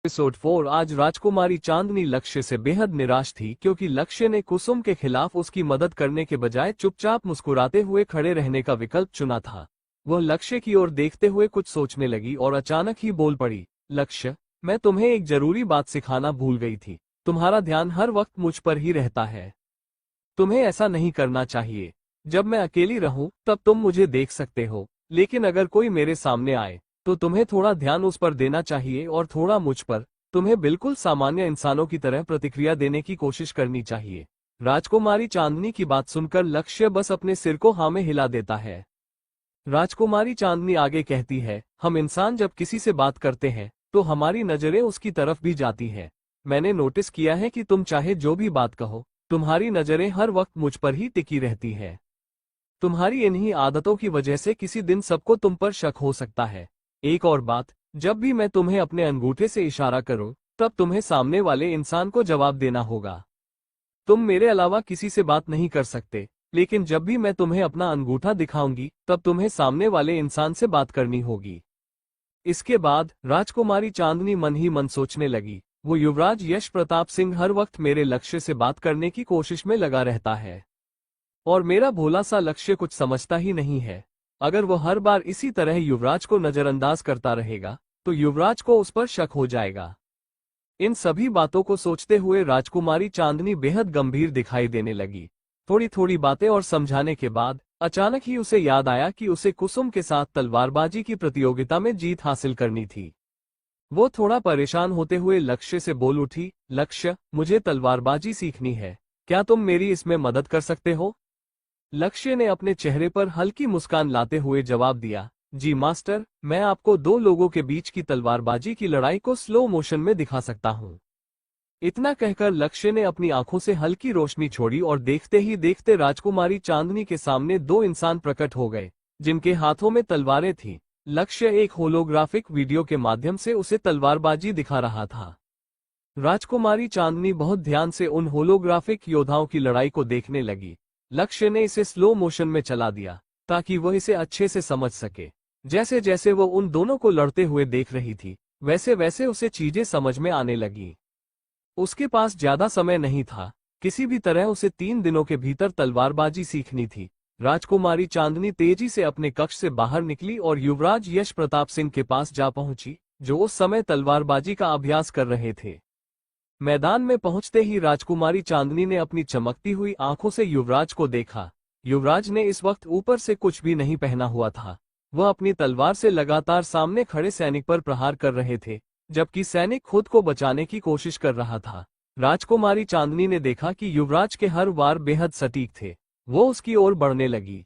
Episode 4। आज राजकुमारी चांदनी लक्ष्य से बेहद निराश थी क्योंकि लक्ष्य ने कुसुम के खिलाफ उसकी मदद करने के बजाय चुपचाप मुस्कुराते हुए खड़े रहने का विकल्प चुना था। वह लक्ष्य की ओर देखते हुए कुछ सोचने लगी और अचानक ही बोल पड़ी, लक्ष्य, मैं तुम्हें एक जरूरी बात सिखाना भूल गई थी। तुम्हारा ध्यान हर वक्त मुझ पर ही रहता है। तुम्हें ऐसा नहीं करना चाहिए। जब मैं अकेली रहूं तब तुम मुझे देख सकते हो, लेकिन अगर कोई मेरे सामने आए तो तुम्हें थोड़ा ध्यान उस पर देना चाहिए और थोड़ा मुझ पर। तुम्हें बिल्कुल सामान्य इंसानों की तरह प्रतिक्रिया देने की कोशिश करनी चाहिए। राजकुमारी चांदनी की बात सुनकर लक्ष्य बस अपने सिर को हाँ में हिला देता है। राजकुमारी चांदनी आगे कहती है, हम इंसान जब किसी से बात करते हैं तो हमारी नजरें उसकी तरफ भी जाती हैं। मैंने नोटिस किया है कि तुम चाहे जो भी बात कहो, तुम्हारी नजरें हर वक्त मुझ पर ही टिकी रहती है। तुम्हारी इन्हीं आदतों की वजह से किसी दिन सबको तुम पर शक हो सकता है। एक और बात, जब भी मैं तुम्हें अपने अंगूठे से इशारा करूं, तब तुम्हें सामने वाले इंसान को जवाब देना होगा। तुम मेरे अलावा किसी से बात नहीं कर सकते, लेकिन जब भी मैं तुम्हें अपना अंगूठा दिखाऊंगी तब तुम्हें सामने वाले इंसान से बात करनी होगी। इसके बाद राजकुमारी चांदनी मन ही मन सोचने लगी, वो युवराज यश प्रताप सिंह हर वक्त मेरे लक्ष्य से बात करने की कोशिश में लगा रहता है और मेरा भोला सा लक्ष्य कुछ समझता ही नहीं है। अगर वो हर बार इसी तरह युवराज को नजरअंदाज करता रहेगा तो युवराज को उस पर शक हो जाएगा। इन सभी बातों को सोचते हुए राजकुमारी चांदनी बेहद गंभीर दिखाई देने लगी। थोड़ी थोड़ी बातें और समझाने के बाद अचानक ही उसे याद आया कि उसे कुसुम के साथ तलवारबाजी की प्रतियोगिता में जीत हासिल करनी थी। वो थोड़ा परेशान होते हुए लक्ष्य से बोल उठी, लक्ष्य, मुझे तलवारबाजी सीखनी है, क्या तुम मेरी इसमें मदद कर सकते हो? लक्ष्य ने अपने चेहरे पर हल्की मुस्कान लाते हुए जवाब दिया, जी मास्टर, मैं आपको दो लोगों के बीच की तलवारबाजी की लड़ाई को स्लो मोशन में दिखा सकता हूँ। इतना कहकर लक्ष्य ने अपनी आंखों से हल्की रोशनी छोड़ी और देखते ही देखते राजकुमारी चांदनी के सामने दो इंसान प्रकट हो गए, जिनके हाथों में तलवारें थीं। लक्ष्य एक होलोग्राफिक वीडियो के माध्यम से उसे तलवारबाजी दिखा रहा था। राजकुमारी चांदनी बहुत ध्यान से उन होलोग्राफिक योद्धाओं की लड़ाई को देखने लगी। लक्ष्य ने इसे स्लो मोशन में चला दिया ताकि वह इसे अच्छे से समझ सके। जैसे जैसे वो उन दोनों को लड़ते हुए देख रही थी, वैसे वैसे उसे चीजें समझ में आने लगी। उसके पास ज्यादा समय नहीं था, किसी भी तरह उसे 3 दिनों के भीतर तलवारबाजी सीखनी थी। राजकुमारी चांदनी तेजी से अपने कक्ष से बाहर निकली और युवराज यश प्रताप सिंह के पास जा पहुंची, जो उस समय तलवारबाजी का अभ्यास कर रहे थे। मैदान में पहुंचते ही राजकुमारी चांदनी ने अपनी चमकती हुई आंखों से युवराज को देखा। युवराज ने इस वक्त ऊपर से कुछ भी नहीं पहना हुआ था। वह अपनी तलवार से लगातार सामने खड़े सैनिक पर प्रहार कर रहे थे, जबकि सैनिक खुद को बचाने की कोशिश कर रहा था। राजकुमारी चांदनी ने देखा कि युवराज के हर वार बेहद सटीक थे। वो उसकी ओर बढ़ने लगी।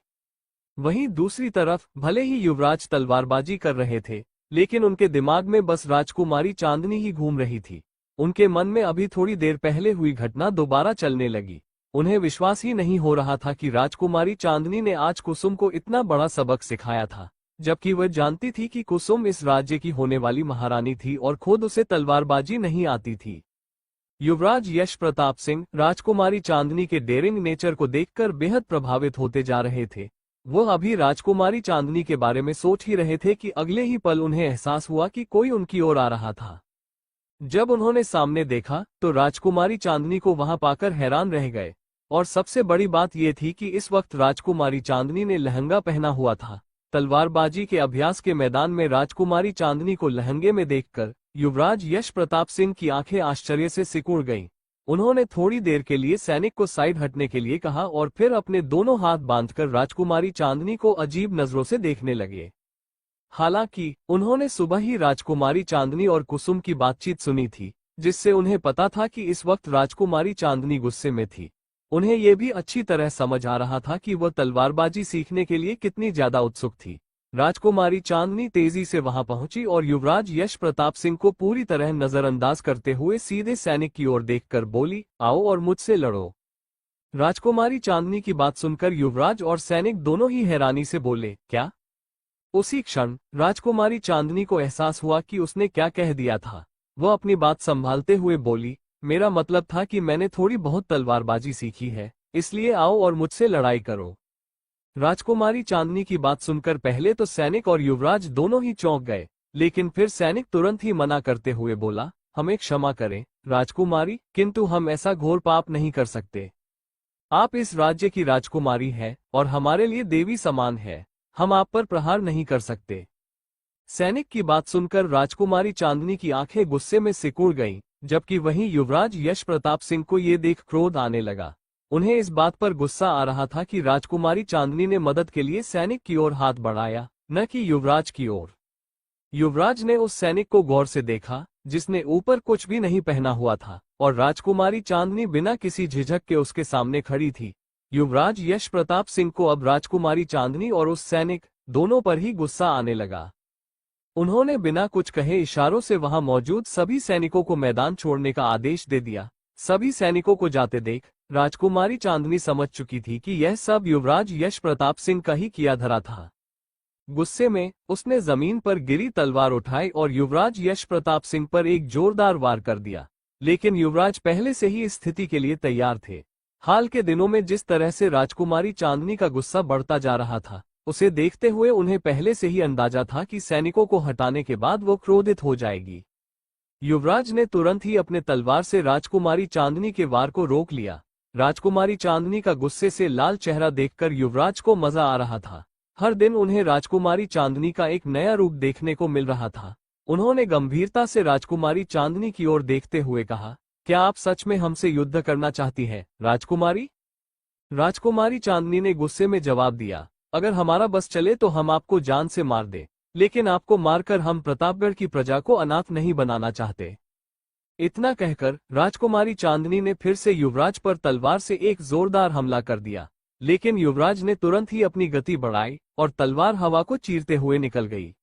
वहीं दूसरी तरफ भले ही युवराज तलवारबाजी कर रहे थे, लेकिन उनके दिमाग में बस राजकुमारी चांदनी ही घूम रही थी। उनके मन में अभी थोड़ी देर पहले हुई घटना दोबारा चलने लगी। उन्हें विश्वास ही नहीं हो रहा था कि राजकुमारी चांदनी ने आज कुसुम को इतना बड़ा सबक सिखाया था, जबकि वह जानती थी कि कुसुम इस राज्य की होने वाली महारानी थी और खुद उसे तलवारबाजी नहीं आती थी। युवराज यश प्रताप सिंह राजकुमारी चांदनी के डेयरिंग नेचर को देखकर बेहद प्रभावित होते जा रहे थे। वह अभी राजकुमारी चांदनी के बारे में सोच ही रहे थे कि अगले ही पल उन्हें एहसास हुआ कि कोई उनकी ओर आ रहा था। जब उन्होंने सामने देखा तो राजकुमारी चांदनी को वहां पाकर हैरान रह गए, और सबसे बड़ी बात यह थी कि इस वक्त राजकुमारी चांदनी ने लहंगा पहना हुआ था। तलवारबाजी के अभ्यास के मैदान में राजकुमारी चांदनी को लहंगे में देखकर युवराज यश प्रताप सिंह की आंखें आश्चर्य से सिकुड़ गईं। उन्होंने थोड़ी देर के लिए सैनिक को साइड हटने के लिए कहा और फिर अपने दोनों हाथ बांधकर राजकुमारी चांदनी को अजीब नजरों से देखने लगे। हालांकि उन्होंने सुबह ही राजकुमारी चांदनी और कुसुम की बातचीत सुनी थी, जिससे उन्हें पता था कि इस वक्त राजकुमारी चांदनी गुस्से में थी। उन्हें यह भी अच्छी तरह समझ आ रहा था कि वह तलवारबाजी सीखने के लिए कितनी ज्यादा उत्सुक थी। राजकुमारी चांदनी तेजी से वहां पहुंची और युवराज यश प्रताप सिंह को पूरी तरह नजरअंदाज करते हुए सीधे सैनिक की ओर देखकर बोली, आओ और मुझसे लड़ो। राजकुमारी चांदनी की बात सुनकर युवराज और सैनिक दोनों ही हैरानी से बोले, क्या? उसी क्षण राजकुमारी चांदनी को एहसास हुआ कि उसने क्या कह दिया था। वह अपनी बात संभालते हुए बोली, मेरा मतलब था कि मैंने थोड़ी बहुत तलवारबाजी सीखी है, इसलिए आओ और मुझसे लड़ाई करो। राजकुमारी चांदनी की बात सुनकर पहले तो सैनिक और युवराज दोनों ही चौंक गए, लेकिन फिर सैनिक तुरंत ही मना करते हुए बोला, हमें क्षमा करें राजकुमारी, किंतु हम ऐसा घोर पाप नहीं कर सकते। आप इस राज्य की राजकुमारी है और हमारे लिए देवी समान है, हम आप पर प्रहार नहीं कर सकते। सैनिक की बात सुनकर राजकुमारी चांदनी की आंखें गुस्से में सिकुड़ गईं, जबकि वहीं युवराज यश प्रताप सिंह को ये देख क्रोध आने लगा। उन्हें इस बात पर गुस्सा आ रहा था कि राजकुमारी चांदनी ने मदद के लिए सैनिक की ओर हाथ बढ़ाया, न कि युवराज की ओर। युवराज ने उस सैनिक को गौर से देखा जिसने ऊपर कुछ भी नहीं पहना हुआ था, और राजकुमारी चांदनी बिना किसी झिझक के उसके सामने खड़ी थी। युवराज यश प्रताप सिंह को अब राजकुमारी चांदनी और उस सैनिक दोनों पर ही गुस्सा आने लगा। उन्होंने बिना कुछ कहे इशारों से वहां मौजूद सभी सैनिकों को मैदान छोड़ने का आदेश दे दिया। सभी सैनिकों को जाते देख राजकुमारी चांदनी समझ चुकी थी कि यह सब युवराज यश प्रताप सिंह का ही किया धरा था। गुस्से में उसने जमीन पर गिरी तलवार उठाई और युवराज यश प्रताप सिंह पर एक जोरदार वार कर दिया। लेकिन युवराज पहले से ही इस स्थिति के लिए तैयार थे। हाल के दिनों में जिस तरह से राजकुमारी चांदनी का गुस्सा बढ़ता जा रहा था, उसे देखते हुए उन्हें पहले से ही अंदाजा था कि सैनिकों को हटाने के बाद वो क्रोधित हो जाएगी। युवराज ने तुरंत ही अपने तलवार से राजकुमारी चांदनी के वार को रोक लिया। राजकुमारी चांदनी का गुस्से से लाल चेहरा देखकर युवराज को मजा आ रहा था। हर दिन उन्हें राजकुमारी चांदनी का एक नया रूप देखने को मिल रहा था। उन्होंने गंभीरता से राजकुमारी चांदनी की ओर देखते हुए कहा, क्या आप सच में हमसे युद्ध करना चाहती हैं, राजकुमारी? राजकुमारी चांदनी ने गुस्से में जवाब दिया, अगर हमारा बस चले तो हम आपको जान से मार दे, लेकिन आपको मारकर हम प्रतापगढ़ की प्रजा को अनाथ नहीं बनाना चाहते। इतना कहकर राजकुमारी चांदनी ने फिर से युवराज पर तलवार से एक जोरदार हमला कर दिया, लेकिन युवराज ने तुरंत ही अपनी गति बढ़ाई और तलवार हवा को चीरते हुए निकल गई।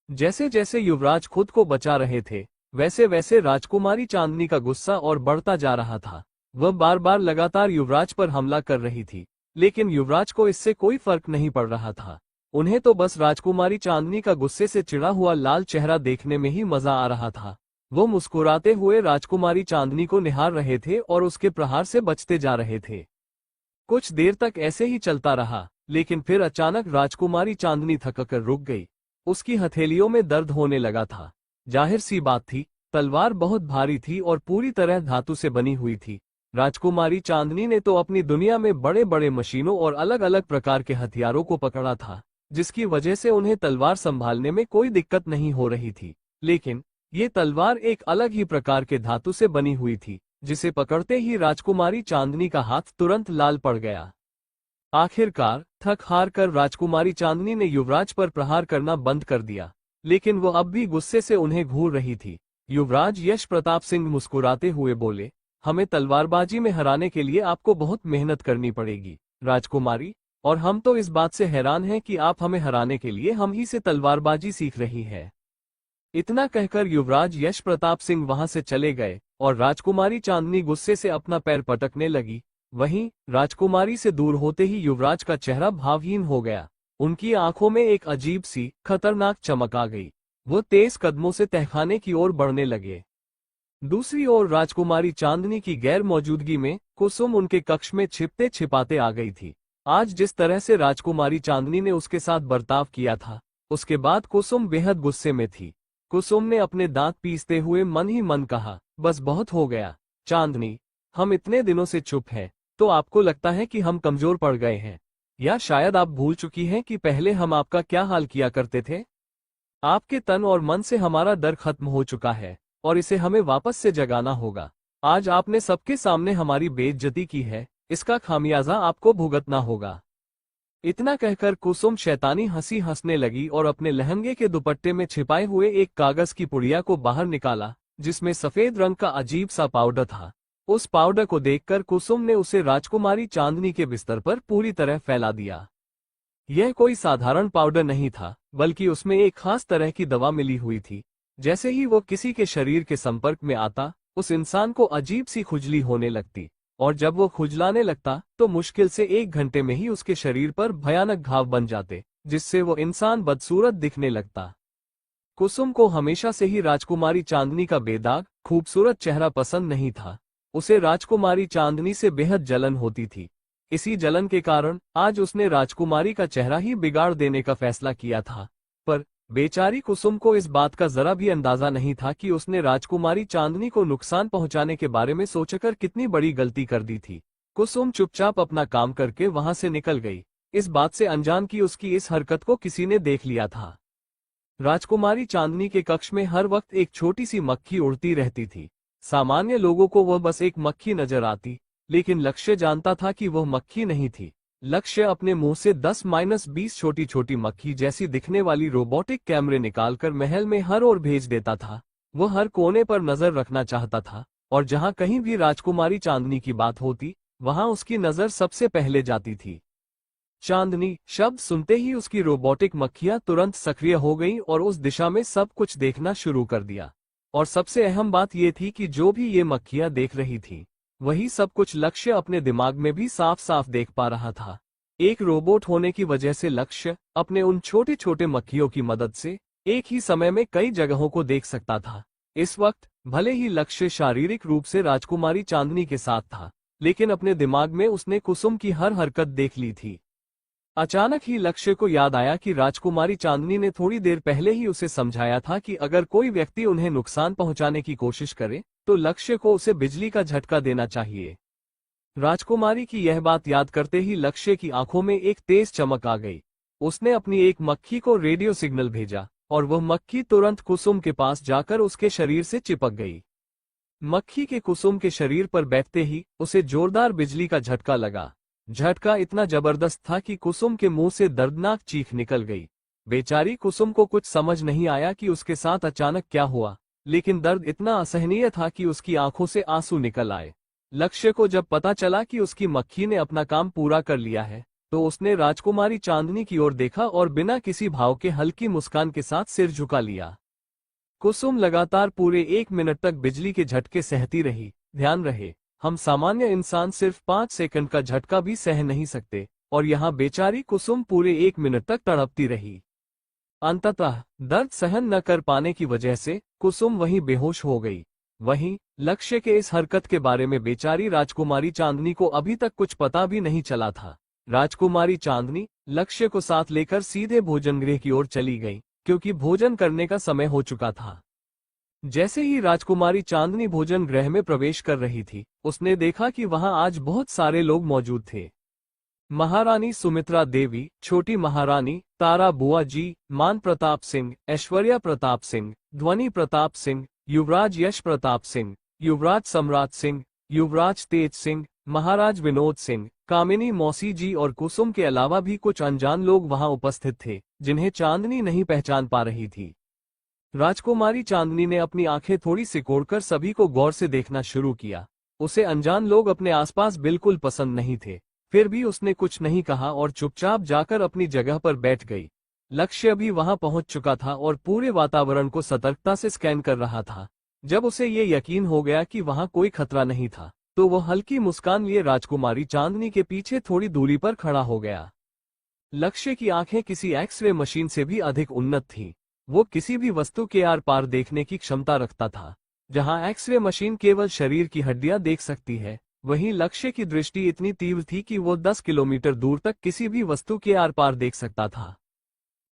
जैसे जैसे युवराज खुद को बचा रहे थे, वैसे वैसे राजकुमारी चांदनी का गुस्सा और बढ़ता जा रहा था। वह बार बार लगातार युवराज पर हमला कर रही थी, लेकिन युवराज को इससे कोई फर्क नहीं पड़ रहा था। उन्हें तो बस राजकुमारी चांदनी का गुस्से से चिढ़ा हुआ लाल चेहरा देखने में ही मजा आ रहा था। वो मुस्कुराते हुए राजकुमारी चांदनी को निहार रहे थे और उसके प्रहार से बचते जा रहे थे। कुछ देर तक ऐसे ही चलता रहा, लेकिन फिर अचानक राजकुमारी चांदनी थककर रुक गई। उसकी हथेलियों में दर्द होने लगा था। जाहिर सी बात थी, तलवार बहुत भारी थी और पूरी तरह धातु से बनी हुई थी। राजकुमारी चांदनी ने तो अपनी दुनिया में बड़े बड़े मशीनों और अलग अलग प्रकार के हथियारों को पकड़ा था, जिसकी वजह से उन्हें तलवार संभालने में कोई दिक्कत नहीं हो रही थी। लेकिन ये तलवार एक अलग ही प्रकार के धातु से बनी हुई थी, जिसे पकड़ते ही राजकुमारी चांदनी का हाथ तुरंत लाल पड़ गया। आखिरकार थक हार कर राजकुमारी चांदनी ने युवराज पर प्रहार करना बंद कर दिया, लेकिन वो अब भी गुस्से से उन्हें घूर रही थी। युवराज यश प्रताप सिंह मुस्कुराते हुए बोले, हमें तलवारबाजी में हराने के लिए आपको बहुत मेहनत करनी पड़ेगी, राजकुमारी, और हम तो इस बात से हैरान हैं कि आप हमें हराने के लिए हम ही से तलवारबाजी सीख रही है। इतना कहकर युवराज यश प्रताप सिंह वहां से चले गए और राजकुमारी चांदनी गुस्से से अपना पैर पटकने लगी। वहीं राजकुमारी से दूर होते ही युवराज का चेहरा भावहीन हो गया। उनकी आंखों में एक अजीब सी खतरनाक चमक आ गई। वो तेज कदमों से तहखाने की ओर बढ़ने लगे। दूसरी ओर राजकुमारी चांदनी की गैर मौजूदगी में कुसुम उनके कक्ष में छिपते छिपाते आ गई थी। आज जिस तरह से राजकुमारी चांदनी ने उसके साथ बर्ताव किया था, उसके बाद कुसुम बेहद गुस्से में थी। कुसुम ने अपने दांत पीसते हुए मन ही मन कहा, बस बहुत हो गया चांदनी, हम इतने दिनों से चुप हैं, तो आपको लगता है कि हम कमजोर पड़ गए हैं, या शायद आप भूल चुकी हैं कि पहले हम आपका क्या हाल किया करते थे। आपके तन और मन से हमारा डर खत्म हो चुका है और इसे हमें वापस से जगाना होगा। आज आपने सबके सामने हमारी बेइज्जती की है, इसका खामियाजा आपको भुगतना होगा। इतना कहकर कुसुम शैतानी हंसी हंसने लगी और अपने लहंगे के दुपट्टे में छिपाए हुए एक कागज की पुड़िया को बाहर निकाला, जिसमें सफेद रंग का अजीब सा पाउडर था। उस पाउडर को देखकर कुसुम ने उसे राजकुमारी चांदनी के बिस्तर पर पूरी तरह फैला दिया। यह कोई साधारण पाउडर नहीं था, बल्कि उसमें एक खास तरह की दवा मिली हुई थी। जैसे ही वो किसी के शरीर के संपर्क में आता, उस इंसान को अजीब सी खुजली होने लगती, और जब वो खुजलाने लगता तो मुश्किल से 1 घंटे में ही उसके शरीर पर भयानक घाव बन जाते, जिससे वो इंसान बदसूरत दिखने लगता। कुसुम को हमेशा से ही राजकुमारी चांदनी का बेदाग, खूबसूरत चेहरा पसंद नहीं था। उसे राजकुमारी चांदनी से बेहद जलन होती थी। इसी जलन के कारण आज उसने राजकुमारी का चेहरा ही बिगाड़ देने का फैसला किया था। पर बेचारी कुसुम को इस बात का जरा भी अंदाजा नहीं था कि उसने राजकुमारी चांदनी को नुकसान पहुंचाने के बारे में सोचकर कितनी बड़ी गलती कर दी थी। कुसुम चुपचाप अपना काम करके वहां से निकल गई, इस बात से अनजान कि उसकी इस हरकत को किसी ने देख लिया था। राजकुमारी चांदनी के कक्ष में हर वक्त एक छोटी सी मक्खी उड़ती रहती थी। सामान्य लोगों को वह बस एक मक्खी नजर आती, लेकिन लक्ष्य जानता था कि वह मक्खी नहीं थी। लक्ष्य अपने मुंह से 10-20 छोटी छोटी मक्खी जैसी दिखने वाली रोबोटिक कैमरे निकालकर महल में हर ओर भेज देता था। वह हर कोने पर नजर रखना चाहता था, और जहां कहीं भी राजकुमारी चांदनी की बात होती, वहां उसकी नजर सबसे पहले जाती थी। चांदनी शब्द सुनते ही उसकी रोबोटिक मक्खियां तुरंत सक्रिय हो गईं और उस दिशा में सब कुछ देखना शुरू कर दिया। और सबसे अहम बात यह थी कि जो भी ये मक्खियां देख रही थी, वही सब कुछ लक्ष्य अपने दिमाग में भी साफ साफ देख पा रहा था। एक रोबोट होने की वजह से लक्ष्य अपने उन छोटे छोटे मक्खियों की मदद से एक ही समय में कई जगहों को देख सकता था। इस वक्त भले ही लक्ष्य शारीरिक रूप से राजकुमारी चांदनी के साथ था, लेकिन अपने दिमाग में उसने कुसुम की हर हरकत देख ली थी। अचानक ही लक्ष्य को याद आया कि राजकुमारी चांदनी ने थोड़ी देर पहले ही उसे समझाया था कि अगर कोई व्यक्ति उन्हें नुकसान पहुंचाने की कोशिश करे तो लक्ष्य को उसे बिजली का झटका देना चाहिए। राजकुमारी की यह बात याद करते ही लक्ष्य की आंखों में एक तेज चमक आ गई। उसने अपनी एक मक्खी को रेडियो सिग्नल भेजा और वह मक्खी तुरंत कुसुम के पास जाकर उसके शरीर से चिपक गई। मक्खी के कुसुम के शरीर पर बैठते ही उसे जोरदार बिजली का झटका लगा। झटका इतना जबरदस्त था कि कुसुम के मुंह से दर्दनाक चीख निकल गई। बेचारी कुसुम को कुछ समझ नहीं आया कि उसके साथ अचानक क्या हुआ, लेकिन दर्द इतना असहनीय था कि उसकी आंखों से आंसू निकल आए। लक्ष्य को जब पता चला कि उसकी मक्खी ने अपना काम पूरा कर लिया है, तो उसने राजकुमारी चांदनी की ओर देखा और बिना किसी भाव के हल्की मुस्कान के साथ सिर झुका लिया। कुसुम लगातार पूरे 1 मिनट तक बिजली के झटके सहती रही। ध्यान रहे, हम सामान्य इंसान सिर्फ 5 सेकंड का झटका भी सह नहीं सकते, और यहाँ बेचारी कुसुम पूरे 1 मिनट तक तड़पती रही। अंततः दर्द सहन न कर पाने की वजह से कुसुम वहीं बेहोश हो गई। वहीं लक्ष्य के इस हरकत के बारे में बेचारी राजकुमारी चांदनी को अभी तक कुछ पता भी नहीं चला था। राजकुमारी चांदनी लक्ष्य को साथ लेकर सीधे भोजनगृह की ओर चली गई, क्योंकि भोजन करने का समय हो चुका था। जैसे ही राजकुमारी चांदनी भोजन गृह में प्रवेश कर रही थी, उसने देखा कि वहां आज बहुत सारे लोग मौजूद थे। महारानी सुमित्रा देवी, छोटी महारानी, तारा बुआ जी, मान प्रताप सिंह, ऐश्वर्या प्रताप सिंह, ध्वनि प्रताप सिंह, युवराज यश प्रताप सिंह, युवराज सम्राट सिंह, युवराज तेज सिंह, महाराज विनोद सिंह, कामिनी मौसी जी और कुसुम के अलावा भी कुछ अनजान लोग वहां उपस्थित थे, जिन्हें चांदनी नहीं पहचान पा रही थी। राजकुमारी चांदनी ने अपनी आंखें थोड़ी सिकोड़कर सभी को गौर से देखना शुरू किया। उसे अनजान लोग अपने आसपास बिल्कुल पसंद नहीं थे, फिर भी उसने कुछ नहीं कहा और चुपचाप जाकर अपनी जगह पर बैठ गई। लक्ष्य भी वहां पहुंच चुका था और पूरे वातावरण को सतर्कता से स्कैन कर रहा था। जब उसे ये यकीन हो गया कि वहां कोई खतरा नहीं था, तो वह हल्की मुस्कान लिए राजकुमारी चांदनी के पीछे थोड़ी दूरी पर खड़ा हो गया। लक्ष्य की आंखें किसी एक्सरे मशीन से भी अधिक उन्नत थीं। वो किसी भी वस्तु के आर पार देखने की क्षमता रखता था। जहां एक्सरे मशीन केवल शरीर की हड्डियां देख सकती है, वहीं लक्ष्य की दृष्टि इतनी तीव्र थी कि वो 10 किलोमीटर दूर तक किसी भी वस्तु के आर पार देख सकता था।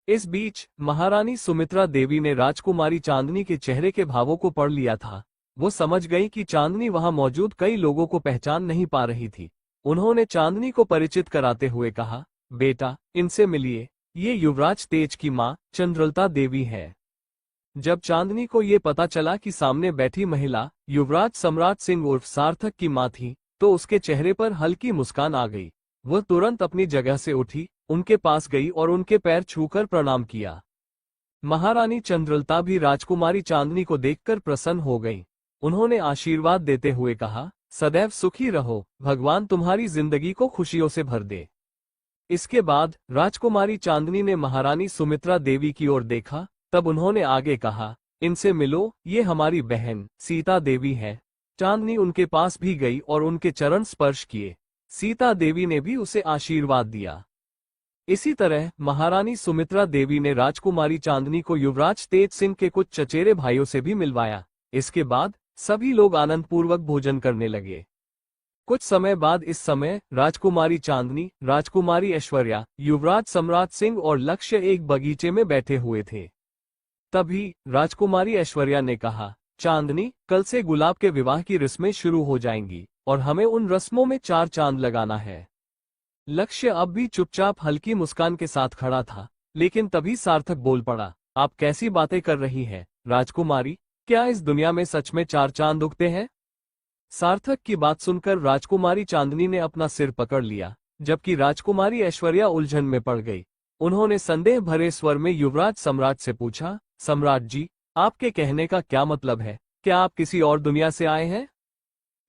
इस बीच महारानी सुमित्रा देवी ने राजकुमारी चांदनी के चेहरे के भावों को पढ़ लिया था। वो समझ गई कि चांदनी वहां मौजूद कई लोगों को पहचान नहीं पा रही थी। उन्होंने चांदनी को परिचित कराते हुए कहा, बेटा, इनसे मिलिए, ये युवराज तेज की मां चंद्रलता देवी है। जब चांदनी को ये पता चला कि सामने बैठी महिला युवराज सम्राट सिंह उर्फ सार्थक की मां थी, तो उसके चेहरे पर हल्की मुस्कान आ गई। वह तुरंत अपनी जगह से उठी, उनके पास गई और उनके पैर छूकर प्रणाम किया। महारानी चंद्रलता भी राजकुमारी चांदनी को देखकर प्रसन्न हो गई। उन्होंने आशीर्वाद देते हुए कहा, सदैव सुखी रहो, भगवान तुम्हारी जिंदगी को खुशियों से भर दे। इसके बाद राजकुमारी चांदनी ने महारानी सुमित्रा देवी की ओर देखा, तब उन्होंने आगे कहा, इनसे मिलो, ये हमारी बहन सीता देवी है। चांदनी उनके पास भी गई और उनके चरण स्पर्श किए। सीता देवी ने भी उसे आशीर्वाद दिया। इसी तरह महारानी सुमित्रा देवी ने राजकुमारी चांदनी को युवराज तेज सिंह के कुछ चचेरे भाइयों से भी मिलवाया। इसके बाद सभी लोग आनंदपूर्वक भोजन करने लगे। कुछ समय बाद इस समय राजकुमारी चांदनी, राजकुमारी ऐश्वर्या, युवराज सम्राट सिंह और लक्ष्य एक बगीचे में बैठे हुए थे। तभी राजकुमारी ऐश्वर्या ने कहा, चांदनी, कल से गुलाब के विवाह की रस्में शुरू हो जाएंगी और हमें उन रस्मों में 4 चांद लगाना है। लक्ष्य अब भी चुपचाप हल्की मुस्कान के साथ खड़ा था, लेकिन तभी सार्थक बोल पड़ा, आप कैसी बातें कर रही हैं, राजकुमारी? क्या इस दुनिया में सच में 4 चांद उगते हैं? सार्थक की बात सुनकर राजकुमारी चांदनी ने अपना सिर पकड़ लिया, जबकि राजकुमारी ऐश्वर्या उलझन में पड़ गई। उन्होंने संदेह भरे स्वर में युवराज सम्राट से पूछा, सम्राट जी, आपके कहने का क्या मतलब है? क्या आप किसी और दुनिया से आए हैं?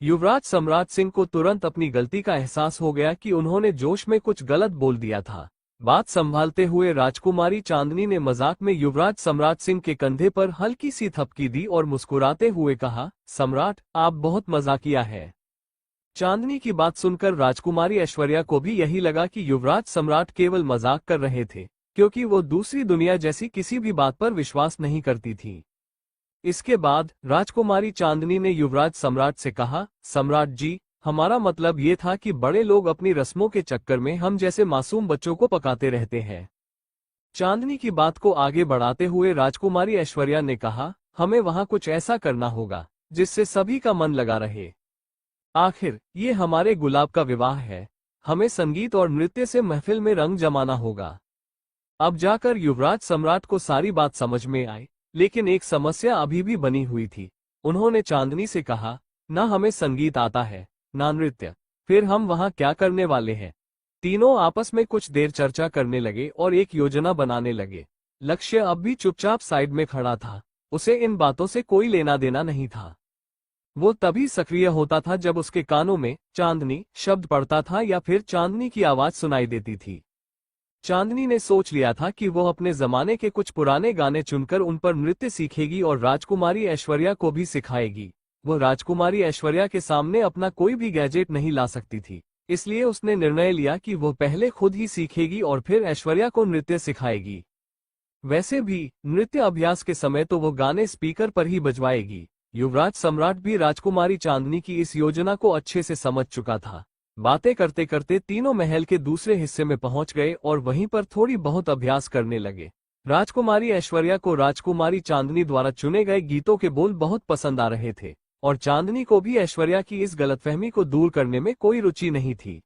युवराज सम्राट सिंह को तुरंत अपनी गलती का एहसास हो गया कि उन्होंने जोश में कुछ गलत बोल दिया था। बात संभालते हुए राजकुमारी चांदनी ने मजाक में युवराज सम्राट सिंह के कंधे पर हल्की सी थपकी दी और मुस्कुराते हुए कहा, सम्राट, आप बहुत मजाकिया है। चांदनी की बात सुनकर राजकुमारी ऐश्वर्या को भी यही लगा कि युवराज सम्राट केवल मजाक कर रहे थे, क्योंकि वो दूसरी दुनिया जैसी किसी भी बात पर विश्वास नहीं करती थी। इसके बाद राजकुमारी चांदनी ने युवराज सम्राट से कहा, सम्राट जी, हमारा मतलब ये था कि बड़े लोग अपनी रस्मों के चक्कर में हम जैसे मासूम बच्चों को पकाते रहते हैं। चांदनी की बात को आगे बढ़ाते हुए राजकुमारी ऐश्वर्या ने कहा, हमें वहां कुछ ऐसा करना होगा जिससे सभी का मन लगा रहे। आखिर ये हमारे गुलाब का विवाह है, हमें संगीत और नृत्य से महफिल में रंग जमाना होगा। अब जाकर युवराज सम्राट को सारी बात समझ में आई, लेकिन एक समस्या अभी भी बनी हुई थी। उन्होंने चांदनी से कहा, ना हमें संगीत आता है, ना नृत्य, फिर हम वहां क्या करने वाले हैं? तीनों आपस में कुछ देर चर्चा करने लगे और एक योजना बनाने लगे। लक्ष्य अब भी चुपचाप साइड में खड़ा था, उसे इन बातों से कोई लेना देना नहीं था। वो तभी सक्रिय होता था जब उसके कानों में चांदनी शब्द पड़ता था या फिर चांदनी की आवाज सुनाई देती थी। चांदनी ने सोच लिया था कि वो अपने जमाने के कुछ पुराने गाने चुनकर उन पर नृत्य सीखेगी और राजकुमारी ऐश्वर्या को भी सिखाएगी। वो राजकुमारी ऐश्वर्या के सामने अपना कोई भी गैजेट नहीं ला सकती थी, इसलिए उसने निर्णय लिया कि वो पहले खुद ही सीखेगी और फिर ऐश्वर्या को नृत्य सिखाएगी। वैसे भी नृत्य अभ्यास के समय तो वो गाने स्पीकर पर ही बजवाएगी। युवराज सम्राट भी राजकुमारी चांदनी की इस योजना को अच्छे से समझ चुका था। बातें करते करते तीनों महल के दूसरे हिस्से में पहुंच गए और वहीं पर थोड़ी बहुत अभ्यास करने लगे। राजकुमारी ऐश्वर्या को राजकुमारी चांदनी द्वारा चुने गए गीतों के बोल बहुत पसंद आ रहे थे और चांदनी को भी ऐश्वर्या की इस गलतफहमी को दूर करने में कोई रुचि नहीं थी।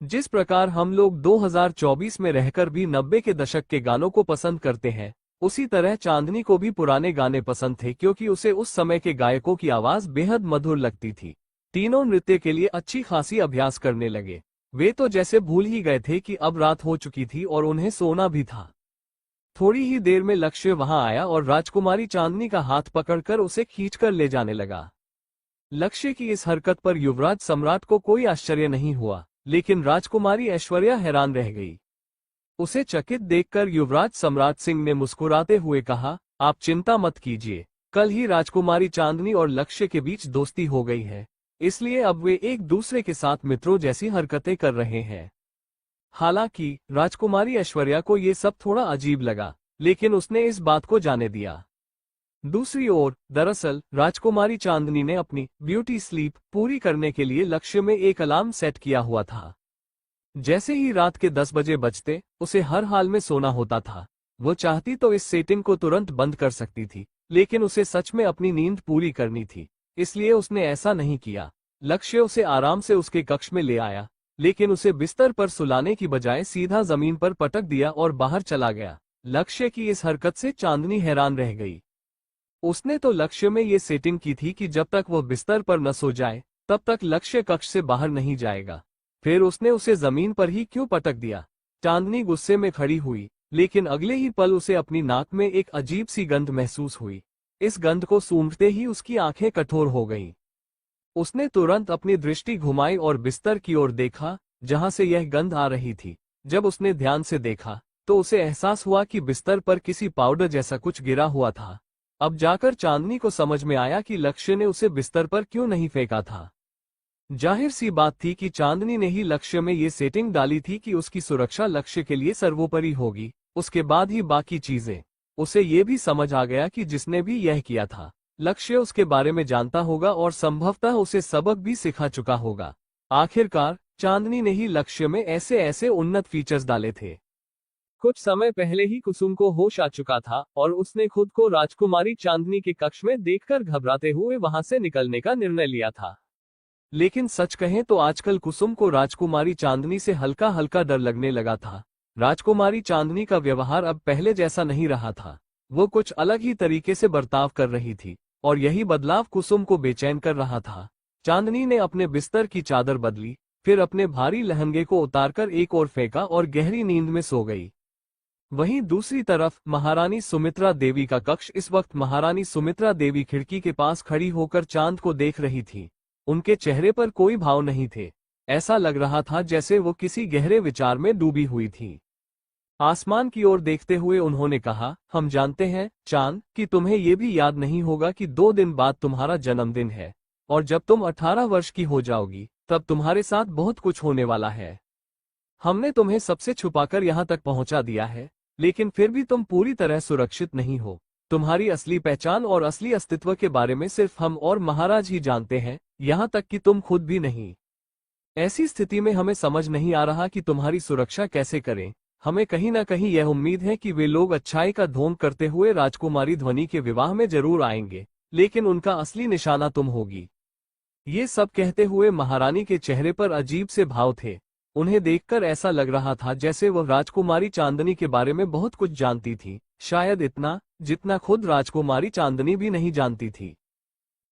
जिस प्रकार हम लोग 2024 में रहकर भी 90 के दशक के गानों को पसंद करते हैं, उसी तरह चांदनी को भी पुराने गाने पसंद थे, क्योंकि उसे उस समय के गायकों की आवाज बेहद मधुर लगती थी। तीनों नृत्य के लिए अच्छी खासी अभ्यास करने लगे। वे तो जैसे भूल ही गए थे कि अब रात हो चुकी थी और उन्हें सोना भी था। थोड़ी ही देर में लक्ष्य वहां आया और राजकुमारी चांदनी का हाथ पकड़कर उसे खींचकर ले जाने लगा। लक्ष्य की इस हरकत पर युवराज सम्राट को कोई आश्चर्य नहीं हुआ, लेकिन राजकुमारी ऐश्वर्या हैरान रह गई। उसे चकित देखकर युवराज सम्राट सिंह ने मुस्कुराते हुए कहा, आप चिंता मत कीजिए, कल ही राजकुमारी चांदनी और लक्ष्य के बीच दोस्ती हो गई है, इसलिए अब वे एक दूसरे के साथ मित्रों जैसी हरकतें कर रहे हैं। हालांकि राजकुमारी ऐश्वर्या को ये सब थोड़ा अजीब लगा, लेकिन उसने इस बात को जाने दिया। दूसरी ओर दरअसल राजकुमारी चांदनी ने अपनी ब्यूटी स्लीप पूरी करने के लिए लक्ष्य में एक अलार्म सेट किया हुआ था। जैसे ही रात के 10 बजे बजते, उसे हर हाल में सोना होता था। वो चाहती तो इस सेटिंग को तुरंत बंद कर सकती थी, लेकिन उसे सच में अपनी नींद पूरी करनी थी, इसलिए उसने ऐसा नहीं किया। लक्ष्य उसे आराम से उसके कक्ष में ले आया, लेकिन उसे बिस्तर पर सुलाने की बजाय सीधा जमीन पर पटक दिया और बाहर चला गया। लक्ष्य की इस हरकत से चांदनी हैरान रह गई। उसने तो लक्ष्य में ये सेटिंग की थी कि जब तक वह बिस्तर पर न सो जाए, तब तक लक्ष्य कक्ष से बाहर नहीं जाएगा। फिर उसने उसे जमीन पर ही क्यों पटक दिया? चांदनी गुस्से में खड़ी हुई, लेकिन अगले ही पल उसे अपनी नाक में एक अजीब सी गंध महसूस हुई। इस गंध को सूंघते ही उसकी आंखें कठोर हो गईं। उसने तुरंत अपनी दृष्टि घुमाई और बिस्तर की ओर देखा, जहां से यह गंध आ रही थी। जब उसने ध्यान से देखा, तो उसे एहसास हुआ कि बिस्तर पर किसी पाउडर जैसा कुछ गिरा हुआ था। अब जाकर चांदनी को समझ में आया कि लक्ष्य ने उसे बिस्तर पर क्यों नहीं फेंका था। जाहिर सी बात थी कि चांदनी ने ही लक्ष्य में ये सेटिंग डाली थी कि उसकी सुरक्षा लक्ष्य के लिए सर्वोपरि होगी, उसके बाद ही बाकी चीजें। उसे ये भी समझ आ गया कि जिसने भी यह किया था, लक्ष्य उसके बारे में जानता होगा और संभवतः उसे सबक भी सिखा चुका होगा। आखिरकार चांदनी ने ही लक्ष्य में ऐसे ऐसे उन्नत फीचर्स डाले थे। कुछ समय पहले ही कुसुम को होश आ चुका था और उसने खुद को राजकुमारी चांदनी के कक्ष में देखकर घबराते हुए वहां से निकलने का निर्णय लिया था। लेकिन सच कहें तो आजकल कुसुम को राजकुमारी चांदनी से हल्का हल्का डर लगने लगा था। राजकुमारी चांदनी का व्यवहार अब पहले जैसा नहीं रहा था। वो कुछ अलग ही तरीके से बर्ताव कर रही थी और यही बदलाव कुसुम को बेचैन कर रहा था। चांदनी ने अपने बिस्तर की चादर बदली, फिर अपने भारी लहंगे को उतारकर एक ओर फेंका और गहरी नींद में सो गई। वहीं दूसरी तरफ महारानी सुमित्रा देवी का कक्ष। इस वक्त महारानी सुमित्रा देवी खिड़की के पास खड़ी होकर चांद को देख रही थी। उनके चेहरे पर कोई भाव नहीं थे। ऐसा लग रहा था जैसे वो किसी गहरे विचार में डूबी हुई थी। आसमान की ओर देखते हुए उन्होंने कहा, हम जानते हैं चांद कि तुम्हें ये भी याद नहीं होगा कि 2 दिन बाद तुम्हारा जन्मदिन है और जब तुम 18 वर्ष की हो जाओगी तब तुम्हारे साथ बहुत कुछ होने वाला है। हमने तुम्हें सबसे छुपाकर यहाँ तक पहुँचा दिया है, लेकिन फिर भी तुम पूरी तरह सुरक्षित नहीं हो। तुम्हारी असली पहचान और असली अस्तित्व के बारे में सिर्फ हम और महाराज ही जानते हैं, यहाँ तक कि तुम खुद भी नहीं। ऐसी स्थिति में हमें समझ नहीं आ रहा कि तुम्हारी सुरक्षा कैसे करें। हमें कहीं ना कहीं यह उम्मीद है कि वे लोग अच्छाई का ढोंग करते हुए राजकुमारी ध्वनि के विवाह में जरूर आएंगे, लेकिन उनका असली निशाना तुम होगी। ये सब कहते हुए महारानी के चेहरे पर अजीब से भाव थे। उन्हें देखकर ऐसा लग रहा था जैसे वह राजकुमारी चांदनी के बारे में बहुत कुछ जानती थी, शायद इतना जितना खुद राजकुमारी चांदनी भी नहीं जानती थी।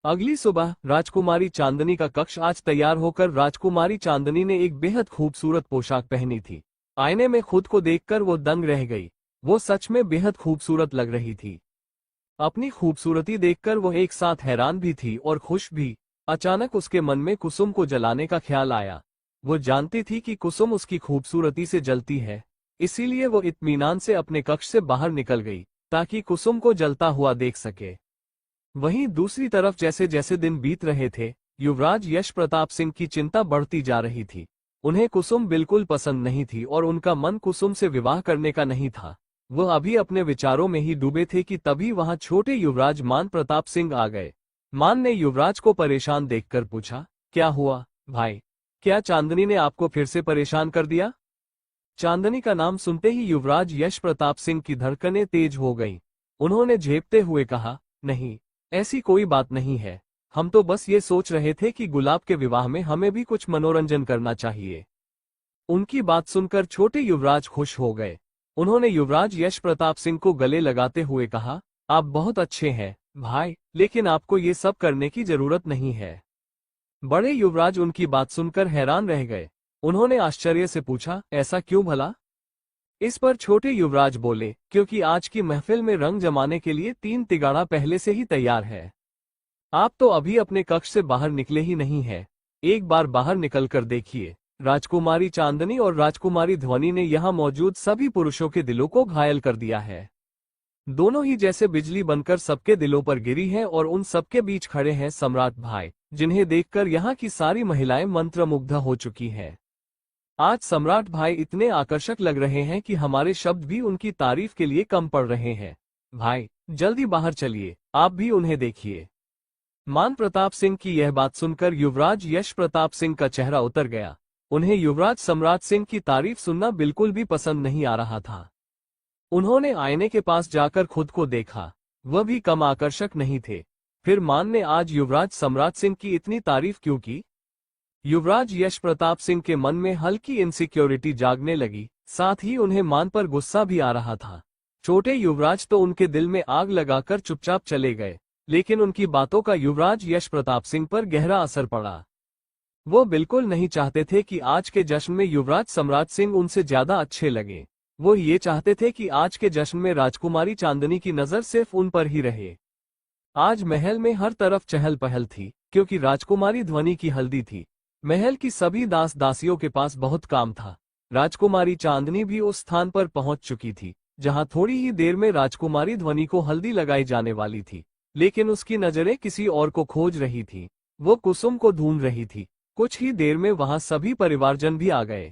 अगली सुबह राजकुमारी चांदनी का कक्ष आज तैयार होकर राजकुमारी चांदनी ने एक बेहद खूबसूरत पोशाक पहनी थी। आईने में खुद को देखकर वो दंग रह गई। वो सच में बेहद खूबसूरत लग रही थी। अपनी खूबसूरती देखकर वो एक साथ हैरान भी थी और खुश भी। अचानक उसके मन में कुसुम को जलाने का ख्याल आया। वो जानती थी कि कुसुम उसकी खूबसूरती से जलती है, इसीलिए वो इत्मीनान से अपने कक्ष से बाहर निकल गई ताकि कुसुम को जलता हुआ देख सके। वहीं दूसरी तरफ जैसे जैसे दिन बीत रहे थे, युवराज यश प्रताप सिंह की चिंता बढ़ती जा रही थी। उन्हें कुसुम बिल्कुल पसंद नहीं थी और उनका मन कुसुम से विवाह करने का नहीं था। वह अभी अपने विचारों में ही डूबे थे कि तभी वहां छोटे युवराज मान प्रताप सिंह आ गए। मान ने युवराज को परेशान देखकर पूछा, क्या हुआ भाई? क्या चांदनी ने आपको फिर से परेशान कर दिया? चांदनी का नाम सुनते ही युवराज यश प्रताप सिंह की धड़कनें तेज हो गईं। उन्होंने झेपते हुए कहा, नहीं, ऐसी कोई बात नहीं है। हम तो बस ये सोच रहे थे कि गुलाब के विवाह में हमें भी कुछ मनोरंजन करना चाहिए। उनकी बात सुनकर छोटे युवराज खुश हो गए। उन्होंने युवराज यश प्रताप सिंह को गले लगाते हुए कहा, आप बहुत अच्छे हैं भाई, लेकिन आपको ये सब करने की जरूरत नहीं है। बड़े युवराज उनकी बात सुनकर हैरान रह गए। उन्होंने आश्चर्य से पूछा, ऐसा क्यों भला? इस पर छोटे युवराज बोले, क्योंकि आज की महफिल में रंग जमाने के लिए 3 तिगाड़ा पहले से ही तैयार है। आप तो अभी अपने कक्ष से बाहर निकले ही नहीं है। एक बार बाहर निकलकर देखिए। राजकुमारी चांदनी और राजकुमारी ध्वनि ने यहाँ मौजूद सभी पुरुषों के दिलों को घायल कर दिया है। दोनों ही जैसे बिजली बनकर सबके दिलों पर गिरी हैं और उन सबके बीच खड़े हैं सम्राट भाई, जिन्हें देखकर यहाँ की सारी महिलाएं मंत्रमुग्ध हो चुकी हैं। आज सम्राट भाई इतने आकर्षक लग रहे हैं कि हमारे शब्द भी उनकी तारीफ के लिए कम पड़ रहे हैं। भाई, जल्दी बाहर चलिए, आप भी उन्हें देखिए। मान प्रताप सिंह की यह बात सुनकर युवराज यश प्रताप सिंह का चेहरा उतर गया। उन्हें युवराज सम्राट सिंह की तारीफ सुनना बिल्कुल भी पसंद नहीं आ रहा था। उन्होंने आईने के पास जाकर खुद को देखा, वह भी कम आकर्षक नहीं थे। फिर मान ने आज युवराज सम्राट सिंह की इतनी तारीफ क्यों की? युवराज यश प्रताप सिंह के मन में हल्की इनसिक्योरिटी जागने लगी, साथ ही उन्हें मान पर गुस्सा भी आ रहा था। छोटे युवराज तो उनके दिल में आग लगाकर चुपचाप चले गए, लेकिन उनकी बातों का युवराज यश प्रताप सिंह पर गहरा असर पड़ा। वो बिल्कुल नहीं चाहते थे कि आज के जश्न में युवराज सम्राट सिंह उनसे ज्यादा अच्छे लगे। वो ये चाहते थे कि आज के जश्न में राजकुमारी चांदनी की नजर सिर्फ उन पर ही रहे। आज महल में हर तरफ चहल पहल थी, क्योंकि राजकुमारी ध्वनि की हल्दी थी। महल की सभी दास दासियों के पास बहुत काम था। राजकुमारी चांदनी भी उस स्थान पर पहुंच चुकी थी जहां थोड़ी ही देर में राजकुमारी ध्वनि को हल्दी लगाई जाने वाली थी, लेकिन उसकी नजरें किसी और को खोज रही थी। वो कुसुम को ढूंढ रही थी। कुछ ही देर में वहां सभी परिवारजन भी आ गए।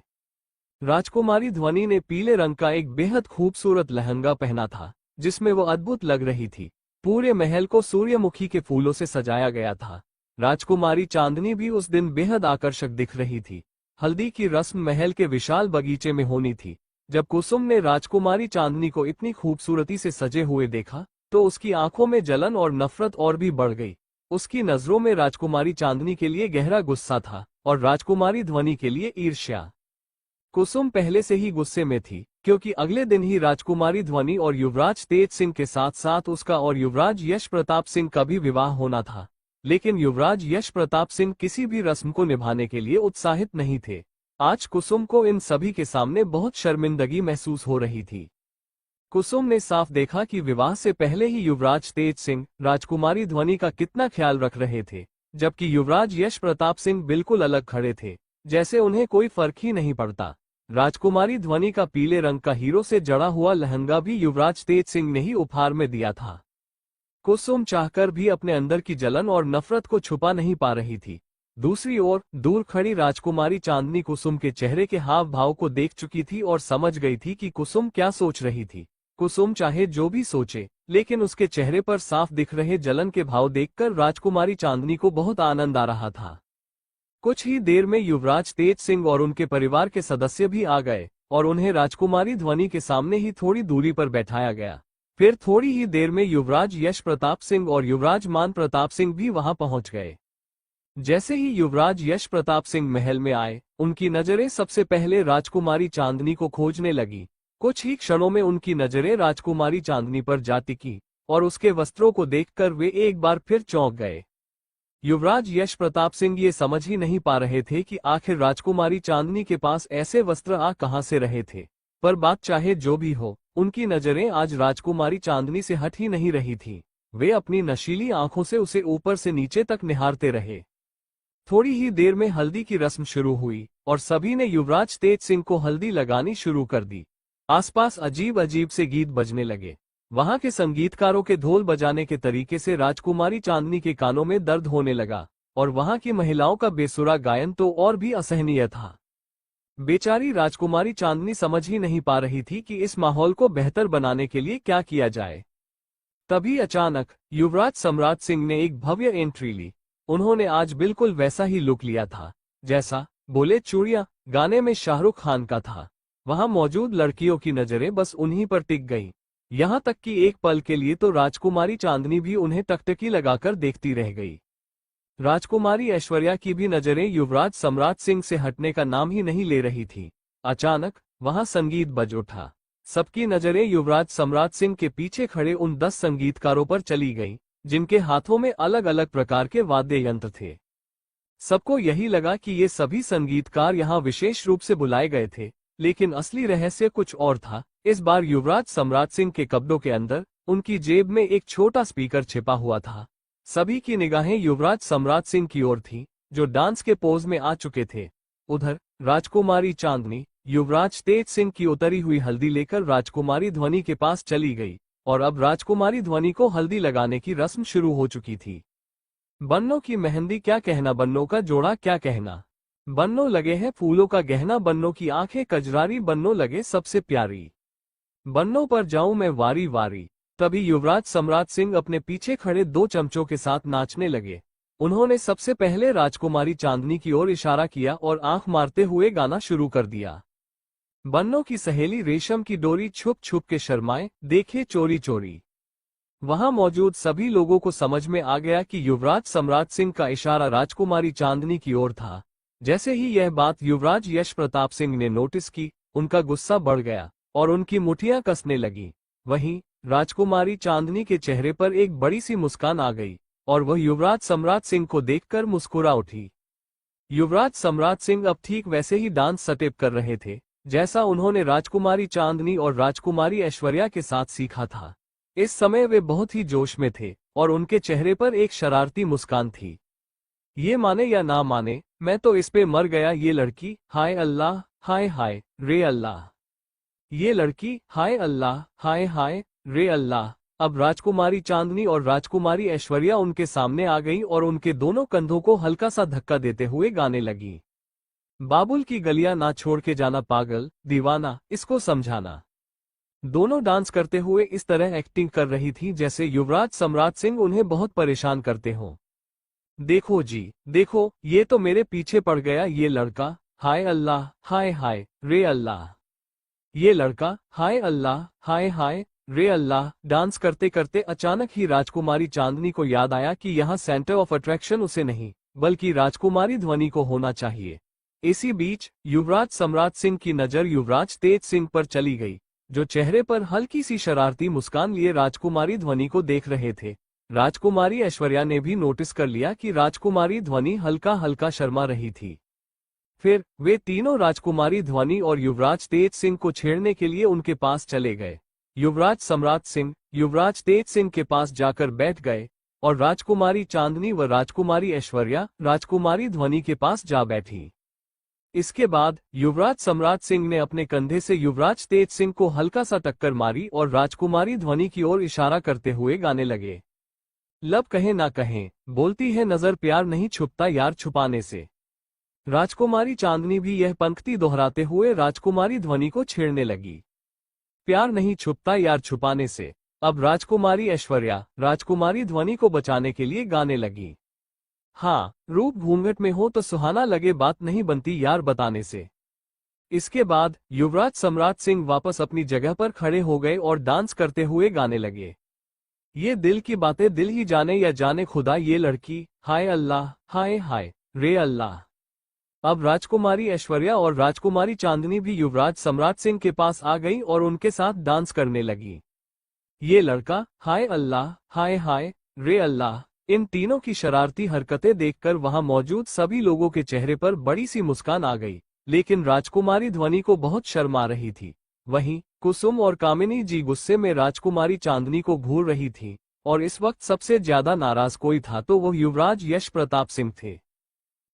राजकुमारी ध्वनि ने पीले रंग का एक बेहद खूबसूरत लहंगा पहना था, जिसमें वो अद्भुत लग रही थी। पूरे महल को सूर्यमुखी के फूलों से सजाया गया था। राजकुमारी चांदनी भी उस दिन बेहद आकर्षक दिख रही थी। हल्दी की रस्म महल के विशाल बगीचे में होनी थी, जब कुसुम ने राजकुमारी चांदनी को इतनी खूबसूरती से सजे हुए देखा तो उसकी आंखों में जलन और नफरत और भी बढ़ गई। उसकी नजरों में राजकुमारी चांदनी के लिए गहरा गुस्सा था और राजकुमारी ध्वनि के लिए ईर्ष्या। कुसुम पहले से ही गुस्से में थी क्योंकि अगले दिन ही राजकुमारी ध्वनि और युवराज तेज सिंह के साथ साथ उसका और युवराज यश प्रताप सिंह का भी विवाह होना था। लेकिन युवराज यश प्रताप सिंह किसी भी रस्म को निभाने के लिए उत्साहित नहीं थे। आज कुसुम को इन सभी के सामने बहुत शर्मिंदगी महसूस हो रही थी। कुसुम ने साफ देखा कि विवाह से पहले ही युवराज तेज सिंह राजकुमारी ध्वनि का कितना ख्याल रख रहे थे, जबकि युवराज यश प्रताप सिंह बिल्कुल अलग खड़े थे, जैसे उन्हें कोई फर्क ही नहीं पड़ता। राजकुमारी ध्वनि का पीले रंग का हीरो से जड़ा हुआ लहंगा भी युवराज तेज सिंह ने ही उपहार में दिया था। कुसुम चाहकर भी अपने अंदर की जलन और नफरत को छुपा नहीं पा रही थी। दूसरी ओर दूर खड़ी राजकुमारी चांदनी कुसुम के चेहरे के हाव भाव को देख चुकी थी और समझ गई थी कि कुसुम क्या सोच रही थी। कुसुम चाहे जो भी सोचे, लेकिन उसके चेहरे पर साफ दिख रहे जलन के भाव देखकर राजकुमारी चांदनी को बहुत आनंद आ रहा था। कुछ ही देर में युवराज तेज सिंह और उनके परिवार के सदस्य भी आ गए और उन्हें राजकुमारी ध्वनि के सामने ही थोड़ी दूरी पर बैठाया गया। फिर थोड़ी ही देर में युवराज यश प्रताप सिंह और युवराज मान प्रताप सिंह भी वहां पहुंच गए। जैसे ही युवराज यश प्रताप सिंह महल में आए, उनकी नजरें सबसे पहले राजकुमारी चांदनी को खोजने लगी। कुछ ही क्षणों में उनकी नजरें राजकुमारी चांदनी पर जा टिकी और उसके वस्त्रों को देखकर वे एक बार फिर चौंक गए। युवराज यश प्रताप सिंह ये समझ ही नहीं पा रहे थे कि आखिर राजकुमारी चांदनी के पास ऐसे वस्त्र आ कहां से रहे थे, पर बात चाहे जो भी हो, उनकी नजरें आज राजकुमारी चांदनी से हट ही नहीं रही थी। वे अपनी नशीली आंखों से उसे ऊपर से नीचे तक निहारते रहे। थोड़ी ही देर में हल्दी की रस्म शुरू हुई और सभी ने युवराज तेज सिंह को हल्दी लगानी शुरू कर दी। आसपास अजीब अजीब से गीत बजने लगे। वहां के संगीतकारों के ढोल बजाने के तरीके से राजकुमारी चांदनी के कानों में दर्द होने लगा और वहां की महिलाओं का बेसुरा गायन तो और भी असहनीय था। बेचारी राजकुमारी चांदनी समझ ही नहीं पा रही थी कि इस माहौल को बेहतर बनाने के लिए क्या किया जाए। तभी अचानक युवराज सम्राट सिंह ने एक भव्य एंट्री ली। उन्होंने आज बिल्कुल वैसा ही लुक लिया था जैसा बोले चूड़िया गाने में शाहरुख खान का था। वहां मौजूद लड़कियों की नजरें बस उन्हीं पर टिक गईं। यहां तक कि एक पल के लिए तो राजकुमारी चांदनी भी उन्हें टकटकी लगाकर देखती रह गई। राजकुमारी ऐश्वर्या की भी नजरें युवराज सम्राट सिंह से हटने का नाम ही नहीं ले रही थी। अचानक वहां संगीत बज उठा। सबकी नजरें युवराज सम्राट सिंह के पीछे खड़े उन 10 संगीतकारों पर चली गईं, जिनके हाथों में अलग अलग प्रकार के वाद्य यंत्र थे। सबको यही लगा कि ये सभी संगीतकार यहाँ विशेष रूप से बुलाए गए थे, लेकिन असली रहस्य कुछ और था। इस बार युवराज सम्राट सिंह के कपड़ों के अंदर उनकी जेब में एक छोटा स्पीकर छिपा हुआ था। सभी की निगाहें युवराज सम्राट सिंह की ओर थीं, जो डांस के पोज में आ चुके थे। उधर राजकुमारी चांदनी युवराज तेज सिंह की उतरी हुई हल्दी लेकर राजकुमारी ध्वनि के पास चली गई और अब राजकुमारी ध्वनि को हल्दी लगाने की रस्म शुरू हो चुकी थी। बन्नों की मेहंदी क्या कहना, बन्नों का जोड़ा क्या कहना। बन्नों लगे हैं फूलों का गहना, बन्नों की आंखें कजरारी, बन्नों लगे सबसे प्यारी। बन्नों पर जाऊं मैं वारी वारी। तभी युवराज सम्राट सिंह अपने पीछे खड़े 2 चमचों के साथ नाचने लगे। उन्होंने सबसे पहले राजकुमारी चांदनी की ओर इशारा किया और आंख मारते हुए गाना शुरू कर दिया। बन्नों की सहेली रेशम की डोरी छुप छुप के शर्माए, देखे चोरी चोरी। वहां मौजूद सभी लोगों को समझ में आ गया कि युवराज सम्राट सिंह का इशारा राजकुमारी चांदनी की ओर था। जैसे ही यह बात युवराज यश प्रताप सिंह ने नोटिस की, उनका गुस्सा बढ़ गया और उनकी मुठ्ठियां कसने लगी। वहीं राजकुमारी चांदनी के चेहरे पर एक बड़ी सी मुस्कान आ गई और वह युवराज सम्राट सिंह को देखकर मुस्कुरा उठी। युवराज सम्राट सिंह अब ठीक वैसे ही डांस स्टेप कर रहे थे जैसा उन्होंने राजकुमारी चांदनी और राजकुमारी ऐश्वर्या के साथ सीखा था। इस समय वे बहुत ही जोश में थे और उनके चेहरे पर एक शरारती मुस्कान थी। ये माने या ना माने, मैं तो इस पे मर गया। ये लड़की, हाय अल्लाह, हाय हाय रे अल्लाह। ये लड़की, हाय अल्लाह, हाय हाय रे अल्लाह। अब राजकुमारी चांदनी और राजकुमारी ऐश्वर्या उनके सामने आ गईं और उनके दोनों कंधों को हल्का सा धक्का देते हुए गाने लगी। बाबुल की गलियां ना छोड़ के जाना पागल दीवाना, इसको समझाना। दोनों डांस करते हुए इस तरह एक्टिंग कर रही थी जैसे युवराज सम्राट सिंह उन्हें बहुत परेशान करते हों। देखो जी, देखो, ये तो मेरे पीछे पड़ गया ये लड़का, हाय अल्लाह, हाय हाय रे अल्लाह। ये लड़का, हाय अल्लाह, हाय हाय रे अल्लाह। डांस करते करते अचानक ही राजकुमारी चांदनी को याद आया कि यहाँ सेंटर ऑफ अट्रैक्शन उसे नहीं बल्कि राजकुमारी ध्वनि को होना चाहिए। इसी बीच युवराज सम्राट सिंह की नजर युवराज तेज सिंह पर चली गई, जो चेहरे पर हल्की सी शरारती मुस्कान लिए राजकुमारी ध्वनि को देख रहे थे। राजकुमारी ऐश्वर्या ने भी नोटिस कर लिया कि राजकुमारी ध्वनि हल्का हल्का शर्मा रही थी। फिर वे तीनों राजकुमारी ध्वनि और युवराज तेज सिंह को छेड़ने के लिए उनके पास चले गए। युवराज सम्राट सिंह युवराज तेज सिंह के पास जाकर बैठ गए और राजकुमारी चांदनी व राजकुमारी ऐश्वर्या राजकुमारी ध्वनि के पास जा बैठी। इसके बाद युवराज सम्राट सिंह ने अपने कंधे से युवराज तेज सिंह को हल्का सा टक्कर मारी और राजकुमारी ध्वनि की ओर इशारा करते हुए गाने लगे। लब कहे ना कहें, बोलती है नजर प्यार नहीं छुपता यार छुपाने से। राजकुमारी चांदनी भी यह पंक्ति दोहराते हुए राजकुमारी ध्वनि को छेड़ने लगी। प्यार नहीं छुपता यार छुपाने से। अब राजकुमारी ऐश्वर्या राजकुमारी ध्वनि को बचाने के लिए गाने लगी। हाँ, रूप घूंघट में हो तो सुहाना लगे, बात नहीं बनती यार बताने से। इसके बाद युवराज सम्राट सिंह वापस अपनी जगह पर खड़े हो गए और डांस करते हुए गाने लगे। ये दिल की बातें दिल ही जाने या जाने खुदा, ये लड़की, हाय अल्लाह, हाय हाय रे अल्लाह। अब राजकुमारी ऐश्वर्या और राजकुमारी चांदनी भी युवराज सम्राट सिंह के पास आ गई और उनके साथ डांस करने लगी। ये लड़का, हाय अल्लाह, हाय हाय रे अल्लाह। इन तीनों की शरारती हरकतें देखकर वहां मौजूद सभी लोगों के चेहरे पर बड़ी सी मुस्कान आ गई, लेकिन राजकुमारी ध्वनि को बहुत शर्मा रही थी। वहीं कुसुम और कामिनी जी गुस्से में राजकुमारी चांदनी को घूर रही थी, और इस वक्त सबसे ज्यादा नाराज कोई था तो वो युवराज यश प्रताप सिंह थे।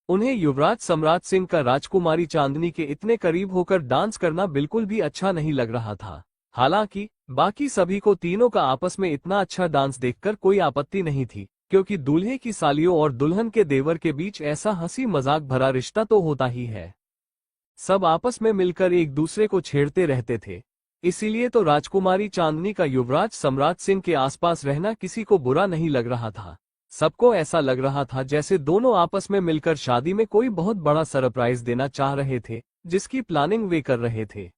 उन्हें युवराज सम्राट सिंह का राजकुमारी चांदनी के इतने करीब होकर डांस करना बिल्कुल भी अच्छा नहीं लग रहा था। हालांकि बाकी सभी को तीनों का आपस में इतना अच्छा डांस देखकर कोई आपत्ति नहीं थी, क्योंकि दूल्हे की सालियों और दुल्हन के देवर के बीच ऐसा हंसी मजाक भरा रिश्ता तो होता ही है। सब आपस में मिलकर एक दूसरे को छेड़ते रहते थे। इसीलिए तो राजकुमारी चांदनी का युवराज सम्राट सिंह के आसपास रहना किसी को बुरा नहीं लग रहा था। सबको ऐसा लग रहा था जैसे दोनों आपस में मिलकर शादी में कोई बहुत बड़ा सरप्राइज देना चाह रहे थे, जिसकी प्लानिंग वे कर रहे थे।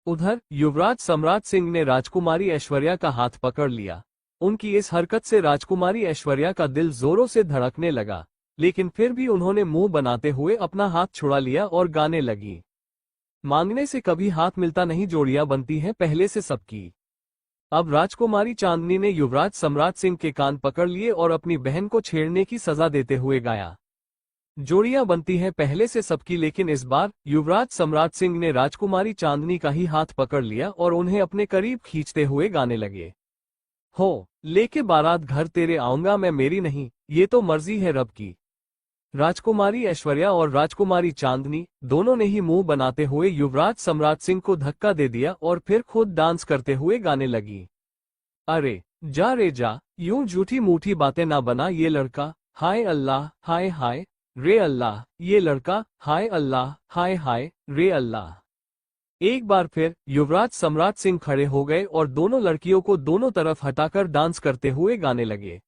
उधर युवराज सम्राट सिंह ने राजकुमारी ऐश्वर्या का हाथ पकड़ लिया। उनकी इस हरकत से राजकुमारी ऐश्वर्या का दिल जोरों से धड़कने लगा, लेकिन फिर भी उन्होंने मुंह बनाते हुए अपना हाथ छुड़ा लिया और गाने लगी। मांगने से कभी हाथ मिलता नहीं, जोड़ियां बनती हैं पहले से सबकी। अब राजकुमारी चांदनी ने युवराज सम्राट सिंह के कान पकड़ लिए और अपनी बहन को छेड़ने की सजा देते हुए गाया। जोड़ियां बनती हैं पहले से सबकी, लेकिन इस बार युवराज सम्राट सिंह ने राजकुमारी चांदनी का ही हाथ पकड़ लिया और उन्हें अपने करीब खींचते हुए गाने लगे। हो लेके बारात घर तेरे आऊंगा मैं, मेरी नहीं ये तो मर्जी है रब की। राजकुमारी ऐश्वर्या और राजकुमारी चांदनी दोनों ने ही मुंह बनाते हुए युवराज सम्राट सिंह को धक्का दे दिया और फिर खुद डांस करते हुए गाने लगी। अरे जा रे जा, यूं झूठी मूठी बातें ना बना, ये लड़का, हाय अल्लाह, हाय हाय रे अल्लाह। ये लड़का, हाय अल्लाह, हाय हाय रे अल्लाह। एक बार फिर युवराज सम्राट सिंह खड़े हो गए और दोनों लड़कियों को दोनों तरफ हटाकर डांस करते हुए गाने लगे।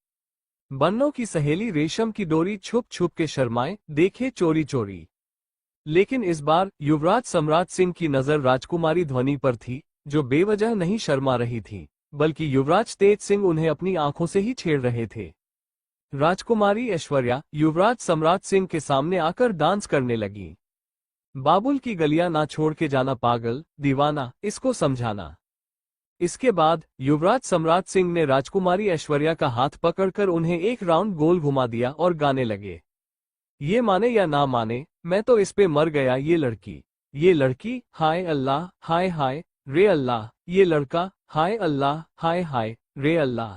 बन्नों की सहेली रेशम की डोरी छुप छुप के शर्माए देखे चोरी चोरी। लेकिन इस बार युवराज सम्राट सिंह की नजर राजकुमारी ध्वनि पर थी, जो बेवजह नहीं शर्मा रही थी, बल्कि युवराज तेज सिंह उन्हें अपनी आंखों से ही छेड़ रहे थे। राजकुमारी ऐश्वर्या युवराज सम्राट सिंह के सामने आकर डांस करने लगी। बाबुल की गलियां ना छोड़ के जाना पागल दीवाना, इसको समझाना। इसके बाद युवराज सम्राट सिंह ने राजकुमारी ऐश्वर्या का हाथ पकड़कर उन्हें एक राउंड गोल घुमा दिया और गाने लगे। ये माने या ना माने, मैं तो इस पे मर गया, ये लड़की, हाय अल्लाह, हाय हाय रे अल्लाह। ये लड़का, हाय अल्लाह, हाय हाय रे अल्लाह।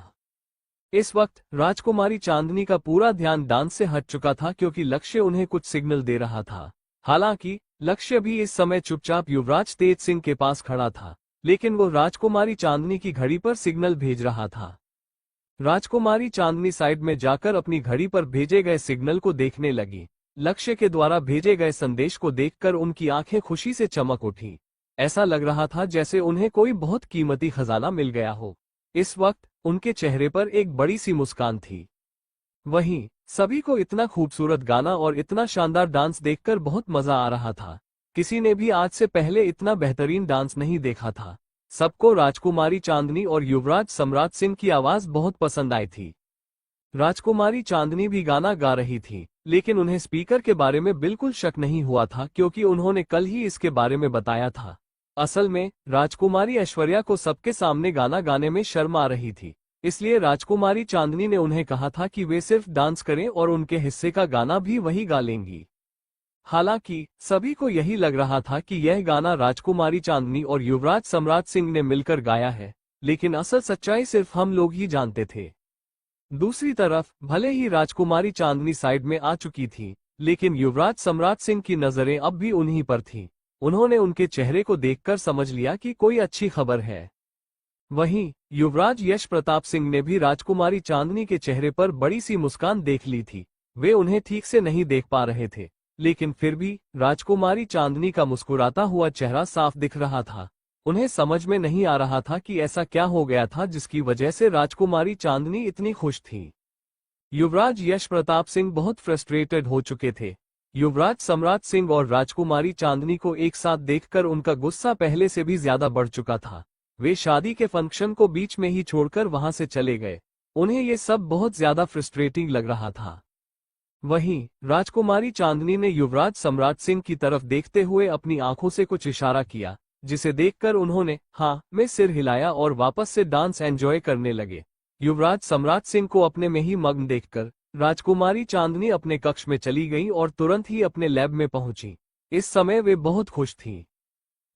इस वक्त राजकुमारी चांदनी का पूरा ध्यान डांस से हट चुका था, क्योंकि लक्ष्य उन्हें कुछ सिग्नल दे रहा था। हालांकि लक्ष्य भी इस समय चुपचाप युवराज तेज सिंह के पास खड़ा था, लेकिन वो राजकुमारी चांदनी की घड़ी पर सिग्नल भेज रहा था। राजकुमारी चांदनी साइड में जाकर अपनी घड़ी पर भेजे गए सिग्नल को देखने लगी। लक्ष्य के द्वारा भेजे गए संदेश को देखकर उनकी आंखें खुशी से चमक उठी। ऐसा लग रहा था जैसे उन्हें कोई बहुत कीमती खजाना मिल गया हो। इस वक्त उनके चेहरे पर एक बड़ी सी मुस्कान थी। वहीं सभी को इतना खूबसूरत गाना और इतना शानदार डांस देखकर बहुत मजा आ रहा था। किसी ने भी आज से पहले इतना बेहतरीन डांस नहीं देखा था। सबको राजकुमारी चांदनी और युवराज सम्राट सिंह की आवाज बहुत पसंद आई थी। राजकुमारी चांदनी भी गाना गा रही थी, लेकिन उन्हें स्पीकर के बारे में बिल्कुल शक नहीं हुआ था क्योंकि उन्होंने कल ही इसके बारे में बताया था। असल में राजकुमारी ऐश्वर्या को सबके सामने गाना गाने में शर्म आ रही थी, इसलिए राजकुमारी चांदनी ने उन्हें कहा था कि वे सिर्फ डांस करें और उनके हिस्से का गाना भी वही गा लेंगी। हालांकि सभी को यही लग रहा था कि यह गाना राजकुमारी चांदनी और युवराज सम्राट सिंह ने मिलकर गाया है, लेकिन असल सच्चाई सिर्फ हम लोग ही जानते थे। दूसरी तरफ भले ही राजकुमारी चांदनी साइड में आ चुकी थी, लेकिन युवराज सम्राट सिंह की नजरें अब भी उन्हीं पर थीं। उन्होंने उनके चेहरे को देखकर समझ लिया कि कोई अच्छी खबर है। वहीं युवराज यश प्रताप सिंह ने भी राजकुमारी चांदनी के चेहरे पर बड़ी सी मुस्कान देख ली थी। वे उन्हें ठीक से नहीं देख पा रहे थे, लेकिन फिर भी राजकुमारी चांदनी का मुस्कुराता हुआ चेहरा साफ दिख रहा था। उन्हें समझ में नहीं आ रहा था कि ऐसा क्या हो गया था जिसकी वजह से राजकुमारी चांदनी इतनी खुश थी। युवराज यश प्रताप सिंह बहुत फ्रस्ट्रेटेड हो चुके थे। युवराज सम्राट सिंह और राजकुमारी चांदनी को एक साथ देखकर उनका गुस्सा पहले से भी ज्यादा बढ़ चुका था। वे शादी के फंक्शन को बीच में ही छोड़कर वहां से चले गए। उन्हें ये सब बहुत ज्यादा फ्रस्ट्रेटिंग लग रहा था। वहीं राजकुमारी चांदनी ने युवराज सम्राट सिंह की तरफ देखते हुए अपनी आंखों से कुछ इशारा किया, जिसे देखकर उन्होंने हाँ में सिर हिलाया और वापस से डांस एंजॉय करने लगे। युवराज सम्राट सिंह को अपने में ही मग्न देखकर राजकुमारी चांदनी अपने कक्ष में चली गई और तुरंत ही अपने लैब में पहुंची। इस समय वे बहुत खुश थीं।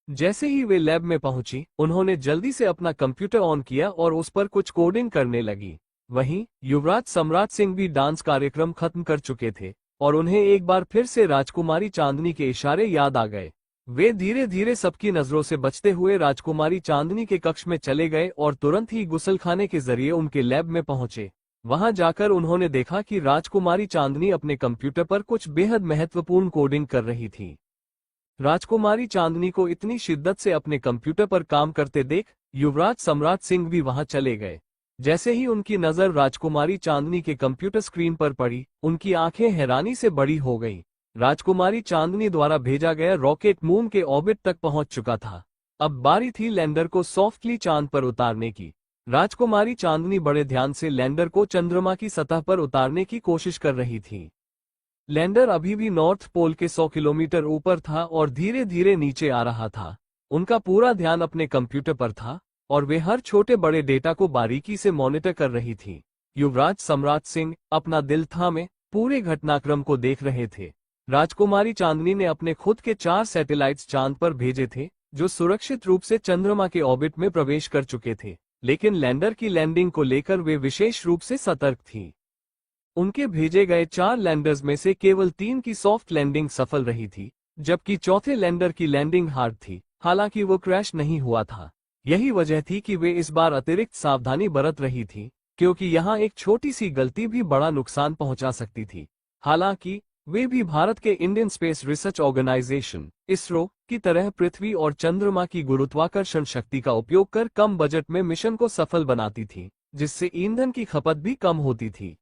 जैसे ही वे लैब में पहुंची, उन्होंने जल्दी से अपना कंप्यूटर ऑन किया और उस पर कुछ कोडिंग करने लगी। वहीं युवराज सम्राट सिंह भी डांस कार्यक्रम खत्म कर चुके थे और उन्हें एक बार फिर से राजकुमारी चांदनी के इशारे याद आ गए। वे धीरे धीरे सबकी नजरों से बचते हुए राजकुमारी चांदनी के कक्ष में चले गए और तुरंत ही गुसलखाने के जरिए उनके लैब में पहुंचे। वहां जाकर उन्होंने देखा कि राजकुमारी चांदनी अपने कंप्यूटर पर कुछ बेहद महत्वपूर्ण कोडिंग कर रही थी। राजकुमारी चांदनी को इतनी शिद्दत से अपने कंप्यूटर पर काम करते देख युवराज सम्राट सिंह भी वहां चले गए। जैसे ही उनकी नजर राजकुमारी चांदनी के कंप्यूटर स्क्रीन पर पड़ी, उनकी आंखें हैरानी से बड़ी हो गईं। राजकुमारी चांदनी द्वारा भेजा गया रॉकेट मून के ऑर्बिट तक पहुंच चुका था। अब बारी थी लैंडर को सॉफ्टली चांद पर उतारने की। राजकुमारी चांदनी बड़े ध्यान से लैंडर को चंद्रमा की सतह पर उतारने की कोशिश कर रही थी। लैंडर अभी भी नॉर्थ पोल के 100 किलोमीटर ऊपर था और धीरे धीरे नीचे आ रहा था। उनका पूरा ध्यान अपने कंप्यूटर पर था और वे हर छोटे बड़े डेटा को बारीकी से मॉनिटर कर रही थी। युवराज सम्राट सिंह अपना दिल थामे पूरे घटनाक्रम को देख रहे थे। राजकुमारी चांदनी ने अपने खुद के 4 सैटेलाइट्स चांद पर भेजे थे, जो सुरक्षित रूप से चंद्रमा के ऑर्बिट में प्रवेश कर चुके थे, लेकिन लैंडर की लैंडिंग को लेकर वे विशेष रूप से सतर्क थीं। उनके भेजे गए 4 लैंडर्स में से केवल 3 की सॉफ्ट लैंडिंग सफल रही थी, जबकि चौथे लैंडर की लैंडिंग हार्ड थी। हालांकि वो क्रैश नहीं हुआ था। यही वजह थी कि वे इस बार अतिरिक्त सावधानी बरत रही थी, क्योंकि यहाँ एक छोटी सी गलती भी बड़ा नुकसान पहुंचा सकती थी। हालांकि वे भी भारत के Indian Space Research Organisation ISRO की तरह पृथ्वी और चंद्रमा की गुरुत्वाकर्षण शक्ति का उपयोग कर कम बजट में मिशन को सफल बनाती थी, जिससे ईंधन की खपत भी कम होती थी।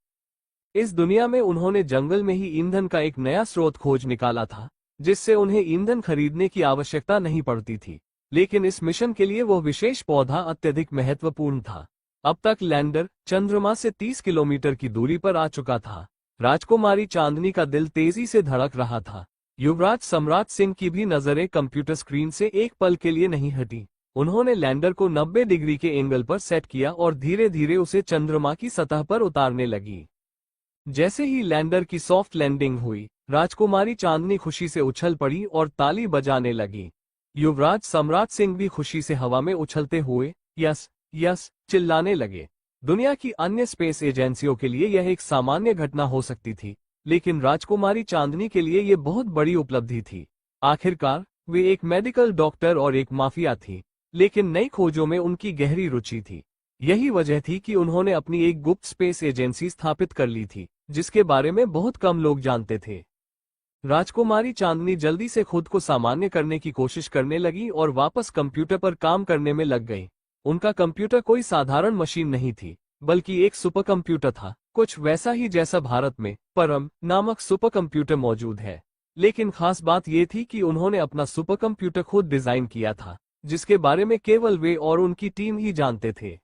इस दुनिया में उन्होंने जंगल में ही ईंधन का एक नया स्रोत खोज निकाला था, जिससे उन्हें ईंधन खरीदने की आवश्यकता नहीं पड़ती थी। लेकिन इस मिशन के लिए वो विशेष पौधा अत्यधिक महत्वपूर्ण था। अब तक लैंडर चंद्रमा से 30 किलोमीटर की दूरी पर आ चुका था। राजकुमारी चांदनी का दिल तेजी से धड़क रहा था। युवराज सम्राट सिंह की भी नजरें कंप्यूटर स्क्रीन से एक पल के लिए नहीं हटी। उन्होंने लैंडर को 90 डिग्री के एंगल पर सेट किया और धीरे धीरे उसे चंद्रमा की सतह पर उतारने लगी। जैसे ही लैंडर की सॉफ्ट लैंडिंग हुई, राजकुमारी चांदनी खुशी से उछल पड़ी और ताली बजाने लगी। युवराज सम्राट सिंह भी खुशी से हवा में उछलते हुए यस यस चिल्लाने लगे। दुनिया की अन्य स्पेस एजेंसियों के लिए यह एक सामान्य घटना हो सकती थी, लेकिन राजकुमारी चांदनी के लिए यह बहुत बड़ी उपलब्धि थी। आखिरकार वे एक मेडिकल डॉक्टर और एक माफिया थी, लेकिन नई खोजों में उनकी गहरी रुचि थी। यही वजह थी कि उन्होंने अपनी एक गुप्त स्पेस एजेंसी स्थापित कर ली थी, जिसके बारे में बहुत कम लोग जानते थे। राजकुमारी चांदनी जल्दी से खुद को सामान्य करने की कोशिश करने लगी और वापस कंप्यूटर पर काम करने में लग गई। उनका कंप्यूटर कोई साधारण मशीन नहीं थी, बल्कि एक सुपर कंप्यूटर था, कुछ वैसा ही जैसा भारत में परम नामक सुपर कंप्यूटर मौजूद है। लेकिन खास बात यह थी कि उन्होंने अपना सुपर कंप्यूटर खुद डिजाइन किया था, जिसके बारे में केवल वे और उनकी टीम ही जानते थे।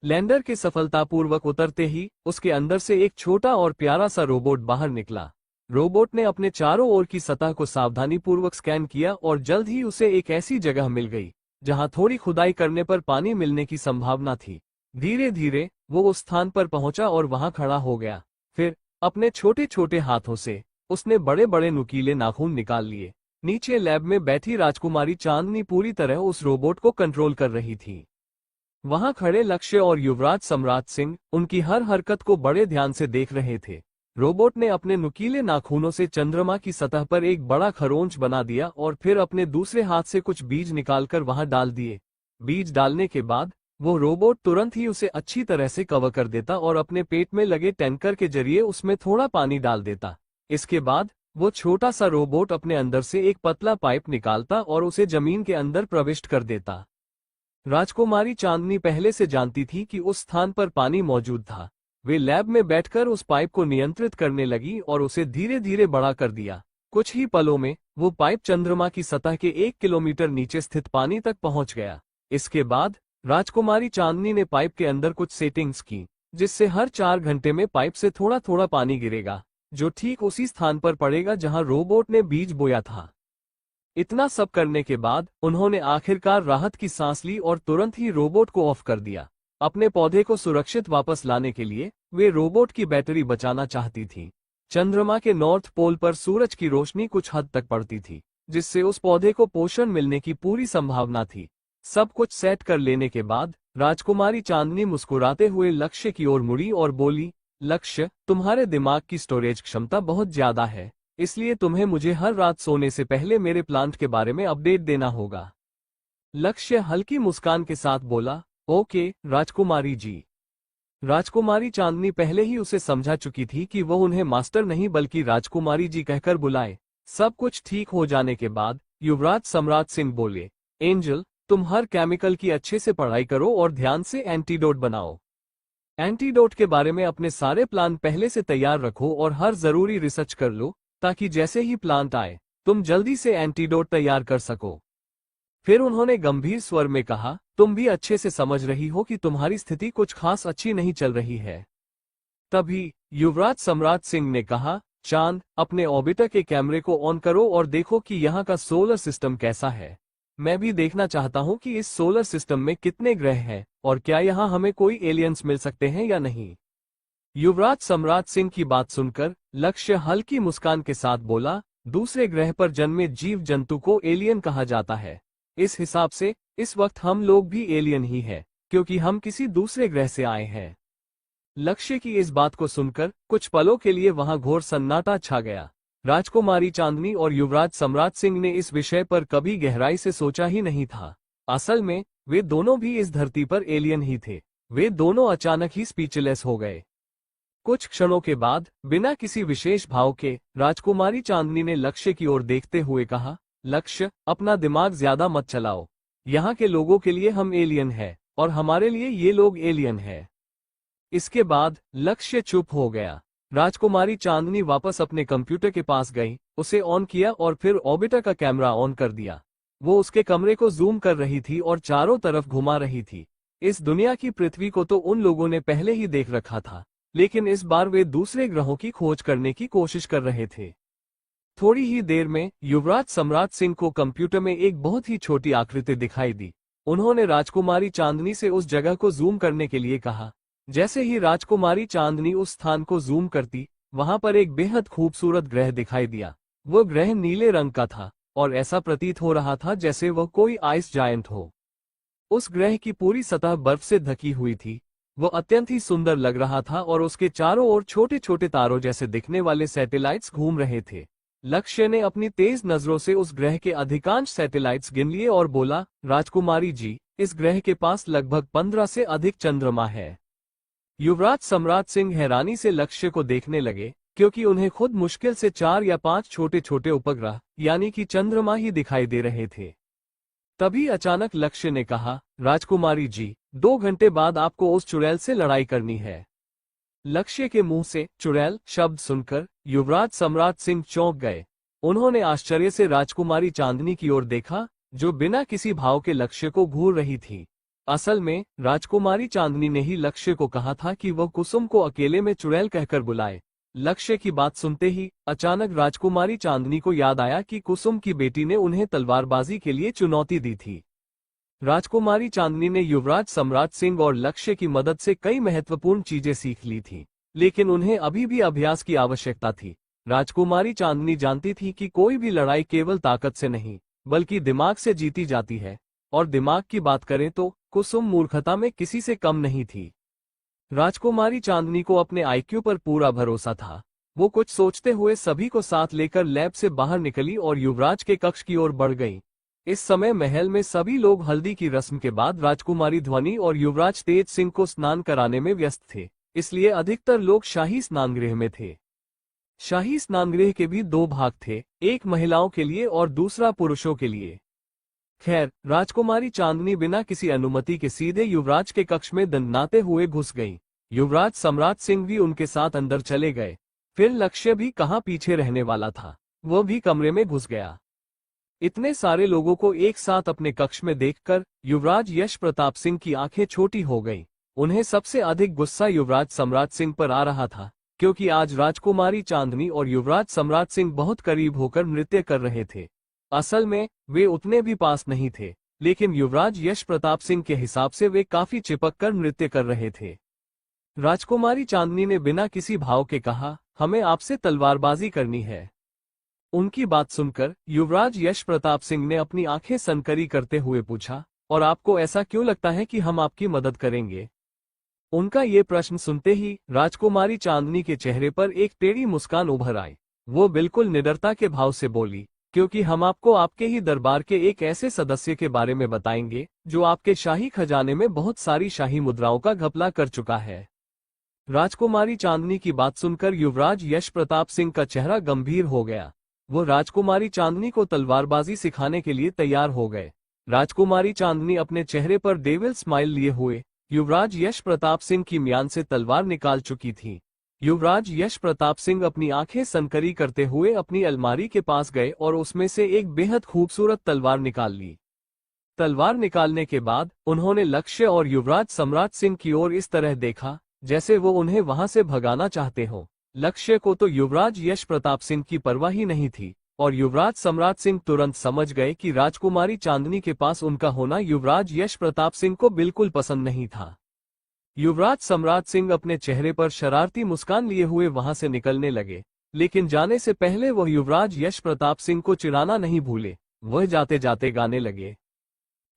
लैंडर के सफलतापूर्वक उतरते ही उसके अंदर से एक छोटा और प्यारा सा रोबोट बाहर निकला। रोबोट ने अपने चारों ओर की सतह को सावधानीपूर्वक स्कैन किया और जल्द ही उसे एक ऐसी जगह मिल गई जहां थोड़ी खुदाई करने पर पानी मिलने की संभावना थी। धीरे धीरे वो उस स्थान पर पहुंचा और वहां खड़ा हो गया। फिर अपने छोटे छोटे हाथों से उसने बड़े बड़े नुकीले नाखून निकाल लिए। नीचे लैब में बैठी राजकुमारी चांदनी पूरी तरह उस रोबोट को कंट्रोल कर रही थी। वहां खड़े लक्ष्य और युवराज सम्राट सिंह उनकी हर हरकत को बड़े ध्यान से देख रहे थे। रोबोट ने अपने नुकीले नाखूनों से चंद्रमा की सतह पर एक बड़ा खरोंच बना दिया और फिर अपने दूसरे हाथ से कुछ बीज निकालकर वहां डाल दिए। बीज डालने के बाद वो रोबोट तुरंत ही उसे अच्छी तरह से कवर कर देता और अपने पेट में लगे टैंकर के जरिए उसमें थोड़ा पानी डाल देता। इसके बाद वो छोटा सा रोबोट अपने अंदर से एक पतला पाइप निकालता और उसे जमीन के अंदर प्रविष्ट कर देता। राजकुमारी चांदनी पहले से जानती थी कि उस स्थान पर पानी मौजूद था। वे लैब में बैठकर उस पाइप को नियंत्रित करने लगी और उसे धीरे धीरे बड़ा कर दिया। कुछ ही पलों में वो पाइप चंद्रमा की सतह के 1 किलोमीटर नीचे स्थित पानी तक पहुंच गया। इसके बाद राजकुमारी चांदनी ने पाइप के अंदर कुछ सेटिंग्स की, जिससे हर 4 घंटे में पाइप से थोड़ा थोड़ा पानी गिरेगा, जो ठीक उसी स्थान पर पड़ेगा जहां रोबोट ने बीज बोया था। इतना सब करने के बाद उन्होंने आखिरकार राहत की सांस ली और तुरंत ही रोबोट को ऑफ कर दिया। अपने पौधे को सुरक्षित वापस लाने के लिए वे रोबोट की बैटरी बचाना चाहती थी। चंद्रमा के नॉर्थ पोल पर सूरज की रोशनी कुछ हद तक पड़ती थी, जिससे उस पौधे को पोषण मिलने की पूरी संभावना थी। सब कुछ सेट कर लेने के बाद राजकुमारी चांदनी मुस्कुराते हुए लक्ष्य की ओर मुड़ी और बोली, लक्ष्य, तुम्हारे दिमाग की स्टोरेज क्षमता बहुत ज्यादा है, इसलिए तुम्हें मुझे हर रात सोने से पहले मेरे प्लांट के बारे में अपडेट देना होगा। लक्ष्य हल्की मुस्कान के साथ बोला, ओके राजकुमारी जी। राजकुमारी चांदनी पहले ही उसे समझा चुकी थी कि वह उन्हें मास्टर नहीं बल्कि राजकुमारी जी कहकर बुलाए। सब कुछ ठीक हो जाने के बाद युवराज सम्राट सिंह बोले, एंजल, तुम हर केमिकल की अच्छे से पढ़ाई करो और ध्यान से एंटीडोट बनाओ। एंटीडोट के बारे में अपने सारे प्लान पहले से तैयार रखो और हर जरूरी रिसर्च कर लो, ताकि जैसे ही प्लांट आए तुम जल्दी से एंटीडोट तैयार कर सको। फिर उन्होंने गंभीर स्वर में कहा, तुम भी अच्छे से समझ रही हो कि तुम्हारी स्थिति कुछ खास अच्छी नहीं चल रही है। तभी युवराज सम्राट सिंह ने कहा, चांद, अपने ऑर्बिटर के कैमरे को ऑन करो और देखो कि यहाँ का सोलर सिस्टम कैसा है। मैं भी देखना चाहता हूँ कि इस सोलर सिस्टम में कितने ग्रह हैं और क्या यहाँ हमें कोई एलियंस मिल सकते हैं या नहीं। युवराज सम्राट सिंह की बात सुनकर लक्ष्य हल्की मुस्कान के साथ बोला, दूसरे ग्रह पर जन्मे जीव जंतु को एलियन कहा जाता है। इस हिसाब से इस वक्त हम लोग भी एलियन ही हैं, क्योंकि हम किसी दूसरे ग्रह से आए हैं। लक्ष्य की इस बात को सुनकर कुछ पलों के लिए वहां घोर सन्नाटा छा गया। राजकुमारी चांदनी और युवराज सम्राट सिंह ने इस विषय पर कभी गहराई से सोचा ही नहीं था। असल में वे दोनों भी इस धरती पर एलियन ही थे। वे दोनों अचानक ही स्पीचलेस हो गए। कुछ क्षणों के बाद बिना किसी विशेष भाव के राजकुमारी चांदनी ने लक्ष्य की ओर देखते हुए कहा, लक्ष्य, अपना दिमाग ज्यादा मत चलाओ। यहाँ के लोगों के लिए हम एलियन हैं और हमारे लिए ये लोग एलियन हैं। इसके बाद लक्ष्य चुप हो गया। राजकुमारी चांदनी वापस अपने कंप्यूटर के पास गई, उसे ऑन किया और फिर ऑर्बिटर का कैमरा ऑन कर दिया। वो उसके कमरे को जूम कर रही थी और चारों तरफ घुमा रही थी। इस दुनिया की पृथ्वी को तो उन लोगों ने पहले ही देख रखा था, लेकिन इस बार वे दूसरे ग्रहों की खोज करने की कोशिश कर रहे थे। थोड़ी ही देर में युवराज सम्राट सिंह को कंप्यूटर में एक बहुत ही छोटी आकृति दिखाई दी। उन्होंने राजकुमारी चांदनी से उस जगह को जूम करने के लिए कहा। जैसे ही राजकुमारी चांदनी उस स्थान को जूम करती, वहां पर एक बेहद खूबसूरत ग्रह दिखाई दिया। वो ग्रह नीले रंग का था और ऐसा प्रतीत हो रहा था जैसे वह कोई आइस जायंट हो। उस ग्रह की पूरी सतह बर्फ से ढकी हुई थी। वो अत्यंत ही सुंदर लग रहा था और उसके चारों ओर छोटे छोटे तारों जैसे दिखने वाले सैटेलाइट्स घूम रहे थे। लक्ष्य ने अपनी तेज नजरों से उस ग्रह के अधिकांश सैटेलाइट्स गिन लिए और बोला, राजकुमारी जी, इस ग्रह के पास लगभग 15 से अधिक चंद्रमा है। युवराज सम्राट सिंह हैरानी से लक्ष्य को देखने लगे, क्योंकि उन्हें खुद मुश्किल से 4 या 5 छोटे छोटे उपग्रह यानी कि चंद्रमा ही दिखाई दे रहे थे। तभी अचानक लक्ष्य ने कहा, राजकुमारी जी, 2 घंटे बाद आपको उस चुड़ैल से लड़ाई करनी है। लक्ष्य के मुंह से चुड़ैल शब्द सुनकर युवराज सम्राट सिंह चौंक गए। उन्होंने आश्चर्य से राजकुमारी चांदनी की ओर देखा, जो बिना किसी भाव के लक्ष्य को घूर रही थी। असल में राजकुमारी चांदनी ने ही लक्ष्य को कहा था कि वह कुसुम को अकेले में चुड़ैल कहकर बुलाए। लक्ष्य की बात सुनते ही अचानक राजकुमारी चांदनी को याद आया कि कुसुम की बेटी ने उन्हें तलवारबाजी के लिए चुनौती दी थी। राजकुमारी चांदनी ने युवराज सम्राट सिंह और लक्ष्य की मदद से कई महत्वपूर्ण चीजें सीख ली थी, लेकिन उन्हें अभी भी अभ्यास की आवश्यकता थी। राजकुमारी चांदनी जानती थी कि कोई भी लड़ाई केवल ताकत से नहीं, बल्कि दिमाग से जीती जाती है, और दिमाग की बात करें तो कुसुम मूर्खता में किसी से कम नहीं थी। राजकुमारी चांदनी को अपने आईक्यू पर पूरा भरोसा था। वो कुछ सोचते हुए सभी को साथ लेकर लैब से बाहर निकली और युवराज के कक्ष की ओर बढ़ गई। इस समय महल में सभी लोग हल्दी की रस्म के बाद राजकुमारी ध्वनि और युवराज तेज सिंह को स्नान कराने में व्यस्त थे, इसलिए अधिकतर लोग शाही स्नानगृह में थे। शाही स्नानगृह के भी दो भाग थे, एक महिलाओं के लिए और दूसरा पुरुषों के लिए। खैर, राजकुमारी चांदनी बिना किसी अनुमति के सीधे युवराज के कक्ष में दंडनाते हुए घुस गई। युवराज सम्राट सिंह भी उनके साथ अंदर चले गए। फिर लक्ष्य भी कहाँ पीछे रहने वाला था, वह भी कमरे में घुस गया। इतने सारे लोगों को एक साथ अपने कक्ष में देखकर युवराज यश प्रताप सिंह की आंखें छोटी हो गईं। उन्हें सबसे अधिक गुस्सा युवराज सम्राट सिंह पर आ रहा था, क्योंकि आज राजकुमारी चांदनी और युवराज सम्राट सिंह बहुत करीब होकर नृत्य कर रहे थे। असल में वे उतने भी पास नहीं थे, लेकिन युवराज यश प्रताप सिंह के हिसाब से वे काफी चिपक कर नृत्य कर रहे थे। राजकुमारी चांदनी ने बिना किसी भाव के कहा, हमें आपसे तलवारबाजी करनी है। उनकी बात सुनकर युवराज यश प्रताप सिंह ने अपनी आंखें सनकरी करते हुए पूछा, और आपको ऐसा क्यों लगता है कि हम आपकी मदद करेंगे? उनका ये प्रश्न सुनते ही राजकुमारी चांदनी के चेहरे पर एक टेढ़ी मुस्कान उभर आई। वो बिल्कुल निडरता के भाव से बोली, क्योंकि हम आपको आपके ही दरबार के एक ऐसे सदस्य के बारे में बताएंगे जो आपके शाही खजाने में बहुत सारी शाही मुद्राओं का घपला कर चुका है। राजकुमारी चांदनी की बात सुनकर युवराज यश प्रताप सिंह का चेहरा गंभीर हो गया। वो राजकुमारी चांदनी को तलवारबाजी सिखाने के लिए तैयार हो गए। राजकुमारी चांदनी अपने चेहरे पर डेविल स्माइल लिए हुए युवराज यश प्रताप सिंह की म्यान से तलवार निकाल चुकी थी। युवराज यश प्रताप सिंह अपनी आंखें सनकरी करते हुए अपनी अलमारी के पास गए और उसमें से एक बेहद खूबसूरत तलवार निकाल ली। तलवार निकालने के बाद उन्होंने लक्ष्य और युवराज सम्राट सिंह की ओर इस तरह देखा जैसे वो उन्हें वहां से भगाना चाहते हो। लक्ष्य को तो युवराज यश प्रताप सिंह की परवाह ही नहीं थी, और युवराज सम्राट सिंह तुरंत समझ गए कि राजकुमारी चांदनी के पास उनका होना युवराज यश प्रताप सिंह को बिल्कुल पसंद नहीं था। युवराज सम्राट सिंह अपने चेहरे पर शरारती मुस्कान लिए हुए वहां से निकलने लगे, लेकिन जाने से पहले वह युवराज यश प्रताप सिंह को चिढ़ाना नहीं भूले। वह जाते जाते गाने लगे,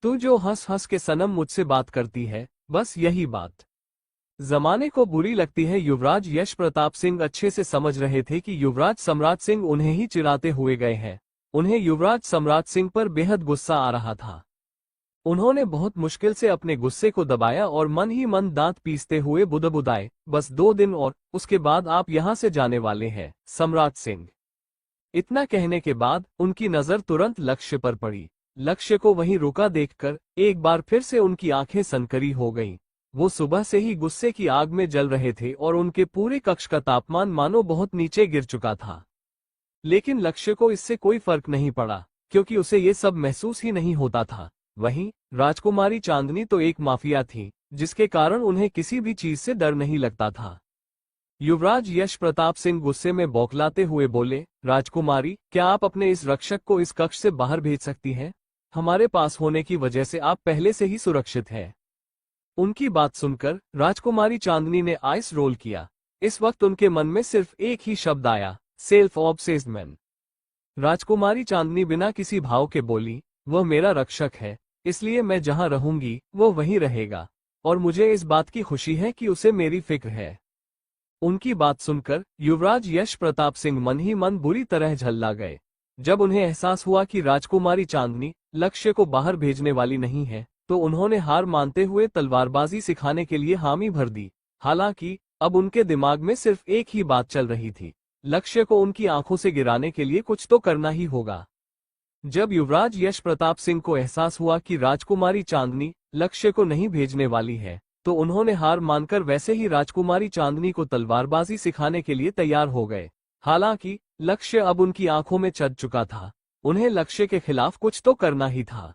तू जो हंस हंस के सनम मुझसे बात करती है, बस यही बात जमाने को बुरी लगती है। युवराज यश प्रताप सिंह अच्छे से समझ रहे थे कि युवराज सम्राट सिंह उन्हें ही चिढ़ाते हुए गए हैं। उन्हें युवराज सम्राट सिंह पर बेहद गुस्सा आ रहा था। उन्होंने बहुत मुश्किल से अपने गुस्से को दबाया और मन ही मन दांत पीसते हुए बुदबुदाए, बस 2 दिन और उसके बाद आप यहां से जाने वाले हैं, सम्राट सिंह। इतना कहने के बाद उनकी नजर तुरंत लक्ष्य पर पड़ी। लक्ष्य को वहीं रुका देखकर एक बार फिर से उनकी आंखें सनकरी हो गईं। वो सुबह से ही गुस्से की आग में जल रहे थे और उनके पूरे कक्ष का तापमान मानो बहुत नीचे गिर चुका था। लेकिन लक्ष्य को इससे कोई फर्क नहीं पड़ा, क्योंकि उसे ये सब महसूस ही नहीं होता था। वहीं राजकुमारी चांदनी तो एक माफिया थी, जिसके कारण उन्हें किसी भी चीज से डर नहीं लगता था। युवराज यश प्रताप सिंह गुस्से में बौखलाते हुए बोले, राजकुमारी, क्या आप अपने इस रक्षक को इस कक्ष से बाहर भेज सकती हैं? हमारे पास होने की वजह से आप पहले से ही सुरक्षित हैं। उनकी बात सुनकर राजकुमारी चांदनी ने आइस रोल किया। इस वक्त उनके मन में सिर्फ एक ही शब्द आया, सेल्फ ऑब्सेस्ड मैन। राजकुमारी चांदनी बिना किसी भाव के बोली, वह मेरा रक्षक है, इसलिए मैं जहां रहूंगी वो वहीं रहेगा, और मुझे इस बात की खुशी है कि उसे मेरी फिक्र है। उनकी बात सुनकर युवराज यश प्रताप सिंह मन ही मन बुरी तरह झल्ला गए। जब उन्हें एहसास हुआ कि राजकुमारी चांदनी लक्ष्य को बाहर भेजने वाली नहीं है, तो उन्होंने हार मानते हुए तलवारबाजी सिखाने के लिए हामी भर दी। हालांकि अब उनके दिमाग में सिर्फ एक ही बात चल रही थी, लक्ष्य को उनकी आंखों से गिराने के लिए कुछ तो करना ही होगा। जब युवराज यश प्रताप सिंह को एहसास हुआ कि राजकुमारी चांदनी लक्ष्य को नहीं भेजने वाली है, तो उन्होंने हार मानकर वैसे ही राजकुमारी चांदनी को तलवारबाजी सिखाने के लिए तैयार हो गए। हालांकि लक्ष्य अब उनकी आंखों में चढ़ चुका था। उन्हें लक्ष्य के खिलाफ कुछ तो करना ही था।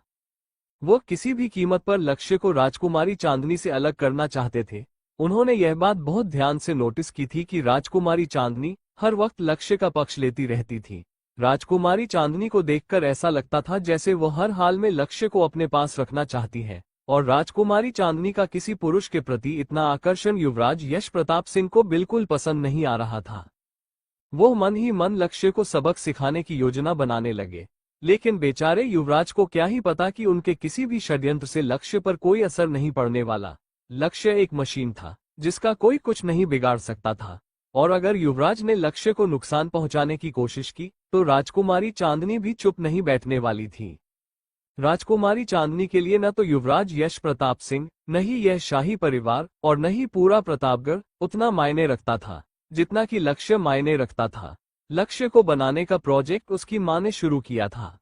वो किसी भी कीमत पर लक्ष्य को राजकुमारी चांदनी से अलग करना चाहते थे। उन्होंने यह बात बहुत ध्यान से नोटिस की थी कि राजकुमारी चांदनी हर वक्त लक्ष्य का पक्ष लेती रहती थी। राजकुमारी चांदनी को देखकर ऐसा लगता था जैसे वो हर हाल में लक्ष्य को अपने पास रखना चाहती है, और राजकुमारी चांदनी का किसी पुरुष के प्रति इतना आकर्षण युवराज यश प्रताप सिंह को बिल्कुल पसंद नहीं आ रहा था। वो मन ही मन लक्ष्य को सबक सिखाने की योजना बनाने लगे, लेकिन बेचारे युवराज को क्या ही पता कि उनके किसी भी षड्यंत्र से लक्ष्य पर कोई असर नहीं पड़ने वाला। लक्ष्य एक मशीन था जिसका कोई कुछ नहीं बिगाड़ सकता था, और अगर युवराज ने लक्ष्य को नुकसान पहुंचाने की कोशिश की तो राजकुमारी चांदनी भी चुप नहीं बैठने वाली थी। राजकुमारी चांदनी के लिए न तो युवराज यश प्रताप सिंह, न ही यह शाही परिवार और न ही पूरा प्रतापगढ़ उतना मायने रखता था जितना कि लक्ष्य मायने रखता था। लक्ष्य को बनाने का प्रोजेक्ट उसकी मां ने शुरू किया था।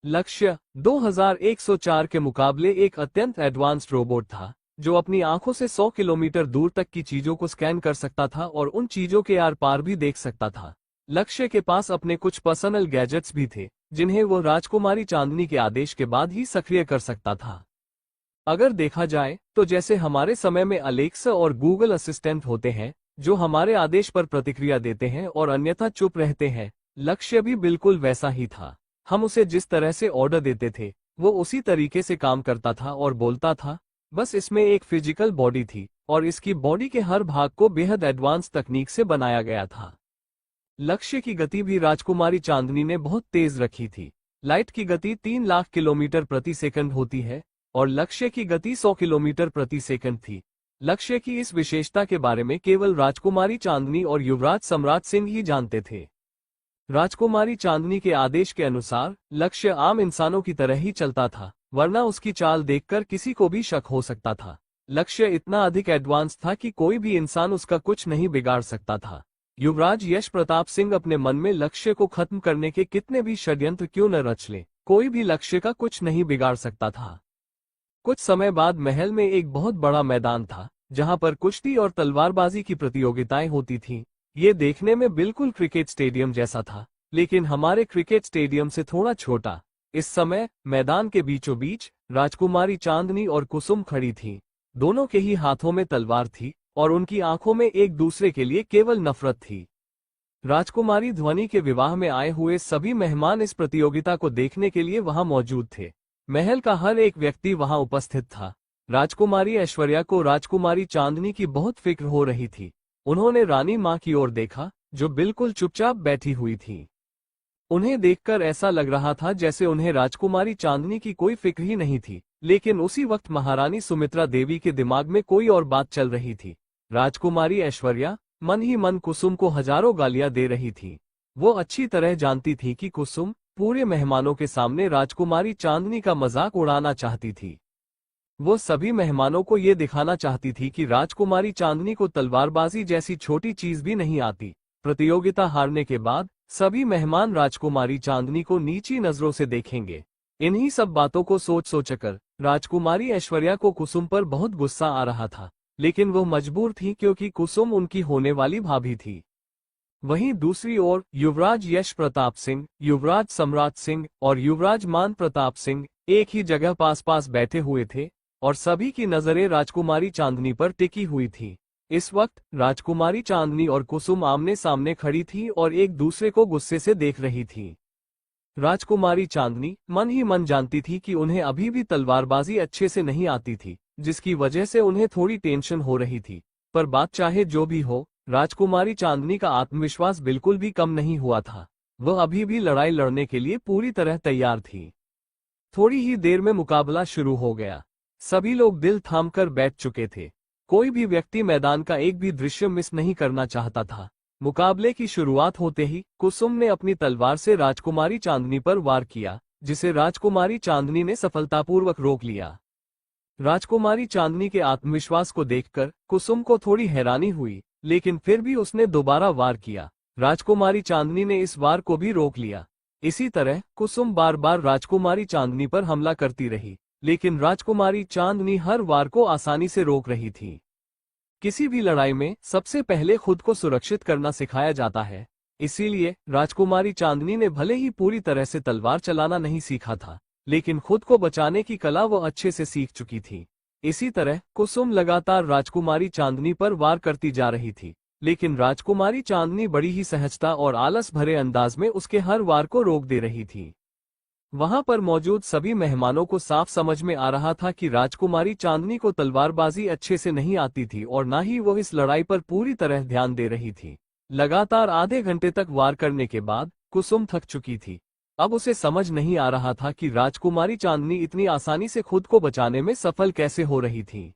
लक्ष्य 2104 के मुकाबले एक अत्यंत एडवांस्ड रोबोट था जो अपनी आंखों से 100 किलोमीटर दूर तक की चीजों को स्कैन कर सकता था और उन चीजों के आर पार भी देख सकता था। लक्ष्य के पास अपने कुछ पर्सनल गैजेट्स भी थे जिन्हें वो राजकुमारी चांदनी के आदेश के बाद ही सक्रिय कर सकता था। अगर देखा जाए तो जैसे हमारे समय में अलेक्सा और गूगल असिस्टेंट होते हैं जो हमारे आदेश पर प्रतिक्रिया देते हैं और अन्यथा चुप रहते हैं, लक्ष्य भी बिल्कुल वैसा ही था। हम उसे जिस तरह से ऑर्डर देते थे वो उसी तरीके से काम करता था और बोलता था। बस इसमें एक फिजिकल बॉडी थी और इसकी बॉडी के हर भाग को बेहद एडवांस तकनीक से बनाया गया था। लक्ष्य की गति भी राजकुमारी चांदनी ने बहुत तेज रखी थी। लाइट की गति 3 लाख किलोमीटर प्रति सेकंड होती है और लक्ष्य की गति 100 किलोमीटर प्रति सेकंड थी। लक्ष्य की इस विशेषता के बारे में केवल राजकुमारी चांदनी और युवराज सम्राट सिंह ही जानते थे। राजकुमारी चांदनी के आदेश के अनुसार लक्ष्य आम इंसानों की तरह ही चलता था, वरना उसकी चाल देखकर किसी को भी शक हो सकता था। लक्ष्य इतना अधिक एडवांस था कि कोई भी इंसान उसका कुछ नहीं बिगाड़ सकता था। युवराज यश प्रताप सिंह अपने मन में लक्ष्य को खत्म करने के कितने भी षड्यंत्र क्यों न रच ले, कोई भी लक्ष्य का कुछ नहीं बिगाड़ सकता था। कुछ समय बाद महल में एक बहुत बड़ा मैदान था जहां पर कुश्ती और तलवारबाजी की प्रतियोगिताएं होती थीं। ये देखने में बिल्कुल क्रिकेट स्टेडियम जैसा था, लेकिन हमारे क्रिकेट स्टेडियम से थोड़ा छोटा। इस समय मैदान के बीचों बीच राजकुमारी चांदनी और कुसुम खड़ी थीं। दोनों के ही हाथों में तलवार थी और उनकी आंखों में एक दूसरे के लिए केवल नफरत थी। राजकुमारी ध्वनि के विवाह में आए हुए सभी मेहमान इस प्रतियोगिता को देखने के लिए वहां मौजूद थे। महल का हर एक व्यक्ति वहां उपस्थित था। राजकुमारी ऐश्वर्या को राजकुमारी चांदनी की बहुत फिक्र हो रही थी। उन्होंने रानी मां की ओर देखा जो बिल्कुल चुपचाप बैठी हुई थी। उन्हें देखकर ऐसा लग रहा था जैसे उन्हें राजकुमारी चांदनी की कोई फिक्र ही नहीं थी, लेकिन उसी वक्त महारानी सुमित्रा देवी के दिमाग में कोई और बात चल रही थी। राजकुमारी ऐश्वर्या मन ही मन कुसुम को हजारों गालियां दे रही थी। वो अच्छी तरह जानती थी कि कुसुम पूरे मेहमानों के सामने राजकुमारी चांदनी का मजाक उड़ाना चाहती थी। वो सभी मेहमानों को ये दिखाना चाहती थी कि राजकुमारी चांदनी को तलवारबाजी जैसी छोटी चीज भी नहीं आती। प्रतियोगिता हारने के बाद सभी मेहमान राजकुमारी चांदनी को नीची नजरों से देखेंगे। इन्हीं सब बातों को सोच सोचकर राजकुमारी ऐश्वर्या को कुसुम पर बहुत गुस्सा आ रहा था, लेकिन वो मजबूर थी क्योंकि कुसुम उनकी होने वाली भाभी थी। वहीं दूसरी ओर युवराज यश प्रताप सिंह, युवराज सम्राट सिंह और युवराज मान प्रताप सिंह एक ही जगह पास पास बैठे हुए थे और सभी की नजरें राजकुमारी चांदनी पर टिकी हुई थी। इस वक्त राजकुमारी चांदनी और कुसुम आमने सामने खड़ी थी और एक दूसरे को गुस्से से देख रही थी। राजकुमारी चांदनी मन ही मन जानती थी कि उन्हें अभी भी तलवारबाजी अच्छे से नहीं आती थी, जिसकी वजह से उन्हें थोड़ी टेंशन हो रही थी। पर बात चाहे जो भी हो, राजकुमारी चांदनी का आत्मविश्वास बिल्कुल भी कम नहीं हुआ था। वह अभी भी लड़ाई लड़ने के लिए पूरी तरह तैयार थी। थोड़ी ही देर में मुकाबला शुरू हो गया। सभी लोग दिल थामकर बैठ चुके थे। कोई भी व्यक्ति मैदान का एक भी दृश्य मिस नहीं करना चाहता था। मुकाबले की शुरुआत होते ही कुसुम ने अपनी तलवार से राजकुमारी चांदनी पर वार किया, जिसे राजकुमारी चांदनी ने सफलतापूर्वक रोक लिया। राजकुमारी चांदनी के आत्मविश्वास को देखकर कुसुम को थोड़ी हैरानी हुई, लेकिन फिर भी उसने दोबारा वार किया। राजकुमारी चांदनी ने इस वार को भी रोक लिया। इसी तरह कुसुम बार बार राजकुमारी चांदनी पर हमला करती रही, लेकिन राजकुमारी चांदनी हर वार को आसानी से रोक रही थी। किसी भी लड़ाई में सबसे पहले खुद को सुरक्षित करना सिखाया जाता है। इसीलिए राजकुमारी चांदनी ने भले ही पूरी तरह से तलवार चलाना नहीं सीखा था, लेकिन खुद को बचाने की कला वो अच्छे से सीख चुकी थी। इसी तरह कुसुम लगातार राजकुमारी चांदनी पर वार करती जा रही थी, लेकिन राजकुमारी चांदनी बड़ी ही सहजता और आलस भरे अंदाज में उसके हर वार को रोक दे रही थी। वहां पर मौजूद सभी मेहमानों को साफ समझ में आ रहा था कि राजकुमारी चांदनी को तलवारबाजी अच्छे से नहीं आती थी और न ही वो इस लड़ाई पर पूरी तरह ध्यान दे रही थी। लगातार आधे घंटे तक वार करने के बाद कुसुम थक चुकी थी। अब उसे समझ नहीं आ रहा था कि राजकुमारी चांदनी इतनी आसानी से खुद को बचाने में सफल कैसे हो रही थी।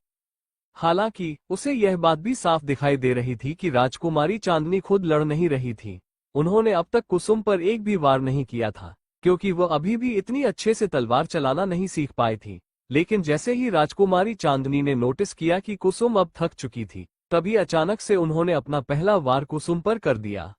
हालांकि उसे यह बात भी साफ दिखाई दे रही थी कि राजकुमारी चांदनी खुद लड़ नहीं रही थी। उन्होंने अब तक कुसुम पर एक भी वार नहीं किया था, क्योंकि वह अभी भी इतनी अच्छे से तलवार चलाना नहीं सीख पाई थी। लेकिन जैसे ही राजकुमारी चांदनी ने नोटिस किया कि कुसुम अब थक चुकी थी, तभी अचानक से उन्होंने अपना पहला वार कुसुम पर कर दिया।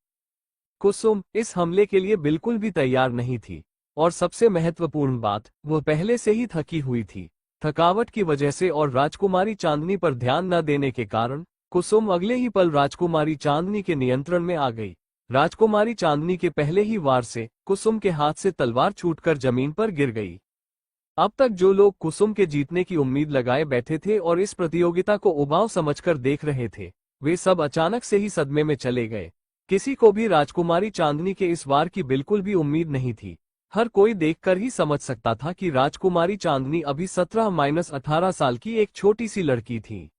कुसुम इस हमले के लिए बिल्कुल भी तैयार नहीं थी, और सबसे महत्वपूर्ण बात, वह पहले से ही थकी हुई थी। थकावट की वजह से और राजकुमारी चांदनी पर ध्यान न देने के कारण कुसुम अगले ही पल राजकुमारी चांदनी के नियंत्रण में आ गई। राजकुमारी चांदनी के पहले ही वार से कुसुम के हाथ से तलवार छूटकर जमीन पर गिर गई। अब तक जो लोग कुसुम के जीतने की उम्मीद लगाए बैठे थे और इस प्रतियोगिता को उबाऊ समझकर देख रहे थे, वे सब अचानक से ही सदमे में चले गए। किसी को भी राजकुमारी चांदनी के इस वार की बिल्कुल भी उम्मीद नहीं थी। हर कोई देखकर ही समझ सकता था कि राजकुमारी चांदनी अभी 17-18 साल की एक छोटी सी लड़की थी।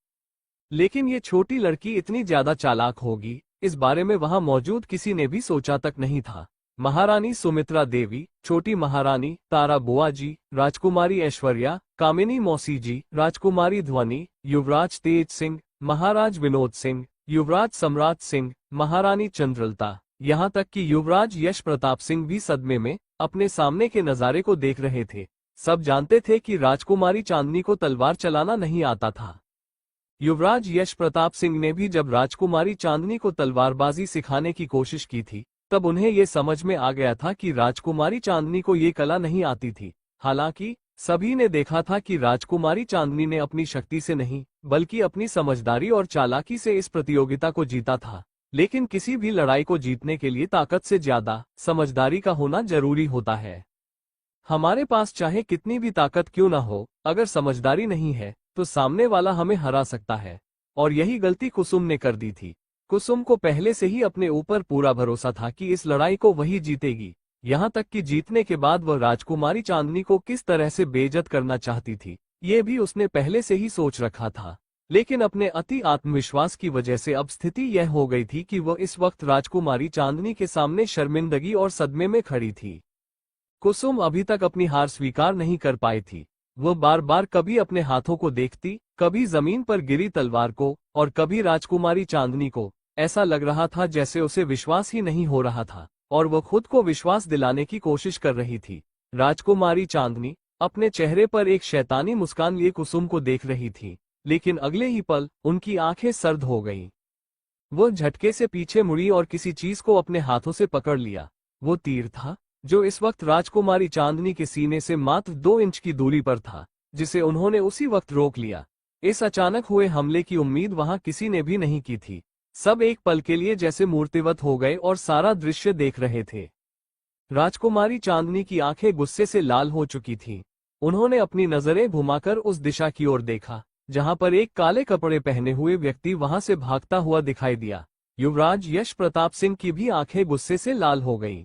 लेकिन ये छोटी लड़की इतनी ज्यादा चालाक होगी, इस बारे में वहां मौजूद किसी ने भी सोचा तक नहीं था। महारानी सुमित्रा देवी, छोटी महारानी तारा बुआ जी, राजकुमारी ऐश्वर्या, कामिनी मौसी जी, राजकुमारी ध्वनि, युवराज तेज सिंह, महाराज विनोद सिंह, युवराज सम्राट सिंह, महारानी चंद्रलता, यहाँ तक कि युवराज यश प्रताप सिंह भी सदमे में अपने सामने के नजारे को देख रहे थे। सब जानते थे कि राजकुमारी चांदनी को तलवार चलाना नहीं आता था। युवराज यश प्रताप सिंह ने भी जब राजकुमारी चांदनी को तलवारबाजी सिखाने की कोशिश की थी, तब उन्हें ये समझ में आ गया था कि राजकुमारी चांदनी को ये कला नहीं आती थी। हालांकि सभी ने देखा था कि राजकुमारी चांदनी ने अपनी शक्ति से नहीं, बल्कि अपनी समझदारी और चालाकी से इस प्रतियोगिता को जीता था। लेकिन किसी भी लड़ाई को जीतने के लिए ताकत से ज्यादा समझदारी का होना जरूरी होता है। हमारे पास चाहे कितनी भी ताकत क्यों न हो, अगर समझदारी नहीं है तो सामने वाला हमें हरा सकता है। और यही गलती कुसुम ने कर दी थी। कुसुम को पहले से ही अपने ऊपर पूरा भरोसा था कि इस लड़ाई को वही जीतेगी। यहाँ तक कि जीतने के बाद वह राजकुमारी चांदनी को किस तरह से बेइज्जत करना चाहती थी, ये भी उसने पहले से ही सोच रखा था। लेकिन अपने अति आत्मविश्वास की वजह से अब स्थिति यह हो गई थी कि वह इस वक्त राजकुमारी चांदनी के सामने शर्मिंदगी और सदमे में खड़ी थी। कुसुम अभी तक अपनी हार स्वीकार नहीं कर पाई थी। वह बार बार कभी अपने हाथों को देखती, कभी जमीन पर गिरी तलवार को, और कभी राजकुमारी चांदनी को। ऐसा लग रहा था जैसे उसे विश्वास ही नहीं हो रहा था, और वह खुद को विश्वास दिलाने की कोशिश कर रही थी। राजकुमारी चांदनी अपने चेहरे पर एक शैतानी मुस्कान लिए कुसुम को देख रही थी, लेकिन अगले ही पल उनकी आंखें सर्द हो गईं। वो झटके से पीछे मुड़ी और किसी चीज को अपने हाथों से पकड़ लिया। वो तीर था जो इस वक्त राजकुमारी चांदनी के सीने से मात्र 2 इंच की दूरी पर था, जिसे उन्होंने उसी वक्त रोक लिया। इस अचानक हुए हमले की उम्मीद वहां किसी ने भी नहीं की थी। सब एक पल के लिए जैसे मूर्तिवत हो गए और सारा दृश्य देख रहे थे। राजकुमारी चांदनी की आंखें गुस्से से लाल हो चुकी थीं। उन्होंने अपनी नजरें घुमाकर उस दिशा की ओर देखा जहां पर एक काले कपड़े पहने हुए व्यक्ति वहां से भागता हुआ दिखाई दिया। युवराज यश प्रताप सिंह की भी आंखें गुस्से से लाल हो गईं।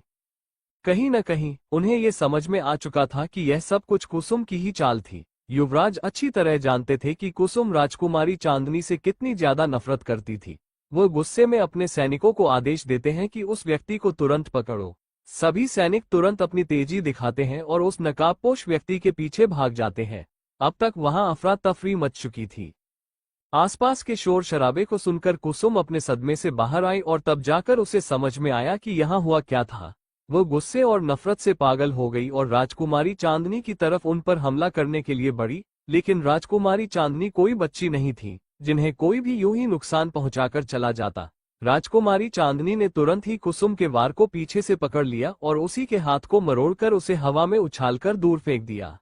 कहीं न कहीं उन्हें ये समझ में आ चुका था कि यह सब कुछ कुसुम की ही चाल थी। युवराज अच्छी तरह जानते थे कि कुसुम राजकुमारी चांदनी से कितनी ज्यादा नफरत करती थी। वो गुस्से में अपने सैनिकों को आदेश देते हैं कि उस व्यक्ति को तुरंत पकड़ो। सभी सैनिक तुरंत अपनी तेजी दिखाते हैं और उस नकाबपोश व्यक्ति के पीछे भाग जाते हैं। अब तक वहां अफरा तफरी मच चुकी थी। आसपास के शोर शराबे को सुनकर कुसुम अपने सदमे से बाहर आई और तब जाकर उसे समझ में आया कि यहाँ हुआ क्या था। वो गुस्से और नफरत से पागल हो गई और राजकुमारी चांदनी की तरफ उन पर हमला करने के लिए बढ़ी। लेकिन राजकुमारी चांदनी कोई बच्ची नहीं थी जिन्हें कोई भी यूं ही नुकसान पहुंचाकर चला जाता। राजकुमारी चांदनी ने तुरंत ही कुसुम के वार को पीछे से पकड़ लिया और उसी के हाथ को मरोड़कर उसे हवा में उछालकर दूर फेंक दिया।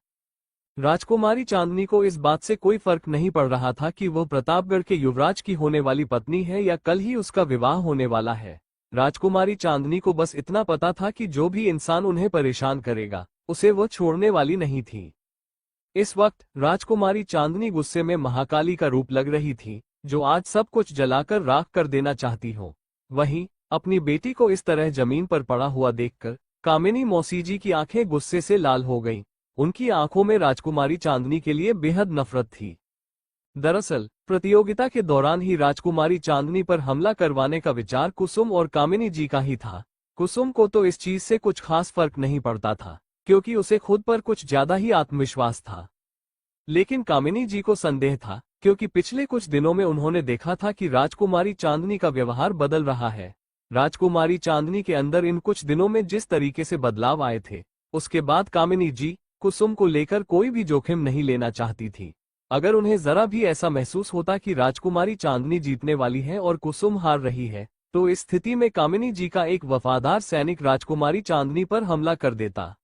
राजकुमारी चांदनी को इस बात से कोई फर्क नहीं पड़ रहा था कि वह प्रतापगढ़ के युवराज की होने वाली पत्नी है या कल ही उसका विवाह होने वाला है। राजकुमारी चांदनी को बस इतना पता था कि जो भी इंसान उन्हें परेशान करेगा उसे वो छोड़ने वाली नहीं थी। इस वक्त राजकुमारी चांदनी गुस्से में महाकाली का रूप लग रही थी, जो आज सब कुछ जलाकर राख कर देना चाहती हो। वहीं अपनी बेटी को इस तरह जमीन पर पड़ा हुआ देखकर कामिनी मौसी जी की आंखें गुस्से से लाल हो गईं। उनकी आंखों में राजकुमारी चांदनी के लिए बेहद नफरत थी। दरअसल प्रतियोगिता के दौरान ही राजकुमारी चांदनी पर हमला करवाने का विचार कुसुम और कामिनी जी का ही था। कुसुम को तो इस चीज से कुछ खास फर्क नहीं पड़ता था, क्योंकि उसे खुद पर कुछ ज्यादा ही आत्मविश्वास था। लेकिन कामिनी जी को संदेह था, क्योंकि पिछले कुछ दिनों में उन्होंने देखा था कि राजकुमारी चांदनी का व्यवहार बदल रहा है। राजकुमारी चांदनी के अंदर इन कुछ दिनों में जिस तरीके से बदलाव आए थे, उसके बाद कामिनी जी कुसुम को लेकर कोई भी जोखिम नहीं लेना चाहती थी। अगर उन्हें जरा भी ऐसा महसूस होता कि राजकुमारी चांदनी जीतने वाली है और कुसुम हार रही है, तो इस स्थिति में कामिनी जी का एक वफादार सैनिक राजकुमारी चांदनी पर हमला कर देता।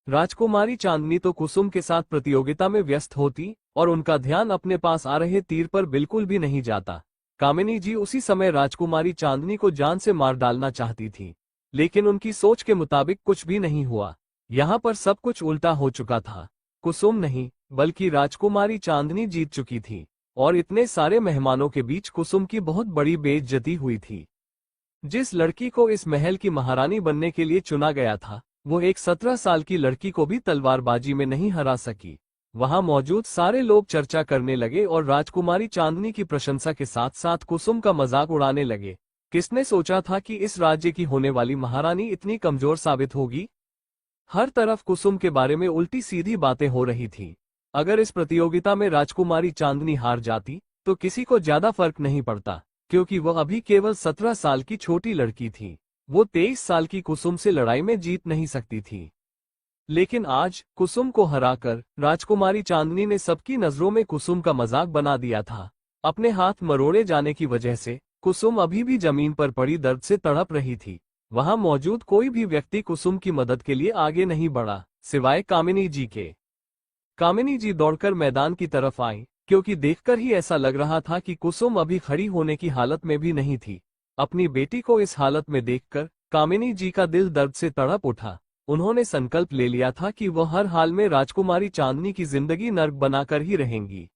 राजकुमारी चांदनी तो कुसुम के साथ प्रतियोगिता में व्यस्त होती और उनका ध्यान अपने पास आ रहे तीर पर बिल्कुल भी नहीं जाता। कामिनी जी उसी समय राजकुमारी चांदनी को जान से मार डालना चाहती थी, लेकिन उनकी सोच के मुताबिक कुछ भी नहीं हुआ। यहाँ पर सब कुछ उल्टा हो चुका था। कुसुम नहीं बल्कि राजकुमारी चांदनी जीत चुकी थी, और इतने सारे मेहमानों के बीच कुसुम की बहुत बड़ी बेइज्जती हुई थी। जिस लड़की को इस महल की महारानी बनने के लिए चुना गया था, वो एक 17 साल की लड़की को भी तलवारबाजी में नहीं हरा सकी। वहां मौजूद सारे लोग चर्चा करने लगे और राजकुमारी चांदनी की प्रशंसा के साथ साथ कुसुम का मजाक उड़ाने लगे। किसने सोचा था कि इस राज्य की होने वाली महारानी इतनी कमजोर साबित होगी। हर तरफ कुसुम के बारे में उल्टी सीधी बातें हो रही थी। अगर इस प्रतियोगिता में राजकुमारी चांदनी हार जाती तो किसी को ज्यादा फर्क नहीं पड़ता, क्योंकि वह अभी केवल 17 साल की छोटी लड़की थी। वो 23 साल की कुसुम से लड़ाई में जीत नहीं सकती थी। लेकिन आज कुसुम को हराकर राजकुमारी चांदनी ने सबकी नजरों में कुसुम का मजाक बना दिया था। अपने हाथ मरोड़े जाने की वजह से कुसुम अभी भी जमीन पर पड़ी दर्द से तड़प रही थी। वहां मौजूद कोई भी व्यक्ति कुसुम की मदद के लिए आगे नहीं बढ़ा, सिवाय कामिनी जी के। कामिनी जी दौड़कर मैदान की तरफ आई, क्योंकि देखकर ही ऐसा लग रहा था कि कुसुम अभी खड़ी होने की हालत में भी नहीं थी। अपनी बेटी को इस हालत में देखकर कामिनी जी का दिल दर्द से तड़प उठा। उन्होंने संकल्प ले लिया था कि वह हर हाल में राजकुमारी चांदनी की जिंदगी नर्क बनाकर ही रहेंगी।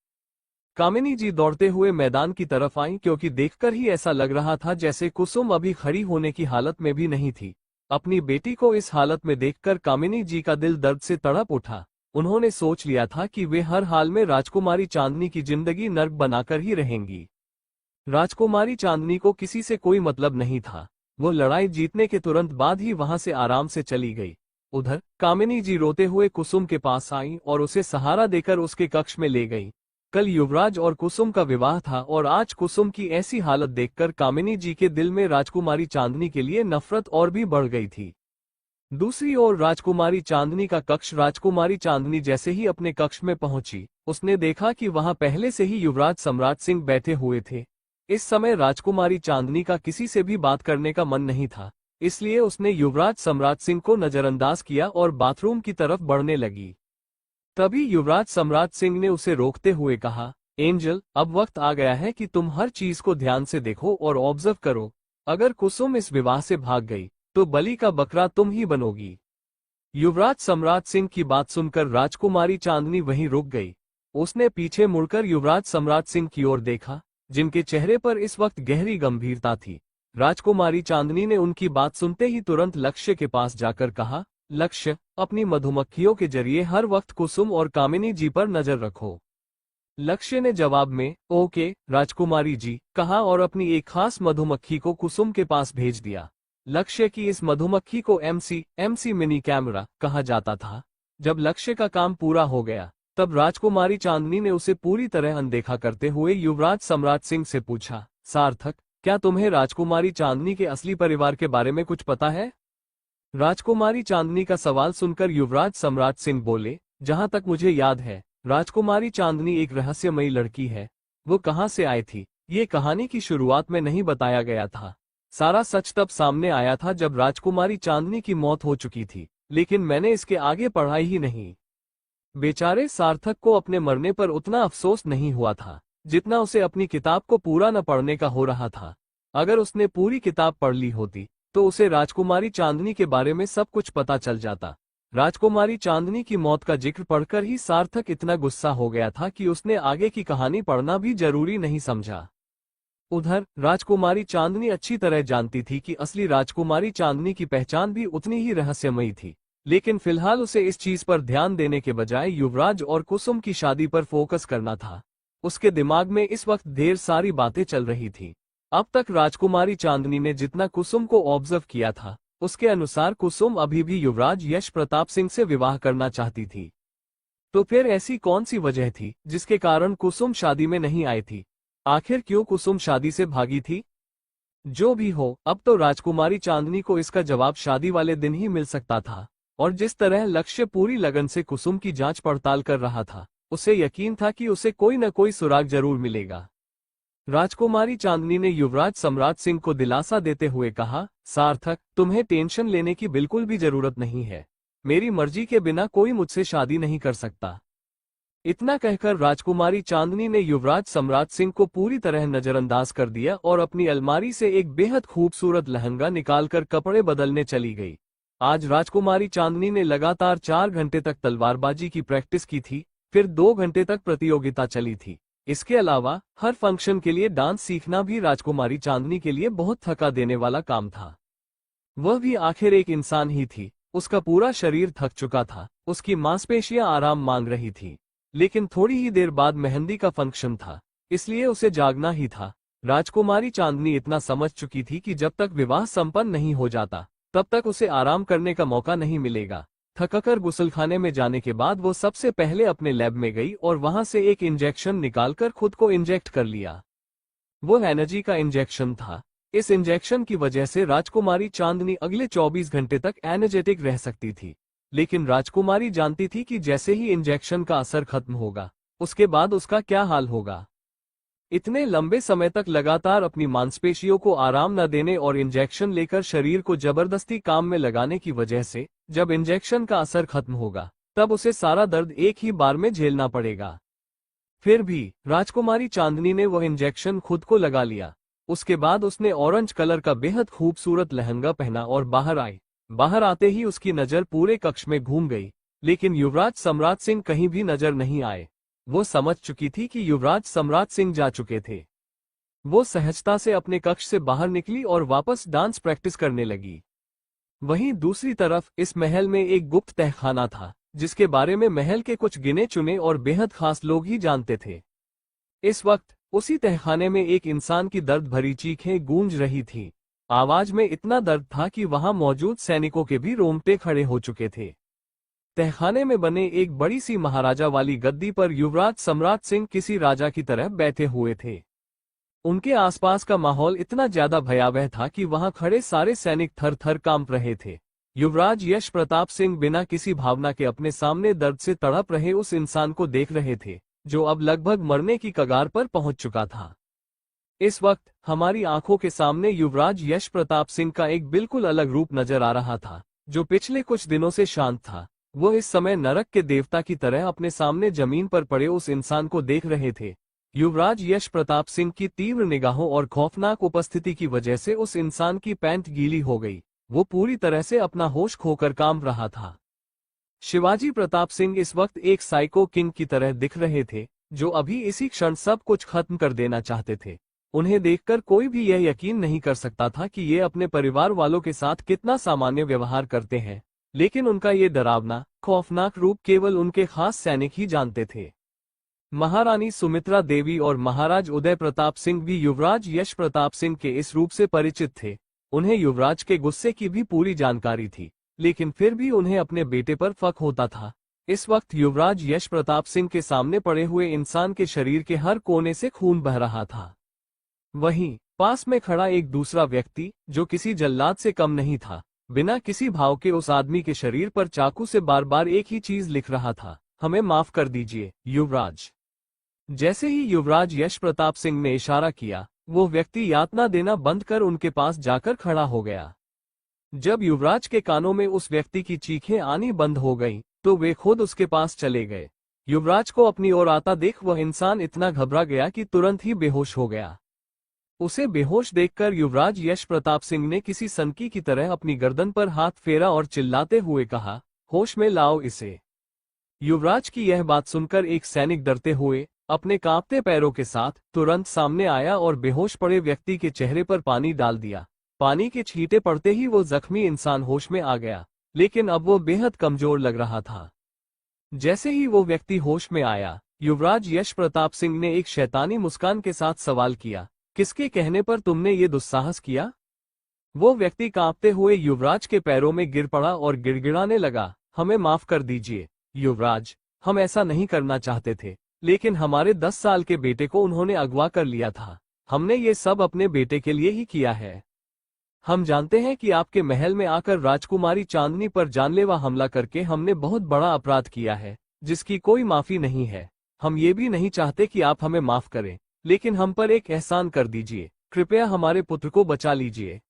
कामिनी जी दौड़ते हुए मैदान की तरफ आईं, क्योंकि देखकर ही ऐसा लग रहा था जैसे कुसुम अभी खड़ी होने की हालत में भी नहीं थी। अपनी बेटी को इस हालत में देखकर कामिनी जी का दिल दर्द से तड़प उठा। उन्होंने सोच लिया था कि वे हर हाल में राजकुमारी चांदनी की जिंदगी नर्क बनाकर ही रहेंगी। राजकुमारी चांदनी को किसी से कोई मतलब नहीं था। वो लड़ाई जीतने के तुरंत बाद ही वहां से आराम से चली गई। उधर कामिनी जी रोते हुए कुसुम के पास आईं और उसे सहारा देकर उसके कक्ष में ले गई। कल युवराज और कुसुम का विवाह था और आज कुसुम की ऐसी हालत देखकर कामिनी जी के दिल में राजकुमारी चांदनी के लिए नफरत और भी बढ़ गई थी। दूसरी ओर राजकुमारी चांदनी का कक्ष। राजकुमारी चांदनी जैसे ही अपने कक्ष में पहुंची, उसने देखा कि वहां पहले से ही युवराज सम्राट सिंह बैठे हुए थे। इस समय राजकुमारी चांदनी का किसी से भी बात करने का मन नहीं था, इसलिए उसने युवराज सम्राट सिंह को नजरअंदाज किया और बाथरूम की तरफ बढ़ने लगी। तभी युवराज सम्राट सिंह ने उसे रोकते हुए कहा, एंजल, अब वक्त आ गया है कि तुम हर चीज को ध्यान से देखो और ऑब्जर्व करो। अगर कुसुम इस विवाह से भाग गई तो बलि का बकरा तुम ही बनोगी। युवराज सम्राट सिंह की बात सुनकर राजकुमारी चांदनी वहीं रुक गई। उसने पीछे मुड़कर युवराज सम्राट सिंह की ओर देखा, जिनके चेहरे पर इस वक्त गहरी गंभीरता थी। राजकुमारी चांदनी ने उनकी बात सुनते ही तुरंत लक्ष्य के पास जाकर कहा, लक्ष्य, अपनी मधुमक्खियों के जरिए हर वक्त कुसुम और कामिनी जी पर नजर रखो। लक्ष्य ने जवाब में ओके राजकुमारी जी कहा और अपनी एक खास मधुमक्खी को कुसुम के पास भेज दिया। लक्ष्य की इस मधुमक्खी को एमसी मिनी कैमरा कहा जाता था। जब लक्ष्य का काम पूरा हो गया, तब राजकुमारी चांदनी ने उसे पूरी तरह अनदेखा करते हुए युवराज सम्राट सिंह से पूछा, सार्थक, क्या तुम्हें राजकुमारी चांदनी के असली परिवार के बारे में कुछ पता है? राजकुमारी चांदनी का सवाल सुनकर युवराज सम्राट सिंह बोले, जहां तक मुझे याद है, राजकुमारी चांदनी एक रहस्यमयी लड़की है। वो कहां से आई थी, ये कहानी की शुरुआत में नहीं बताया गया था। सारा सच तब सामने आया था जब राजकुमारी चांदनी की मौत हो चुकी थी, लेकिन मैंने इसके आगे पढ़ाई ही नहीं। बेचारे सार्थक को अपने मरने पर उतना अफसोस नहीं हुआ था, जितना उसे अपनी किताब को पूरा न पढ़ने का हो रहा था। अगर उसने पूरी किताब पढ़ ली होती तो उसे राजकुमारी चांदनी के बारे में सब कुछ पता चल जाता। राजकुमारी चांदनी की मौत का जिक्र पढ़कर ही सार्थक इतना गुस्सा हो गया था कि उसने आगे की कहानी पढ़ना भी जरूरी नहीं समझा। उधर राजकुमारी चांदनी अच्छी तरह जानती थी कि असली राजकुमारी चांदनी की पहचान भी उतनी ही रहस्यमयी थी, लेकिन फिलहाल उसे इस चीज पर ध्यान देने के बजाय युवराज और कुसुम की शादी पर फोकस करना था। उसके दिमाग में इस वक्त ढेर सारी बातें चल रही थी। अब तक राजकुमारी चांदनी ने जितना कुसुम को ऑब्जर्व किया था, उसके अनुसार कुसुम अभी भी युवराज यश प्रताप सिंह से विवाह करना चाहती थी। तो फिर ऐसी कौन सी वजह थी जिसके कारण कुसुम शादी में नहीं आई थी? आखिर क्यों कुसुम शादी से भागी थी? जो भी हो, अब तो राजकुमारी चांदनी को इसका जवाब शादी वाले दिन ही मिल सकता था। और जिस तरह लक्ष्य पूरी लगन से कुसुम की जांच पड़ताल कर रहा था, उसे यकीन था कि उसे कोई न कोई सुराग जरूर मिलेगा। राजकुमारी चांदनी ने युवराज सम्राट सिंह को दिलासा देते हुए कहा, सार्थक, तुम्हें टेंशन लेने की बिल्कुल भी जरूरत नहीं है। मेरी मर्जी के बिना कोई मुझसे शादी नहीं कर सकता। इतना कहकर राजकुमारी चांदनी ने युवराज सम्राट सिंह को पूरी तरह नजरअंदाज कर दिया और अपनी अलमारी से एक बेहद खूबसूरत लहंगा निकालकर कपड़े बदलने चली गई। आज राजकुमारी चांदनी ने लगातार 4 घंटे तक तलवारबाजी की प्रैक्टिस की थी, फिर 2 घंटे तक प्रतियोगिता चली थी। इसके अलावा हर फंक्शन के लिए डांस सीखना भी राजकुमारी चांदनी के लिए बहुत थका देने वाला काम था। वह भी आखिर एक इंसान ही थी, उसका पूरा शरीर थक चुका था, उसकी मांसपेशियां आराम मांग रही थी। लेकिन थोड़ी ही देर बाद मेहंदी का फंक्शन था, इसलिए उसे जागना ही था। राजकुमारी चांदनी इतना समझ चुकी थी कि जब तक विवाह संपन्न नहीं हो जाता, तब तक उसे आराम करने का मौका नहीं मिलेगा। थककर गुसलखाने में जाने के बाद वो सबसे पहले अपने लैब में गई और वहां से एक इंजेक्शन निकालकर खुद को इंजेक्ट कर लिया। वो एनर्जी का इंजेक्शन था। इस इंजेक्शन की वजह से राजकुमारी चांदनी अगले 24 घंटे तक एनर्जेटिक रह सकती थी। लेकिन राजकुमारी जानती थी कि जैसे ही इंजेक्शन का असर खत्म होगा, उसके बाद उसका क्या हाल होगा। इतने लंबे समय तक लगातार अपनी मांसपेशियों को आराम न देने और इंजेक्शन लेकर शरीर को जबरदस्ती काम में लगाने की वजह से जब इंजेक्शन का असर खत्म होगा, तब उसे सारा दर्द एक ही बार में झेलना पड़ेगा। फिर भी राजकुमारी चांदनी ने वह इंजेक्शन खुद को लगा लिया। उसके बाद उसने ऑरेंज कलर का बेहद खूबसूरत लहंगा पहना और बाहर आई। बाहर आते ही उसकी नजर पूरे कक्ष में घूम गई, लेकिन युवराज सम्राट सिंह कहीं भी नजर नहीं आए। वो समझ चुकी थी कि युवराज सम्राट सिंह जा चुके थे। वो सहजता से अपने कक्ष से बाहर निकली और वापस डांस प्रैक्टिस करने लगी। वहीं दूसरी तरफ इस महल में एक गुप्त तहखाना था, जिसके बारे में महल के कुछ गिने चुने और बेहद खास लोग ही जानते थे। इस वक्त उसी तहखाने में एक इंसान की दर्द भरी चीखें गूंज रही थी। आवाज में इतना दर्द था कि वहां मौजूद सैनिकों के भी रोंगटे खड़े हो चुके थे। तहखाने में बने एक बड़ी सी महाराजा वाली गद्दी पर युवराज सम्राट सिंह किसी राजा की तरह बैठे हुए थे। उनके आसपास का माहौल इतना ज्यादा भयावह था कि वहां खड़े सारे सैनिक थर थर कांप रहे थे। युवराज यश प्रताप सिंह बिना किसी भावना के अपने सामने दर्द से तड़प रहे उस इंसान को देख रहे थे, जो अब लगभग मरने की कगार पर पहुंच चुका था। इस वक्त हमारी आंखों के सामने युवराज यश प्रताप सिंह का एक बिल्कुल अलग रूप नजर आ रहा था, जो पिछले कुछ दिनों से शांत था। वो इस समय नरक के देवता की तरह अपने सामने जमीन पर पड़े उस इंसान को देख रहे थे। युवराज यश प्रताप सिंह की तीव्र निगाहों और खौफनाक उपस्थिति की वजह से उस इंसान की पैंट गीली हो गई। वो पूरी तरह से अपना होश खोकर कांप रहा था। शिवाजी प्रताप सिंह इस वक्त एक साइको किंग की तरह दिख रहे थे, जो अभी इसी क्षण सब कुछ खत्म कर देना चाहते थे। उन्हें देखकर कोई भी यह यकीन नहीं कर सकता था कि ये अपने परिवार वालों के साथ कितना सामान्य व्यवहार करते हैं, लेकिन उनका ये डरावना, खौफनाक रूप केवल उनके खास सैनिक ही जानते थे। महारानी सुमित्रा देवी और महाराज उदय प्रताप सिंह भी युवराज यश प्रताप सिंह के इस रूप से परिचित थे। उन्हें युवराज के गुस्से की भी पूरी जानकारी थी, लेकिन फिर भी उन्हें अपने बेटे पर फक होता था। इस वक्त युवराज यश प्रताप सिंह के सामने पड़े हुए इंसान के शरीर के हर कोने से खून बह रहा था। वहीं पास में खड़ा एक दूसरा व्यक्ति, जो किसी जल्लाद से कम नहीं था, बिना किसी भाव के उस आदमी के शरीर पर चाकू से बार बार एक ही चीज लिख रहा था, हमें माफ कर दीजिए युवराज। जैसे ही युवराज यश प्रताप सिंह ने इशारा किया, वो व्यक्ति यातना देना बंद कर उनके पास जाकर खड़ा हो गया। जब युवराज के कानों में उस व्यक्ति की चीखें आनी बंद हो गईं, तो वे खुद उसके पास चले गए। युवराज को अपनी ओर आता देख वह इंसान इतना घबरा गया कि तुरंत ही बेहोश हो गया। उसे बेहोश देखकर युवराज यश प्रताप सिंह ने किसी सनकी की तरह अपनी गर्दन पर हाथ फेरा और चिल्लाते हुए कहा, होश में लाओ इसे। युवराज की यह बात सुनकर एक सैनिक डरते हुए अपने कांपते पैरों के साथ तुरंत सामने आया और बेहोश पड़े व्यक्ति के चेहरे पर पानी डाल दिया। पानी के छींटे पड़ते ही वो जख्मी इंसान होश में आ गया, लेकिन अब वो बेहद कमजोर लग रहा था। जैसे ही वो व्यक्ति होश में आया, युवराज यश प्रताप सिंह ने एक शैतानी मुस्कान के साथ सवाल किया, किसके कहने पर तुमने ये दुस्साहस किया? वो व्यक्ति कांपते हुए युवराज के पैरों में गिर पड़ा और गिड़गिड़ाने लगा, हमें माफ कर दीजिए युवराज, हम ऐसा नहीं करना चाहते थे, लेकिन हमारे 10 साल के बेटे को उन्होंने अगवा कर लिया था। हमने ये सब अपने बेटे के लिए ही किया है। हम जानते हैं कि आपके महल में आकर राजकुमारी चांदनी पर जानलेवा हमला करके हमने बहुत बड़ा अपराध किया है, जिसकी कोई माफी नहीं है। हम ये भी नहीं चाहते कि आप हमें माफ करें, लेकिन हम पर एक एहसान कर दीजिए, कृपया हमारे पुत्र को बचा लीजिए।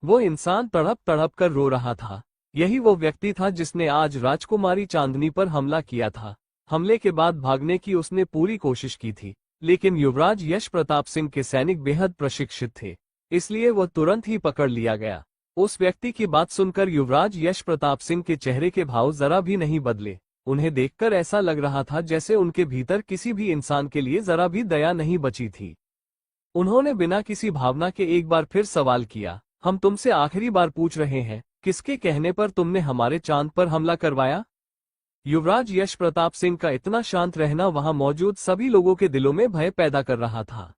वो इंसान तड़प तड़प कर रो रहा था। यही वो व्यक्ति था जिसने आज राजकुमारी चांदनी पर हमला किया था। हमले के बाद भागने की उसने पूरी कोशिश की थी, लेकिन युवराज यश प्रताप सिंह के सैनिक बेहद प्रशिक्षित थे, इसलिए वह तुरंत ही पकड़ लिया गया। उस व्यक्ति की बात सुनकर युवराज यश प्रताप सिंह के चेहरे के भाव जरा भी नहीं बदले। उन्हें देखकर ऐसा लग रहा था जैसे उनके भीतर किसी भी इंसान के लिए जरा भी दया नहीं बची थी। उन्होंने बिना किसी भावना के एक बार फिर सवाल किया, हम तुमसे आखिरी बार पूछ रहे हैं, किसके कहने पर तुमने हमारे चांद पर हमला करवाया? युवराज यश प्रताप सिंह का इतना शांत रहना वहां मौजूद सभी लोगों के दिलों में भय पैदा कर रहा था।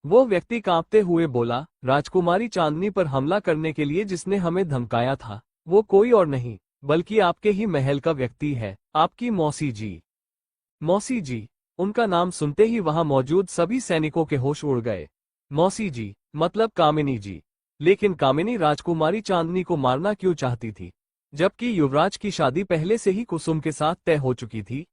वो व्यक्ति कांपते हुए बोला, राजकुमारी चांदनी पर हमला करने के लिए जिसने हमें धमकाया था, वो कोई और नहीं बल्कि आपके ही महल का व्यक्ति है, आपकी मौसी जी। मौसी जी, उनका नाम सुनते ही वहां मौजूद सभी सैनिकों के होश उड़ गए। मौसी जी मतलब कामिनी जी। लेकिन कामिनी राजकुमारी चांदनी को मारना क्यों चाहती थी, जबकि युवराज की शादी पहले से ही कुसुम के साथ तय हो चुकी थी?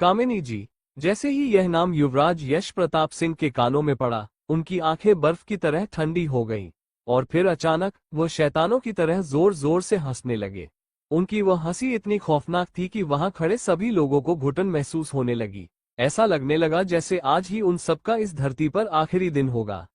कामिनी जी। जैसे ही यह नाम युवराज यश प्रताप सिंह के कानों में पड़ा, उनकी आंखें बर्फ की तरह ठंडी हो गईं, और फिर अचानक वो शैतानों की तरह जोर जोर से हंसने लगे। उनकी वह हंसी इतनी खौफनाक थी कि वहां खड़े सभी लोगों को घुटन महसूस होने लगी। ऐसा लगने लगा जैसे आज ही उन सबका इस धरती पर आखिरी दिन होगा।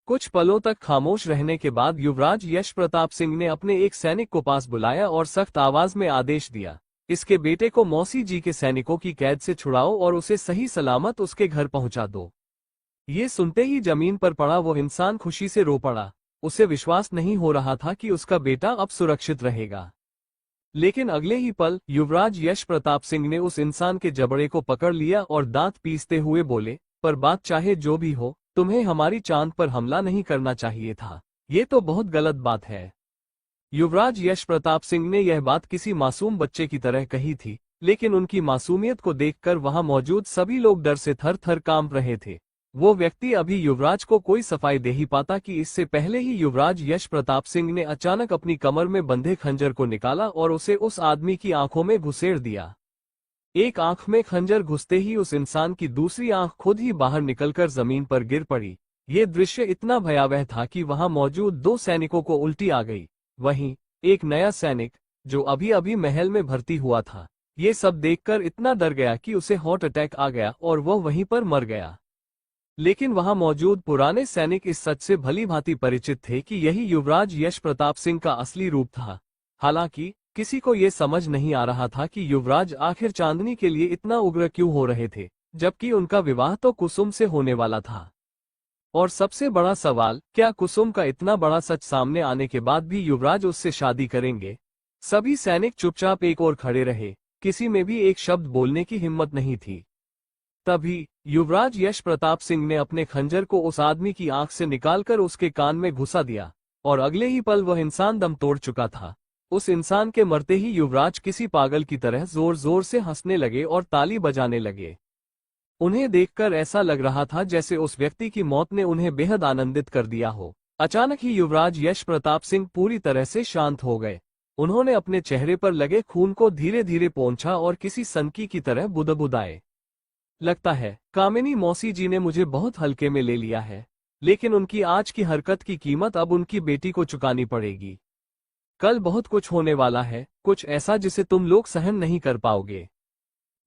कुछ पलों तक खामोश रहने के बाद युवराज यश प्रताप सिंह ने अपने एक सैनिक को पास बुलाया और सख्त आवाज में आदेश दिया, इसके बेटे को मौसी जी के सैनिकों की कैद से छुड़ाओ और उसे सही सलामत उसके घर पहुंचा दो। ये सुनते ही जमीन पर पड़ा वो इंसान खुशी से रो पड़ा। उसे विश्वास नहीं हो रहा था कि उसका बेटा अब सुरक्षित रहेगा। लेकिन अगले ही पल युवराज यश प्रताप सिंह ने उस इंसान के जबड़े को पकड़ लिया और दांत पीसते हुए बोले, पर बात चाहे जो भी हो, तुम्हें हमारी चांद पर हमला नहीं करना चाहिए था। ये तो बहुत गलत बात है। युवराज यश प्रताप सिंह ने यह बात किसी मासूम बच्चे की तरह कही थी, लेकिन उनकी मासूमियत को देखकर वहां मौजूद सभी लोग डर से थर थर कांप रहे थे। वो व्यक्ति अभी युवराज को कोई सफाई दे ही पाता कि इससे पहले ही युवराज यश प्रताप सिंह ने अचानक अपनी कमर में बंधे खंजर को निकाला और उसे उस आदमी की आंखों में घुसेड़ दिया। एक आंख में खंजर घुसते ही उस इंसान की दूसरी आंख खुद ही बाहर निकलकर जमीन पर गिर पड़ी। ये दृश्य इतना भयावह था कि वहां मौजूद 2 सैनिकों को उल्टी आ गई। वहीं एक नया सैनिक जो अभी अभी महल में भर्ती हुआ था, ये सब देखकर इतना डर गया कि उसे हार्ट अटैक आ गया और वह वहीं पर मर गया। लेकिन वहां मौजूद पुराने सैनिक इस सच से भली भांति परिचित थे कि यही युवराज यश प्रताप सिंह का असली रूप था। हालांकि किसी को ये समझ नहीं आ रहा था कि युवराज आखिर चांदनी के लिए इतना उग्र क्यों हो रहे थे, जबकि उनका विवाह तो कुसुम से होने वाला था। और सबसे बड़ा सवाल, क्या कुसुम का इतना बड़ा सच सामने आने के बाद भी युवराज उससे शादी करेंगे? सभी सैनिक चुपचाप एक ओर खड़े रहे, किसी में भी एक शब्द बोलने की हिम्मत नहीं थी। तभी युवराज यश प्रताप सिंह ने अपने खंजर को उस आदमी की आंख से निकालकर उसके कान में घुसा दिया, और अगले ही पल वह इंसान दम तोड़ चुका था। उस इंसान के मरते ही युवराज किसी पागल की तरह जोर जोर से हंसने लगे और ताली बजाने लगे। उन्हें देखकर ऐसा लग रहा था जैसे उस व्यक्ति की मौत ने उन्हें बेहद आनंदित कर दिया हो। अचानक ही युवराज यश प्रताप सिंह पूरी तरह से शांत हो गए। उन्होंने अपने चेहरे पर लगे खून को धीरे धीरे पोंछा और किसी सनकी की तरह बुदबुदाए। लगता है कामिनी मौसी जी ने मुझे बहुत हल्के में ले लिया है, लेकिन उनकी आज की हरकत की कीमत अब उनकी बेटी को चुकानी पड़ेगी। कल बहुत कुछ होने वाला है, कुछ ऐसा जिसे तुम लोग सहन नहीं कर पाओगे।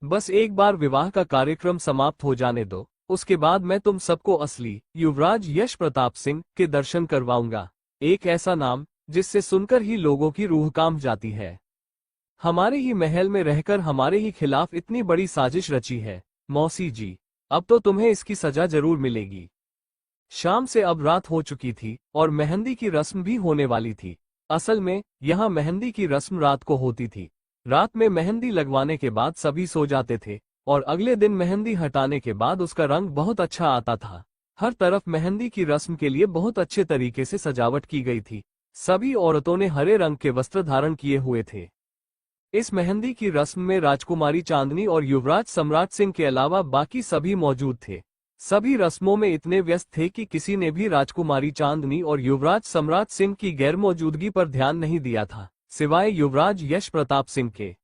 बस एक बार विवाह का कार्यक्रम समाप्त हो जाने दो, उसके बाद मैं तुम सबको असली युवराज यश प्रताप सिंह के दर्शन करवाऊंगा। एक ऐसा नाम जिससे सुनकर ही लोगों की रूह कांप जाती है। हमारे ही महल में रहकर हमारे ही खिलाफ इतनी बड़ी साजिश रची है। मौसी जी, अब तो तुम्हें इसकी सजा जरूर मिलेगी। शाम से अब रात हो चुकी थी और मेहंदी की रस्म भी होने वाली थी। असल में यहाँ मेहंदी की रस्म रात को होती थी। रात में मेहंदी लगवाने के बाद सभी सो जाते थे और अगले दिन मेहंदी हटाने के बाद उसका रंग बहुत अच्छा आता था। हर तरफ मेहंदी की रस्म के लिए बहुत अच्छे तरीके से सजावट की गई थी। सभी औरतों ने हरे रंग के वस्त्र धारण किए हुए थे। इस मेहंदी की रस्म में राजकुमारी चांदनी और युवराज सम्राट सिंह के अलावा बाकी सभी मौजूद थे। सभी रस्मों में इतने व्यस्त थे कि किसी ने भी राजकुमारी चांदनी और युवराज सम्राट सिंह की गैर मौजूदगी पर ध्यान नहीं दिया था, सिवाय युवराज यश प्रताप सिंह के।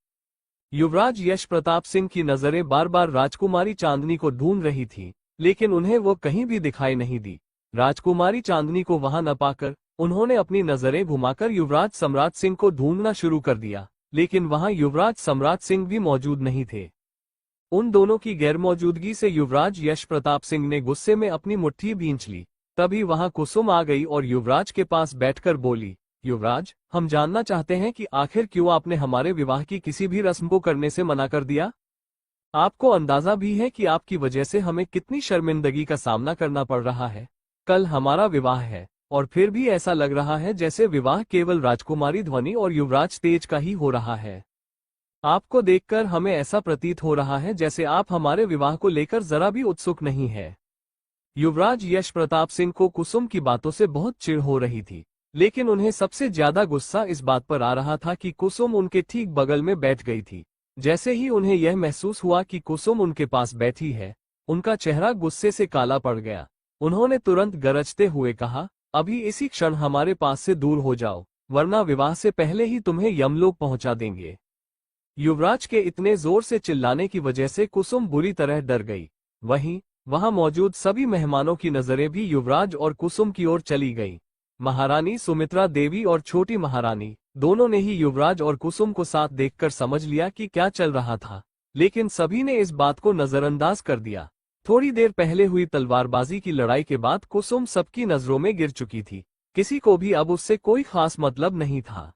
युवराज यश प्रताप सिंह की नजरें बार बार राजकुमारी चांदनी को ढूंढ रही थी, लेकिन उन्हें वो कहीं भी दिखाई नहीं दी। राजकुमारी चांदनी को वहां न पाकर उन्होंने अपनी नजरें घुमाकर युवराज सम्राट सिंह को ढूंढना शुरू कर दिया, लेकिन वहां युवराज सम्राट सिंह भी मौजूद नहीं थे। उन दोनों की गैरमौजूदगी से युवराज यश प्रताप सिंह ने गुस्से में अपनी मुट्ठी भींच ली। तभी वहां कुसुम आ गई और युवराज के पास बैठकर बोली, युवराज, हम जानना चाहते हैं कि आखिर क्यों आपने हमारे विवाह की किसी भी रस्म को करने से मना कर दिया। आपको अंदाजा भी है कि आपकी वजह से हमें कितनी शर्मिंदगी का सामना करना पड़ रहा है। कल हमारा विवाह है और फिर भी ऐसा लग रहा है जैसे विवाह केवल राजकुमारी ध्वनि और युवराज तेज का ही हो रहा है। आपको देखकर हमें ऐसा प्रतीत हो रहा है जैसे आप हमारे विवाह को लेकर जरा भी उत्सुक नहीं है। युवराज यश प्रताप सिंह को कुसुम की बातों से बहुत चिढ़ हो रही थी, लेकिन उन्हें सबसे ज्यादा गुस्सा इस बात पर आ रहा था कि कुसुम उनके ठीक बगल में बैठ गई थी। जैसे ही उन्हें यह महसूस हुआ कि कुसुम उनके पास बैठी है, उनका चेहरा गुस्से से काला पड़ गया। उन्होंने तुरंत गरजते हुए कहा, अभी इसी क्षण हमारे पास से दूर हो जाओ, वरना विवाह से पहले ही तुम्हें यमलोक पहुंचा देंगे। युवराज के इतने जोर से चिल्लाने की वजह से कुसुम बुरी तरह डर गई। वहां मौजूद सभी मेहमानों की नजरें भी युवराज और कुसुम की ओर चली गईं। महारानी सुमित्रा देवी और छोटी महारानी दोनों ने ही युवराज और कुसुम को साथ देखकर समझ लिया कि क्या चल रहा था, लेकिन सभी ने इस बात को नजरअंदाज कर दिया। थोड़ी देर पहले हुई तलवारबाजी की लड़ाई के बाद कुसुम सबकी नजरों में गिर चुकी थी। किसी को भी अब उससे कोई खास मतलब नहीं था।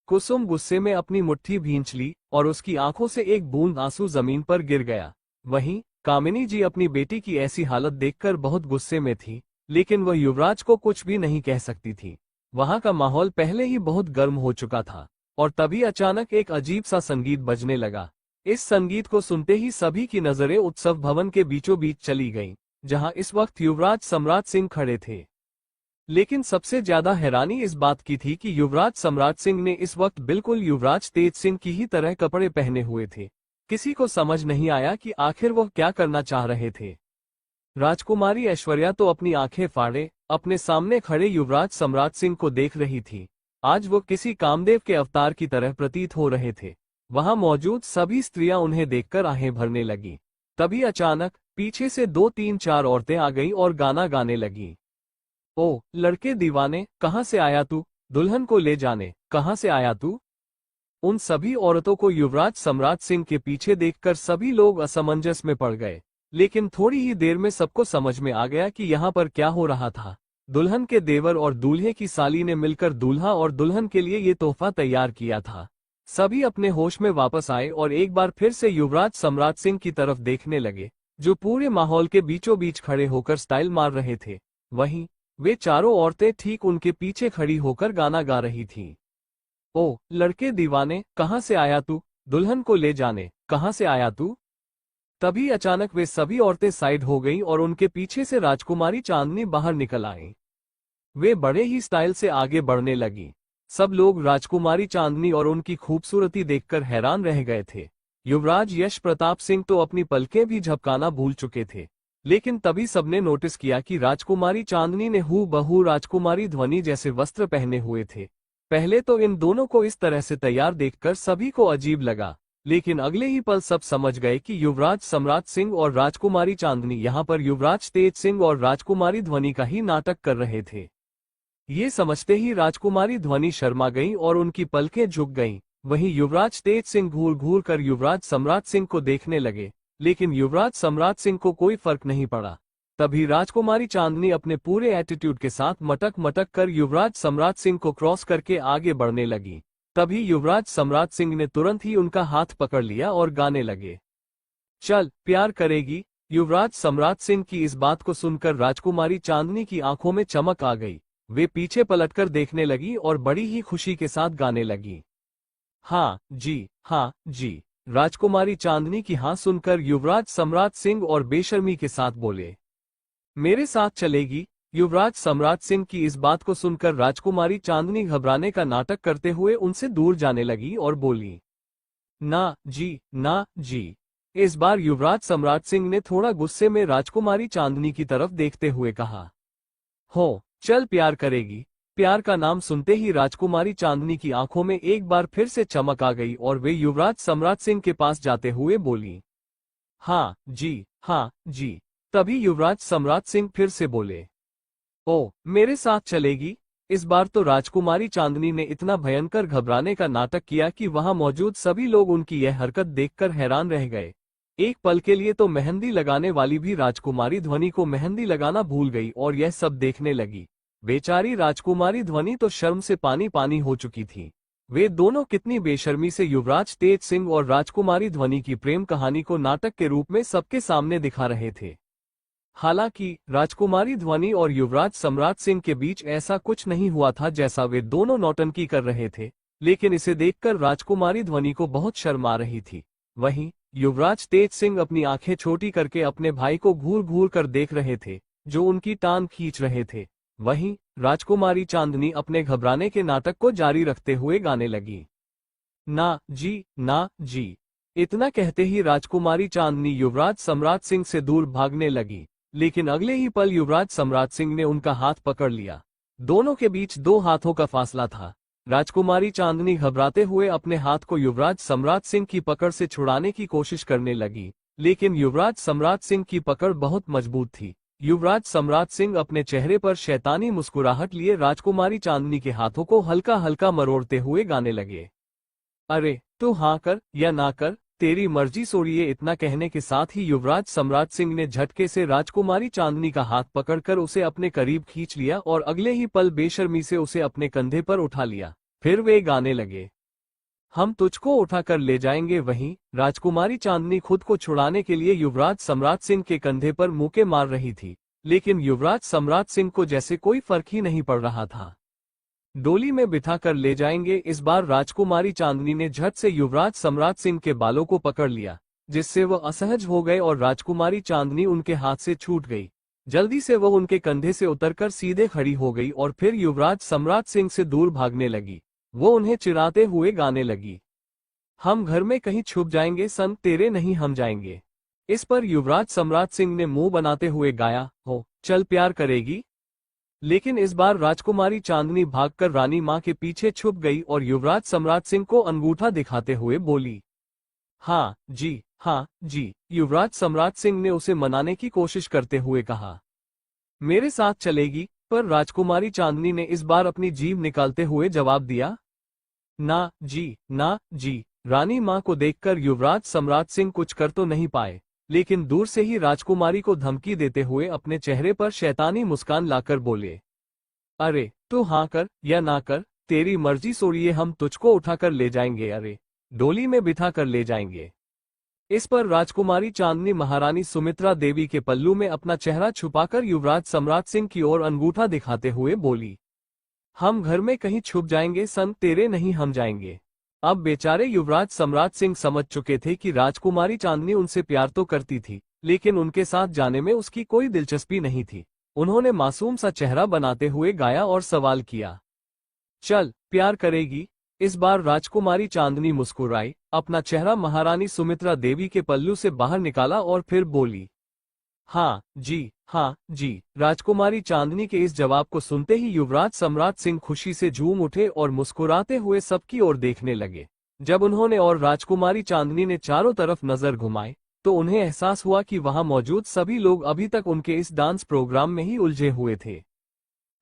कुसुम गुस्से में अपनी मुट्ठी भींच ली और उसकी आंखों से एक बूंद आंसू जमीन पर गिर गया। वहीं कामिनी जी अपनी बेटी की ऐसी हालत देखकर बहुत गुस्से में थी, लेकिन वह युवराज को कुछ भी नहीं कह सकती थी। वहां का माहौल पहले ही बहुत गर्म हो चुका था और तभी अचानक एक अजीब सा संगीत बजने लगा। इस संगीत को सुनते ही सभी की नजरें उत्सव भवन के बीचों बीच चली गईं, जहां इस वक्त युवराज सम्राट सिंह खड़े थे। लेकिन सबसे ज्यादा हैरानी इस बात की थी कि युवराज सम्राट सिंह ने इस वक्त बिल्कुल युवराज तेज सिंह की ही तरह कपड़े पहने हुए थे। किसी को समझ नहीं आया कि आखिर वह क्या करना चाह रहे थे। राजकुमारी ऐश्वर्या तो अपनी आंखें फाड़े अपने सामने खड़े युवराज सम्राट सिंह को देख रही थी। आज वो किसी कामदेव के अवतार की तरह प्रतीत हो रहे थे। वहां मौजूद सभी स्त्रियां उन्हें देखकर आहें भरने लगीं। तभी अचानक पीछे से 2-3-4 औरतें आ गईं और गाना गाने लगीं। ओ लड़के दीवाने, कहाँ से आया तू, दुल्हन को ले जाने, कहाँ से आया तू। उन सभी औरतों को युवराज सम्राट सिंह के पीछे देखकर सभी लोग असमंजस में पड़ गए, लेकिन थोड़ी ही देर में सबको समझ में आ गया कि यहाँ पर क्या हो रहा था। दुल्हन के देवर और दूल्हे की साली ने मिलकर दूल्हा और दुल्हन के लिए ये तोहफा तैयार किया था। सभी अपने होश में वापस आए और एक बार फिर से युवराज सम्राट सिंह की तरफ देखने लगे, जो पूरे माहौल के बीचों बीच खड़े होकर स्टाइल मार रहे थे। वहीं वे चारों औरतें ठीक उनके पीछे खड़ी होकर गाना गा रही थीं। ओ लड़के दीवाने, कहाँ से आया तू, दुल्हन को ले जाने, कहाँ से आया तू। तभी अचानक वे सभी औरतें साइड हो गईं और उनके पीछे से राजकुमारी चांदनी बाहर निकल आईं। वे बड़े ही स्टाइल से आगे बढ़ने लगीं। सब लोग राजकुमारी चांदनी और उनकी खूबसूरती देखकर हैरान रह गए थे। युवराज यश प्रताप सिंह तो अपनी पलकें भी झपकाना भूल चुके थे, लेकिन तभी सबने नोटिस किया कि राजकुमारी चांदनी ने हूबहू राजकुमारी ध्वनि जैसे वस्त्र पहने हुए थे। पहले तो इन दोनों को इस तरह से तैयार देखकर सभी को अजीब लगा, लेकिन अगले ही पल सब समझ गए कि युवराज सम्राट सिंह और राजकुमारी चांदनी यहाँ पर युवराज तेज सिंह और राजकुमारी ध्वनि का ही नाटक कर रहे थे। ये समझते ही राजकुमारी ध्वनि शर्मा गईं और उनकी पलकें झुक गईं। वहीं युवराज तेज सिंह घूर घूर कर युवराज सम्राट सिंह को देखने लगे, लेकिन युवराज सम्राट सिंह को कोई फर्क नहीं पड़ा। तभी राजकुमारी चांदनी अपने पूरे एटीट्यूड के साथ मटक मटक कर युवराज सम्राट सिंह को क्रॉस करके आगे बढ़ने लगी। तभी युवराज सम्राट सिंह ने तुरंत ही उनका हाथ पकड़ लिया और गाने लगे, चल प्यार करेगी। युवराज सम्राट सिंह की इस बात को सुनकर राजकुमारी चांदनी की आंखों में चमक आ गई। वे पीछे पलटकर देखने लगी और बड़ी ही खुशी के साथ गाने लगी, हाँ जी, हाँ जी। राजकुमारी चांदनी की हाँ सुनकर युवराज सम्राट सिंह और बेशर्मी के साथ बोले, मेरे साथ चलेगी। युवराज सम्राट सिंह की इस बात को सुनकर राजकुमारी चांदनी घबराने का नाटक करते हुए उनसे दूर जाने लगी और बोली, ना जी, ना जी। इस बार युवराज सम्राट सिंह ने थोड़ा गुस्से में राजकुमारी चांदनी की तरफ देखते हुए कहा, हो चल प्यार करेगी। प्यार का नाम सुनते ही राजकुमारी चांदनी की आंखों में एक बार फिर से चमक आ गई और वे युवराज सम्राट सिंह के पास जाते हुए बोली, हाँ जी, हाँ जी। तभी युवराज सम्राट सिंह फिर से बोले, ओ मेरे साथ चलेगी। इस बार तो राजकुमारी चांदनी ने इतना भयंकर घबराने का नाटक किया कि वहां मौजूद सभी लोग उनकी यह हरकत देखकर हैरान रह गए। एक पल के लिए तो मेहंदी लगाने वाली भी राजकुमारी ध्वनि को मेहंदी लगाना भूल गई और यह सब देखने लगी। बेचारी राजकुमारी ध्वनि तो शर्म से पानी पानी हो चुकी थी। वे दोनों कितनी बेशर्मी से युवराज तेज सिंह और राजकुमारी ध्वनि की प्रेम कहानी को नाटक के रूप में सबके सामने दिखा रहे थे। हालांकि राजकुमारी ध्वनि और युवराज सम्राट सिंह के बीच ऐसा कुछ नहीं हुआ था जैसा वे दोनों नौटंकी कर रहे थे, लेकिन इसे देखकर राजकुमारी ध्वनि को बहुत शर्म आ रही थी। वहीं युवराज तेज सिंह अपनी आंखें छोटी करके अपने भाई को घूर घूर कर देख रहे थे, जो उनकी टांग खींच रहे थे। वहीं राजकुमारी चांदनी अपने घबराने के नाटक को जारी रखते हुए गाने लगी, ना जी, ना जी। इतना कहते ही राजकुमारी चांदनी युवराज सम्राट सिंह से दूर भागने लगी, लेकिन अगले ही पल युवराज सम्राट सिंह ने उनका हाथ पकड़ लिया। दोनों के बीच 2 हाथों का फासला था। राजकुमारी चांदनी घबराते हुए अपने हाथ को युवराज सम्राट सिंह की पकड़ से छुड़ाने की कोशिश करने लगी, लेकिन युवराज सम्राट सिंह की पकड़ बहुत मजबूत थी। युवराज सम्राट सिंह अपने चेहरे पर शैतानी मुस्कुराहट लिए राजकुमारी चांदनी के हाथों को हल्का हल्का मरोड़ते हुए गाने लगे, अरे तू हाँ कर या ना कर, तेरी मर्जी सोड़िए। इतना कहने के साथ ही युवराज सम्राट सिंह ने झटके से राजकुमारी चांदनी का हाथ पकड़कर उसे अपने करीब खींच लिया और अगले ही पल बेशर्मी से उसे अपने कंधे पर उठा लिया। फिर वे गाने लगे, हम तुझको उठाकर ले जाएंगे। वहीं राजकुमारी चांदनी खुद को छुड़ाने के लिए युवराज सम्राट सिंह के कंधे पर मुक्के मार रही थी, लेकिन युवराज सम्राट सिंह को जैसे कोई फर्क ही नहीं पड़ रहा था। डोली में बिठाकर ले जाएंगे। इस बार राजकुमारी चांदनी ने झट से युवराज सम्राट सिंह के बालों को पकड़ लिया, जिससे वह असहज हो गए और राजकुमारी चांदनी उनके हाथ से छूट गई। जल्दी से वह उनके कंधे से उतरकर सीधे खड़ी हो गई और फिर युवराज सम्राट सिंह से दूर भागने लगी। वो उन्हें चिढ़ाते हुए गाने लगी, हम घर में कहीं छुप जाएंगे सन, तेरे नहीं हम जाएंगे। इस पर युवराज सम्राट सिंह ने मुंह बनाते हुए गाया, हो चल प्यार करेगी। लेकिन इस बार राजकुमारी चांदनी भागकर रानी मां के पीछे छुप गई और युवराज सम्राट सिंह को अंगूठा दिखाते हुए बोली, हाँ जी, हाँ जी। युवराज सम्राट सिंह ने उसे मनाने की कोशिश करते हुए कहा, मेरे साथ चलेगी। पर राजकुमारी चांदनी ने इस बार अपनी जीभ निकालते हुए जवाब दिया, ना जी, ना जी। रानी मां को देखकर युवराज सम्राट सिंह कुछ कर तो नहीं पाए, लेकिन दूर से ही राजकुमारी को धमकी देते हुए अपने चेहरे पर शैतानी मुस्कान लाकर बोले, अरे तू हाँ कर या ना कर, तेरी मर्जी सोड़िए, हम तुझको उठाकर ले जाएंगे, अरे डोली में बिठा कर ले जाएंगे। इस पर राजकुमारी चांदनी महारानी सुमित्रा देवी के पल्लू में अपना चेहरा छुपाकर युवराज सम्राट सिंह की ओर अंगूठा दिखाते हुए बोली, हम घर में कहीं छुप जाएंगे सन, तेरे नहीं हम जाएंगे। अब बेचारे युवराज सम्राट सिंह समझ चुके थे कि राजकुमारी चांदनी उनसे प्यार तो करती थी, लेकिन उनके साथ जाने में उसकी कोई दिलचस्पी नहीं थी। उन्होंने मासूम सा चेहरा बनाते हुए गाया और सवाल किया, चल प्यार करेगी। इस बार राजकुमारी चांदनी मुस्कुराई, अपना चेहरा महारानी सुमित्रा देवी के पल्लू से बाहर निकाला और फिर बोली, हाँ जी, हाँ जी। राजकुमारी चांदनी के इस जवाब को सुनते ही युवराज सम्राट सिंह खुशी से झूम उठे और मुस्कुराते हुए सबकी ओर देखने लगे। जब उन्होंने और राजकुमारी चांदनी ने चारों तरफ नजर घुमाई, तो उन्हें एहसास हुआ कि वहां मौजूद सभी लोग अभी तक उनके इस डांस प्रोग्राम में ही उलझे हुए थे।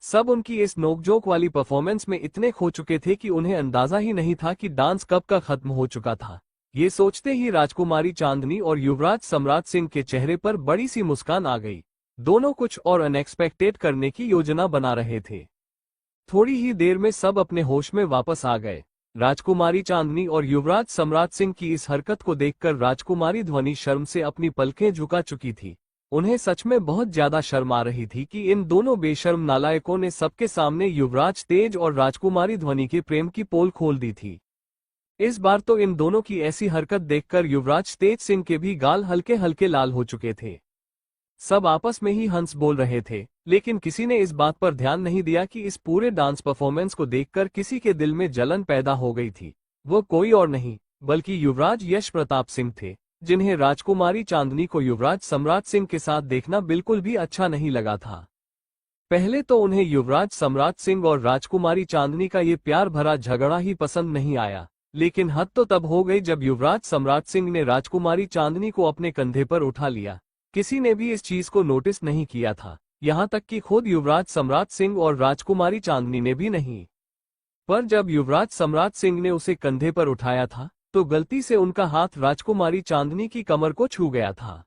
सब उनकी इस नोकझोंक वाली परफॉर्मेंस में इतने खो चुके थे कि उन्हें अंदाजा ही नहीं था कि डांस कब का खत्म हो चुका था। ये सोचते ही राजकुमारी चांदनी और युवराज सम्राट सिंह के चेहरे पर बड़ी सी मुस्कान आ गई। दोनों कुछ और अनएक्सपेक्टेड करने की योजना बना रहे थे। थोड़ी ही देर में सब अपने होश में वापस आ गए। राजकुमारी चांदनी और युवराज सम्राट सिंह की इस हरकत को देखकर राजकुमारी ध्वनि शर्म से अपनी पलकें झुका चुकी थी। उन्हें सच में बहुत ज्यादा शर्म आ रही थी कि इन दोनों बेशर्म नालायकों ने सबके सामने युवराज तेज और राजकुमारी ध्वनि के प्रेम की पोल खोल दी थी। इस बार तो इन दोनों की ऐसी हरकत देखकर युवराज तेज सिंह के भी गाल हल्के हल्के लाल हो चुके थे। सब आपस में ही हंस बोल रहे थे, लेकिन किसी ने इस बात पर ध्यान नहीं दिया कि इस पूरे डांस परफॉर्मेंस को देखकर किसी के दिल में जलन पैदा हो गई थी। वो कोई और नहीं बल्कि युवराज यश प्रताप सिंह थे, जिन्हें राजकुमारी चांदनी को युवराज सम्राट सिंह के साथ देखना बिल्कुल भी अच्छा नहीं लगा था। पहले तो उन्हें युवराज सम्राट सिंह और राजकुमारी चांदनी का ये प्यार भरा झगड़ा ही पसंद नहीं आया, लेकिन हद तो तब हो गई जब युवराज सम्राट सिंह ने राजकुमारी चांदनी को अपने कंधे पर उठा लिया। किसी ने भी इस चीज को नोटिस नहीं किया था, यहाँ तक कि खुद युवराज सम्राट सिंह और राजकुमारी चांदनी ने भी नहीं। पर जब युवराज सम्राट सिंह ने उसे कंधे पर उठाया था तो गलती से उनका हाथ राजकुमारी चांदनी की कमर को छू गया था।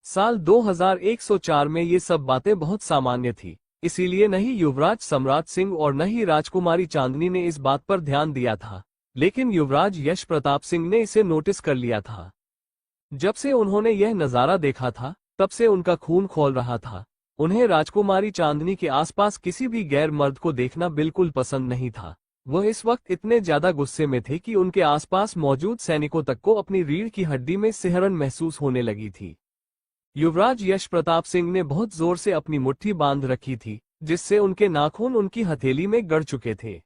साल 2104 में ये सब बातें बहुत सामान्य थी, इसीलिए न ही युवराज सम्राट सिंह और न ही राजकुमारी चांदनी ने इस बात पर ध्यान दिया था, लेकिन युवराज यश प्रताप सिंह ने इसे नोटिस कर लिया था। जब से उन्होंने यह नजारा देखा था तब से उनका खून खौल रहा था। उन्हें राजकुमारी चांदनी के आसपास किसी भी गैर मर्द को देखना बिल्कुल पसंद नहीं था। वह इस वक्त इतने ज्यादा गुस्से में थे कि उनके आसपास मौजूद सैनिकों तक को अपनी रीढ़ की हड्डी में सिहरन महसूस होने लगी थी। युवराज यश प्रताप सिंह ने बहुत जोर से अपनी मुट्ठी बांध रखी थी, जिससे उनके नाखून उनकी हथेली में गड़ चुके थे।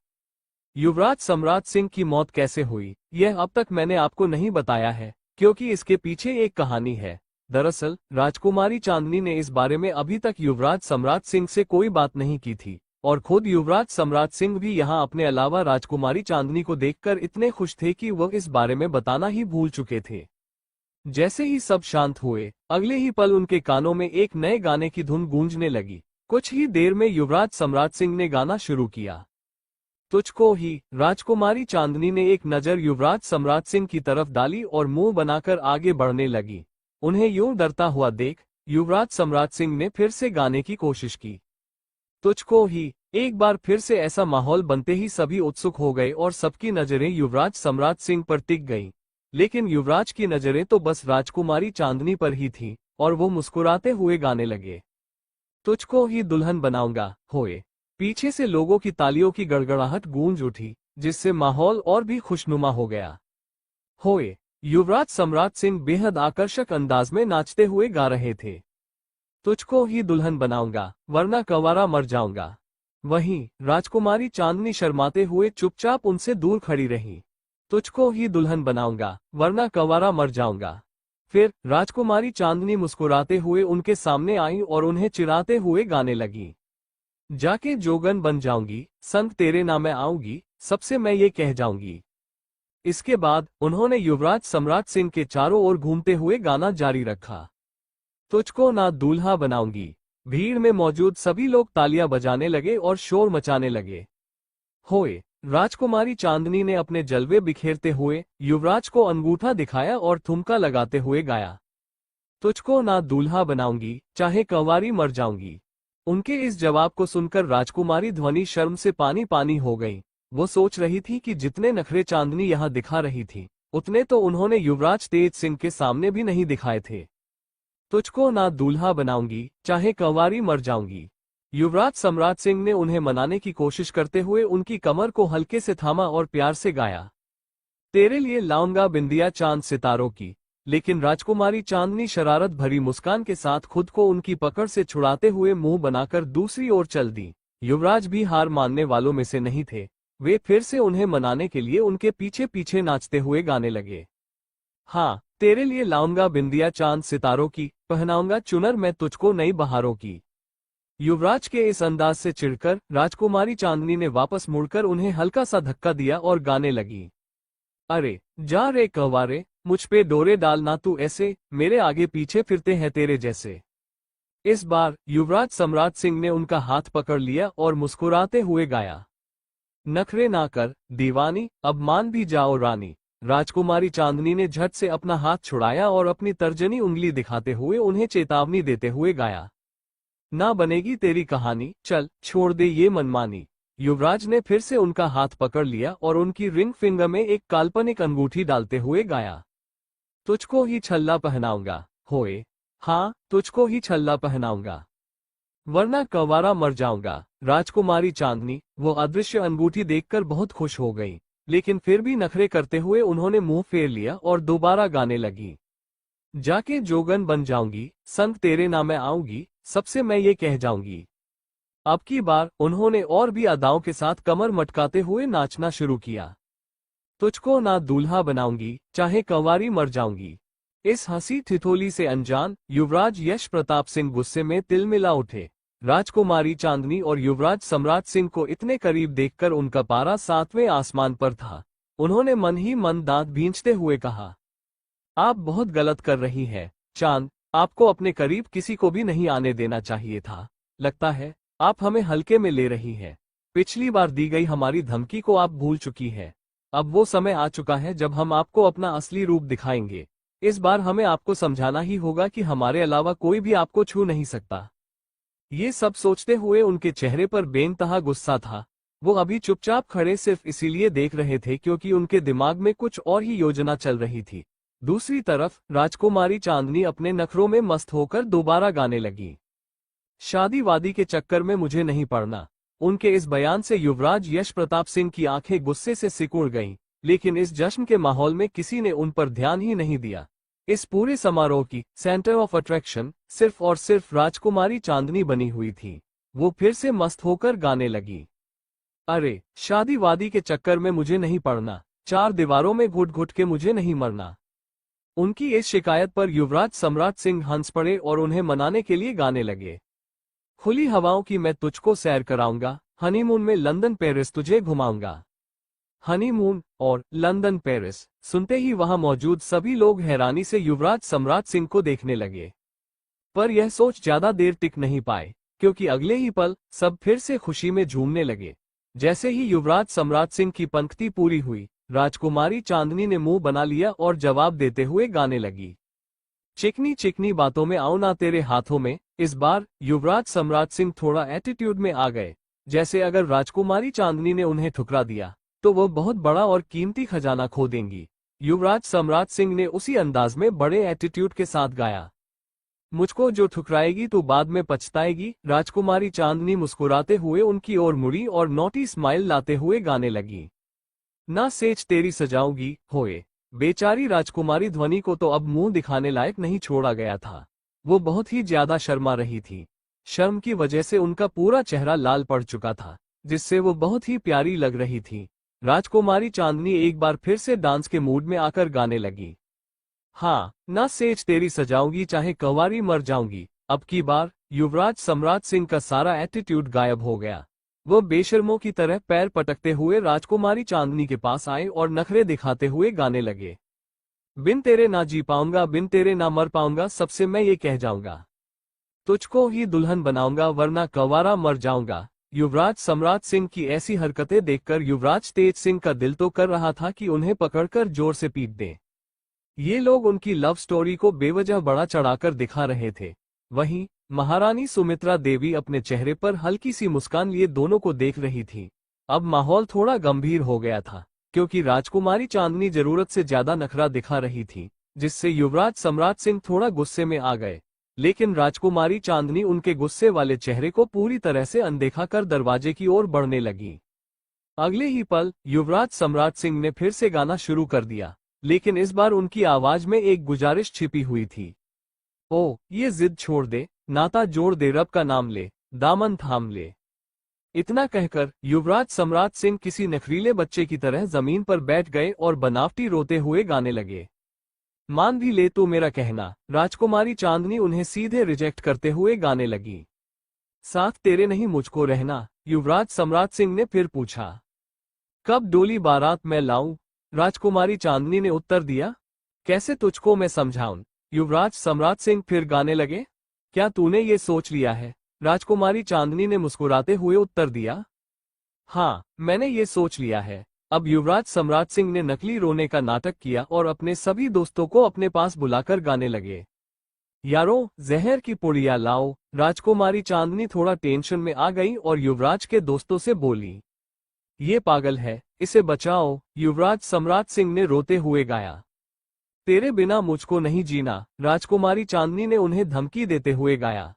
युवराज सम्राट सिंह की मौत कैसे हुई, यह अब तक मैंने आपको नहीं बताया है, क्योंकि इसके पीछे एक कहानी है। दरअसल राजकुमारी चांदनी ने इस बारे में अभी तक युवराज सम्राट सिंह से कोई बात नहीं की थी, और खुद युवराज सम्राट सिंह भी यहाँ अपने अलावा राजकुमारी चांदनी को देखकर इतने खुश थे कि वह इस बारे में बताना ही भूल चुके थे। जैसे ही सब शांत हुए, अगले ही पल उनके कानों में एक नए गाने की धुन गूंजने लगी। कुछ ही देर में युवराज सम्राट सिंह ने गाना शुरू किया। तुझको ही। राजकुमारी चांदनी ने एक नजर युवराज सम्राट सिंह की तरफ डाली और मुंह बनाकर आगे बढ़ने लगी। उन्हें यूं डरता हुआ देख युवराज सम्राट सिंह ने फिर से गाने की कोशिश की। तुझको ही। एक बार फिर से ऐसा माहौल बनते ही सभी उत्सुक हो गए और सबकी नजरें युवराज सम्राट सिंह पर टिक गईं। लेकिन युवराज की नजरें तो बस राजकुमारी चांदनी पर ही थीं, और वो मुस्कुराते हुए गाने लगे। तुझको ही दुल्हन बनाऊंगा होए। पीछे से लोगों की तालियों की गड़गड़ाहट गूंज उठी, जिससे माहौल और भी खुशनुमा हो गया। होए। युवराज सम्राट सिंह बेहद आकर्षक अंदाज में नाचते हुए गा रहे थे। तुझको ही दुल्हन बनाऊंगा, वरना कंवारा मर जाऊंगा। वहीं राजकुमारी चांदनी शर्माते हुए चुपचाप उनसे दूर खड़ी रही। तुझको ही दुल्हन बनाऊंगा, वरना कंवारा मर जाऊंगा। फिर राजकुमारी चांदनी मुस्कुराते हुए उनके सामने आई और उन्हें चिढ़ाते हुए गाने लगी। जाके जोगन बन जाऊंगी, संग तेरे नाम मैं आऊंगी, सबसे मैं ये कह जाऊंगी। इसके बाद उन्होंने युवराज सम्राट सिंह के चारों ओर घूमते हुए गाना जारी रखा। तुझको ना दूल्हा बनाऊंगी। भीड़ में मौजूद सभी लोग तालियां बजाने लगे और शोर मचाने लगे। होए। राजकुमारी चांदनी ने अपने जलवे बिखेरते हुए युवराज को अंगूठा दिखाया और ठुमका लगाते हुए गाया। तुझको ना दूल्हा बनाऊंगी, चाहे कंवारी मर जाऊंगी। उनके इस जवाब को सुनकर राजकुमारी ध्वनि शर्म से पानी पानी हो गई। वो सोच रही थी कि जितने नखरे चांदनी यहाँ दिखा रही थी, उतने तो उन्होंने युवराज तेज सिंह के सामने भी नहीं दिखाए थे। तुझको ना दूल्हा बनाऊंगी, चाहे कंवारी मर जाऊंगी। युवराज सम्राट सिंह ने उन्हें मनाने की कोशिश करते हुए उनकी कमर को हल्के से थामा और प्यार से गाया। तेरे लिए लाऊंगा बिंदिया चांद सितारों की। लेकिन राजकुमारी चांदनी शरारत भरी मुस्कान के साथ खुद को उनकी पकड़ से छुड़ाते हुए मुंह बनाकर दूसरी ओर चल दी। युवराज भी हार मानने वालों में से नहीं थे। वे फिर से उन्हें मनाने के लिए उनके पीछे पीछे नाचते हुए गाने लगे। हाँ, तेरे लिए लाऊंगा बिंदिया चांद सितारों की, पहनाऊंगा चुनर मैं तुझको नई बहारों की। युवराज के इस अंदाज से चिढ़कर राजकुमारी चांदनी ने वापस मुड़कर उन्हें हल्का सा धक्का दिया और गाने लगी। अरे जा रे कंवारे, मुझ पे डोरे डालना तू ऐसे, मेरे आगे पीछे फिरते हैं तेरे जैसे। इस बार युवराज सम्राट सिंह ने उनका हाथ पकड़ लिया और मुस्कुराते हुए गाया। नखरे ना कर दीवानी, अब मान भी जाओ रानी। राजकुमारी चांदनी ने झट से अपना हाथ छुड़ाया और अपनी तर्जनी उंगली दिखाते हुए उन्हें चेतावनी देते हुए गाया, ना बनेगी तेरी कहानी, चल छोड़ दे ये मनमानी। युवराज ने फिर से उनका हाथ पकड़ लिया और उनकी रिंग फिंगर में एक काल्पनिक अंगूठी डालते हुए गाया, तुझको ही छल्ला पहनाऊंगा, होए, हाँ तुझको ही छल्ला पहनाऊंगा, वरना कवारा मर जाऊंगा। राजकुमारी चांदनी वो अदृश्य अंगूठी देखकर बहुत खुश हो गई, लेकिन फिर भी नखरे करते हुए उन्होंने मुंह फेर लिया और दोबारा गाने लगी, जाके जोगन बन जाऊंगी, संग तेरे नाम मैं आऊंगी, सबसे मैं ये कह जाऊंगी। अब की बार उन्होंने और भी अदाओं के साथ कमर मटकाते हुए नाचना शुरू किया, तुझको ना दूल्हा बनाऊंगी, चाहे कंवारी मर जाऊंगी। इस हंसी ठिठोली से अनजान युवराज यश प्रताप सिंह गुस्से में तिलमिला उठे। राजकुमारी चांदनी और युवराज सम्राट सिंह को इतने करीब देखकर उनका पारा 7वें आसमान पर था। उन्होंने मन ही मन दांत भींचते हुए कहा, आप बहुत गलत कर रही हैं, चांद, आपको अपने करीब किसी को भी नहीं आने देना चाहिए था। लगता है आप हमें हल्के में ले रही हैं। पिछली बार दी गई हमारी धमकी को आप भूल चुकी हैं। अब वो समय आ चुका है जब हम आपको अपना असली रूप दिखाएंगे। इस बार हमें आपको समझाना ही होगा कि हमारे अलावा कोई भी आपको छू नहीं सकता। ये सब सोचते हुए उनके चेहरे पर बेनतहा गुस्सा था। वो अभी चुपचाप खड़े सिर्फ इसीलिए देख रहे थे क्योंकि उनके दिमाग में कुछ और ही योजना चल रही थी। दूसरी तरफ राजकुमारी चांदनी अपने नखरों में मस्त होकर दोबारा गाने लगी, शादी वादी के चक्कर में मुझे नहीं पड़ना। उनके इस बयान से युवराज यश प्रताप सिंह की आंखें गुस्से से सिकुड़ गईं, लेकिन इस जश्न के माहौल में किसी ने उन पर ध्यान ही नहीं दिया। इस पूरे समारोह की सेंटर ऑफ अट्रैक्शन सिर्फ और सिर्फ राजकुमारी चांदनी बनी हुई थी। वो फिर से मस्त होकर गाने लगी, अरे शादी वादी के चक्कर में मुझे नहीं पड़ना, चार दीवारों में घुट घुट के मुझे नहीं मरना। उनकी इस शिकायत पर युवराज सम्राट सिंह हंस पड़े और उन्हें मनाने के लिए गाने लगे, खुली हवाओं की मैं तुझको सैर कराऊंगा, हनीमून में लंदन पेरिस तुझे घुमाऊंगा। हनीमून और लंदन पेरिस सुनते ही वहां मौजूद सभी लोग हैरानी से युवराज सम्राट सिंह को देखने लगे। पर यह सोच ज्यादा देर टिक नहीं पाए, क्योंकि अगले ही पल सब फिर से खुशी में झूमने लगे। जैसे ही युवराज सम्राट सिंह की पंक्ति पूरी हुई, राजकुमारी चांदनी ने मुंह बना लिया और जवाब देते हुए गाने लगी, चिकनी चिकनी बातों में आओ ना तेरे हाथों में। इस बार युवराज सम्राट सिंह थोड़ा एटीट्यूड में आ गए, जैसे अगर राजकुमारी चांदनी ने उन्हें ठुकरा दिया तो वो बहुत बड़ा और कीमती खजाना खो देंगी। युवराज सम्राट सिंह ने उसी अंदाज में बड़े एटीट्यूड के साथ गाया, मुझको जो ठुकराएगी तो बाद में पछताएगी। राजकुमारी चांदनी मुस्कुराते हुए उनकी ओर मुड़ी और नोटी स्माइल लाते हुए गाने लगी, ना सेज तेरी सजाऊंगी, होए। बेचारी राजकुमारी ध्वनि को तो अब मुंह दिखाने लायक नहीं छोड़ा गया था। वो बहुत ही ज्यादा शर्मा रही थी। शर्म की वजह से उनका पूरा चेहरा लाल पड़ चुका था, जिससे वो बहुत ही प्यारी लग रही थी। राजकुमारी चांदनी एक बार फिर से डांस के मूड में आकर गाने लगी, हाँ ना सेज तेरी सजाऊंगी चाहे कंवारी मर जाऊंगी। अब की बार युवराज सम्राट सिंह का सारा एटीट्यूड गायब हो गया। वो बेशर्मों की तरह पैर पटकते हुए राजकुमारी चांदनी के पास आए और नखरे दिखाते हुए गाने लगे, बिन तेरे ना जी पाऊंगा, बिन तेरे ना मर पाऊंगा, सबसे मैं ये कह जाऊंगा, तुझको ही दुल्हन बनाऊंगा, वरना कंवारा मर जाऊंगा। युवराज सम्राट सिंह की ऐसी हरकतें देखकर युवराज तेज सिंह का दिल तो कर रहा था कि उन्हें पकड़कर जोर से पीट दें। ये लोग उनकी लव स्टोरी को बेवजह बड़ा चढ़ाकर दिखा रहे थे। वहीं महारानी सुमित्रा देवी अपने चेहरे पर हल्की सी मुस्कान लिए दोनों को देख रही थी। अब माहौल थोड़ा गंभीर हो गया था, क्योंकि राजकुमारी चांदनी जरूरत से ज्यादा नखरा दिखा रही थी, जिससे युवराज सम्राट सिंह थोड़ा गुस्से में आ गए। लेकिन राजकुमारी चांदनी उनके गुस्से वाले चेहरे को पूरी तरह से अनदेखा कर दरवाजे की ओर बढ़ने लगी। अगले ही पल युवराज सम्राट सिंह ने फिर से गाना शुरू कर दिया, लेकिन इस बार उनकी आवाज में एक गुजारिश छिपी हुई थी, ओ ये जिद छोड़ दे, नाता जोड़ दे, रब का नाम ले, दामन थाम ले। इतना कहकर युवराज सम्राट सिंह किसी नखरीले बच्चे की तरह जमीन पर बैठ गए और बनावटी रोते हुए गाने लगे, मान भी ले तो मेरा कहना। राजकुमारी चांदनी उन्हें सीधे रिजेक्ट करते हुए गाने लगी, साथ तेरे नहीं मुझको रहना। युवराज सम्राट सिंह ने फिर पूछा, कब डोली बारात मैं लाऊं? राजकुमारी चांदनी ने उत्तर दिया, कैसे तुझको मैं समझाऊं? युवराज सम्राट सिंह फिर गाने लगे, क्या तूने ये सोच लिया है? राजकुमारी चांदनी ने मुस्कुराते हुए उत्तर दिया, हाँ मैंने ये सोच लिया है। अब युवराज सम्राट सिंह ने नकली रोने का नाटक किया और अपने सभी दोस्तों को अपने पास बुलाकर गाने लगे। यारों, जहर की पुड़िया लाओ। राजकुमारी चांदनी थोड़ा टेंशन में आ गई और युवराज के दोस्तों से बोली, ये पागल है, इसे बचाओ। युवराज सम्राट सिंह ने रोते हुए गाया, तेरे बिना मुझको नहीं जीना। राजकुमारी चांदनी ने उन्हें धमकी देते हुए गाया,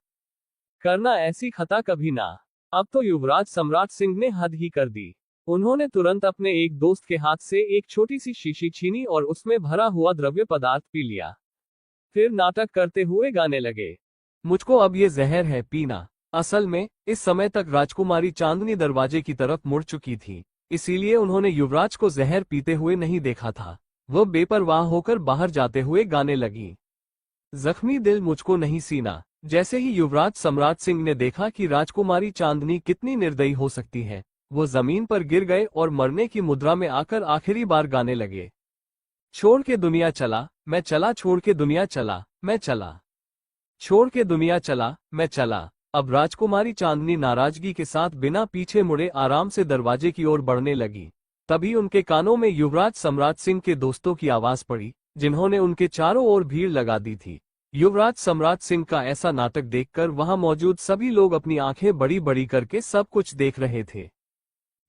करना ऐसी खता कभी ना। अब तो युवराज सम्राट सिंह ने हद ही कर दी। उन्होंने तुरंत अपने एक दोस्त के हाथ से एक छोटी सी शीशी छीनी और उसमें भरा हुआ द्रव्य पदार्थ पी लिया। फिर नाटक करते हुए गाने लगे, मुझको अब ये जहर है पीना। असल में इस समय तक राजकुमारी चांदनी दरवाजे की तरफ मुड़ चुकी थी, इसीलिए उन्होंने युवराज को जहर पीते हुए नहीं देखा था। वह बेपरवाह होकर बाहर जाते हुए गाने लगी, जख्मी दिल मुझको नहीं सीना। जैसे ही युवराज सम्राट सिंह ने देखा कि राजकुमारी चांदनी कितनी निर्दयी हो सकती है, वो जमीन पर गिर गए और मरने की मुद्रा में आकर आखिरी बार गाने लगे, छोड़ के दुनिया चला मैं चला, छोड़ के दुनिया चला मैं चला, छोड़ के दुनिया चला मैं चला। अब राजकुमारी चांदनी नाराजगी के साथ बिना पीछे मुड़े आराम से दरवाजे की ओर बढ़ने लगी। तभी उनके कानों में युवराज सम्राट सिंह के दोस्तों की आवाज पड़ी, जिन्होंने उनके चारों ओर भीड़ लगा दी थी। युवराज सम्राट सिंह का ऐसा नाटक देखकर वहां मौजूद सभी लोग अपनी आंखें बड़ी बड़ी करके सब कुछ देख रहे थे।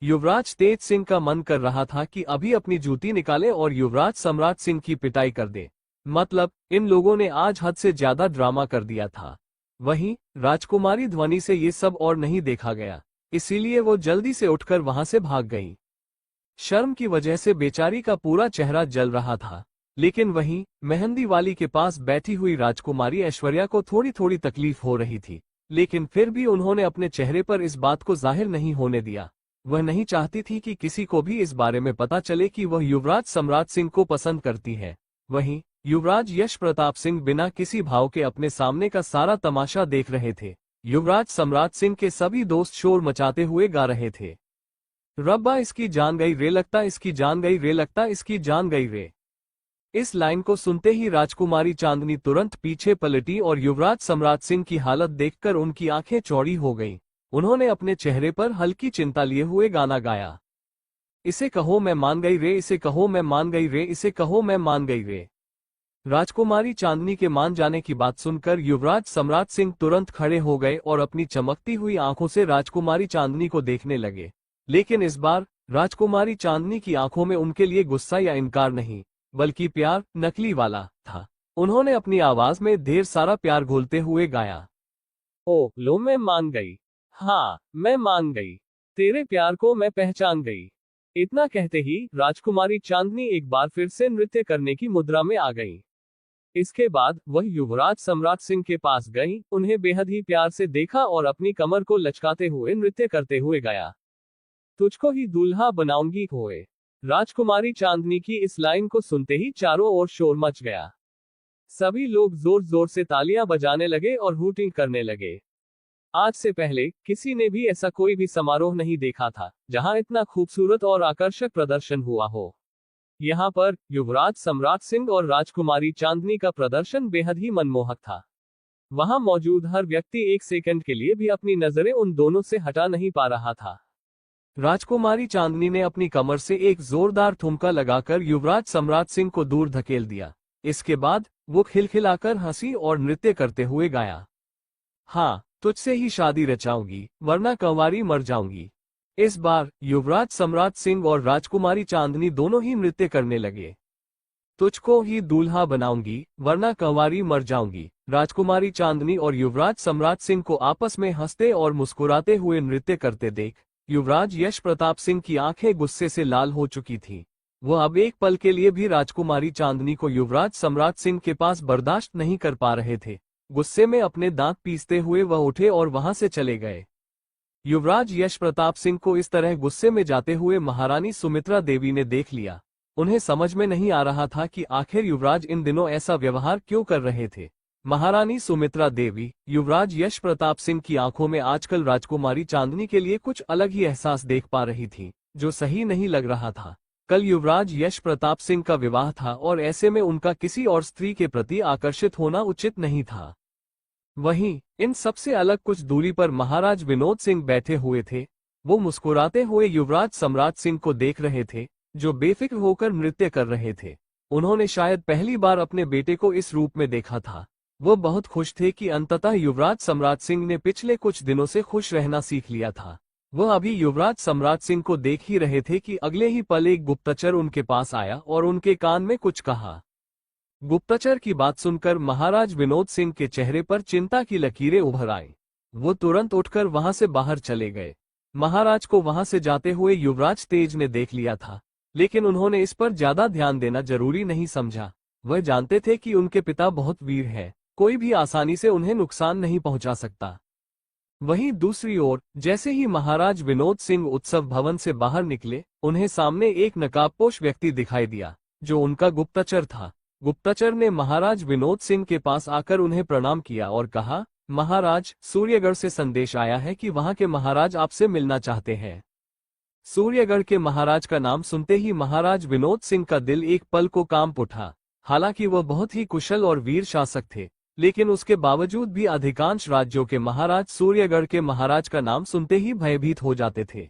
युवराज तेज सिंह का मन कर रहा था कि अभी अपनी जूती निकाले और युवराज सम्राट सिंह की पिटाई कर दे। मतलब इन लोगों ने आज हद से ज्यादा ड्रामा कर दिया था। वहीं राजकुमारी ध्वनि से ये सब और नहीं देखा गया, इसीलिए वो जल्दी से उठकर वहां से भाग गई। शर्म की वजह से बेचारी का पूरा चेहरा जल रहा था। लेकिन वहीं मेहंदी वाली के पास बैठी हुई राजकुमारी ऐश्वर्या को थोड़ी थोड़ी तकलीफ हो रही थी, लेकिन फिर भी उन्होंने अपने चेहरे पर इस बात को जाहिर नहीं होने दिया। वह नहीं चाहती थी कि किसी को भी इस बारे में पता चले कि वह युवराज सम्राट सिंह को पसंद करती है। वहीं युवराज यश प्रताप सिंह बिना किसी भाव के अपने सामने का सारा तमाशा देख रहे थे। युवराज सम्राट सिंह के सभी दोस्त शोर मचाते हुए गा रहे थे, रब्बा इसकी जान गई रे, लगता इसकी जान गई रे, लगता इसकी जान गई रे। इस लाइन को सुनते ही राजकुमारी चांदनी तुरंत पीछे पलटी और युवराज सम्राट सिंह की हालत देखकर उनकी आंखें चौड़ी हो गईं। उन्होंने अपने चेहरे पर हल्की चिंता लिए हुए गाना गाया, इसे कहो मैं मान गई रे, इसे कहो मैं मान गई रे, इसे कहो मैं मान गई रे। राजकुमारी चांदनी के मान जाने की बात सुनकर युवराज सम्राट सिंह तुरंत खड़े हो गए और अपनी चमकती हुई आंखों से राजकुमारी चांदनी को देखने लगे। लेकिन इस बार राजकुमारी चांदनी की आंखों में उनके लिए गुस्सा या इनकार नहीं, बल्कि प्यार, नकली वाला, था। उन्होंने अपनी आवाज में ढेर सारा प्यार घोलते हुए गाया, ओ लो मैं मान गई, हाँ मैं मान गई, तेरे प्यार को मैं पहचान गई। इतना कहते ही राजकुमारी चांदनी एक बार फिर से नृत्य करने की मुद्रा में आ गई। इसके बाद वह युवराज सम्राट सिंह के पास गई, उन्हें बेहद ही प्यार से देखा और अपनी कमर को लचकाते हुए नृत्य करते हुए गाया, तुझको ही दूल्हा बनाऊंगी होए। राजकुमारी चांदनी की इस लाइन को सुनते ही चारों ओर शोर मच गया। सभी लोग जोर जोर से तालियां बजाने लगे और हूटिंग करने लगे। आज से पहले किसी ने भी ऐसा कोई भी समारोह नहीं देखा था जहां इतना खूबसूरत और आकर्षक प्रदर्शन हुआ हो। यहाँ पर युवराज सम्राट सिंह और राजकुमारी चांदनी का प्रदर्शन बेहद ही मनमोहक था। वहां मौजूद हर व्यक्ति एक सेकंड के लिए भी अपनी नजरें उन दोनों से हटा नहीं पा रहा था। राजकुमारी चांदनी ने अपनी कमर से एक जोरदार ठुमका लगाकर युवराज सम्राट सिंह को दूर धकेल दिया। इसके बाद वो खिलखिलाकर हंसी और नृत्य करते हुए गाया, हाँ तुझसे ही शादी रचाऊंगी वरना कंवारी मर जाऊंगी। इस बार युवराज सम्राट सिंह और राजकुमारी चांदनी दोनों ही नृत्य करने लगे, तुझको ही दूल्हा बनाऊंगी वरना कंवारी मर जाऊंगी। राजकुमारी चांदनी और युवराज सम्राट सिंह को आपस में हंसते और मुस्कुराते हुए नृत्य करते देख युवराज यश प्रताप सिंह की आंखें गुस्से से लाल हो चुकी थीं। वह अब एक पल के लिए भी राजकुमारी चांदनी को युवराज सम्राट सिंह के पास बर्दाश्त नहीं कर पा रहे थे। गुस्से में अपने दांत पीसते हुए वह उठे और वहां से चले गए। युवराज यश प्रताप सिंह को इस तरह गुस्से में जाते हुए महारानी सुमित्रा देवी ने देख लिया। उन्हें समझ में नहीं आ रहा था कि आखिर युवराज इन दिनों ऐसा व्यवहार क्यों कर रहे थे। महारानी सुमित्रा देवी युवराज यश प्रताप सिंह की आंखों में आजकल राजकुमारी चांदनी के लिए कुछ अलग ही एहसास देख पा रही थी, जो सही नहीं लग रहा था। कल युवराज यश प्रताप सिंह का विवाह था और ऐसे में उनका किसी और स्त्री के प्रति आकर्षित होना उचित नहीं था। वहीं इन सबसे अलग कुछ दूरी पर महाराज विनोद सिंह बैठे हुए थे। वो मुस्कुराते हुए युवराज सम्राट सिंह को देख रहे थे जो बेफिक्र होकर नृत्य कर रहे थे। उन्होंने शायद पहली बार अपने बेटे को इस रूप में देखा था। वो बहुत खुश थे कि अंततः युवराज सम्राट सिंह ने पिछले कुछ दिनों से खुश रहना सीख लिया था। वह अभी युवराज सम्राट सिंह को देख ही रहे थे कि अगले ही पल एक गुप्तचर उनके पास आया और उनके कान में कुछ कहा। गुप्तचर की बात सुनकर महाराज विनोद सिंह के चेहरे पर चिंता की लकीरें उभर आईं। वो तुरंत उठकर वहां से बाहर चले गए। महाराज को वहां से जाते हुए युवराज तेज ने देख लिया था, लेकिन उन्होंने इस पर ज्यादा ध्यान देना जरूरी नहीं समझा। वह जानते थे कि उनके पिता बहुत वीर हैं, कोई भी आसानी से उन्हें नुकसान नहीं पहुंचा सकता। वहीं दूसरी ओर जैसे ही महाराज विनोद सिंह उत्सव भवन से बाहर निकले, उन्हें सामने एक नकाबपोश व्यक्ति दिखाई दिया, जो उनका गुप्तचर था। गुप्तचर ने महाराज विनोद सिंह के पास आकर उन्हें प्रणाम किया और कहा, महाराज, सूर्यगढ़ से संदेश आया है कि वहां के महाराज आपसे मिलना चाहते हैं। सूर्यगढ़ के महाराज का नाम सुनते ही महाराज विनोद सिंह का दिल एक पल को कांप उठा। हालांकि वह बहुत ही कुशल और वीर शासक थे, लेकिन उसके बावजूद भी अधिकांश राज्यों के महाराज सूर्यगढ़ के महाराज का नाम सुनते ही भयभीत हो जाते थे।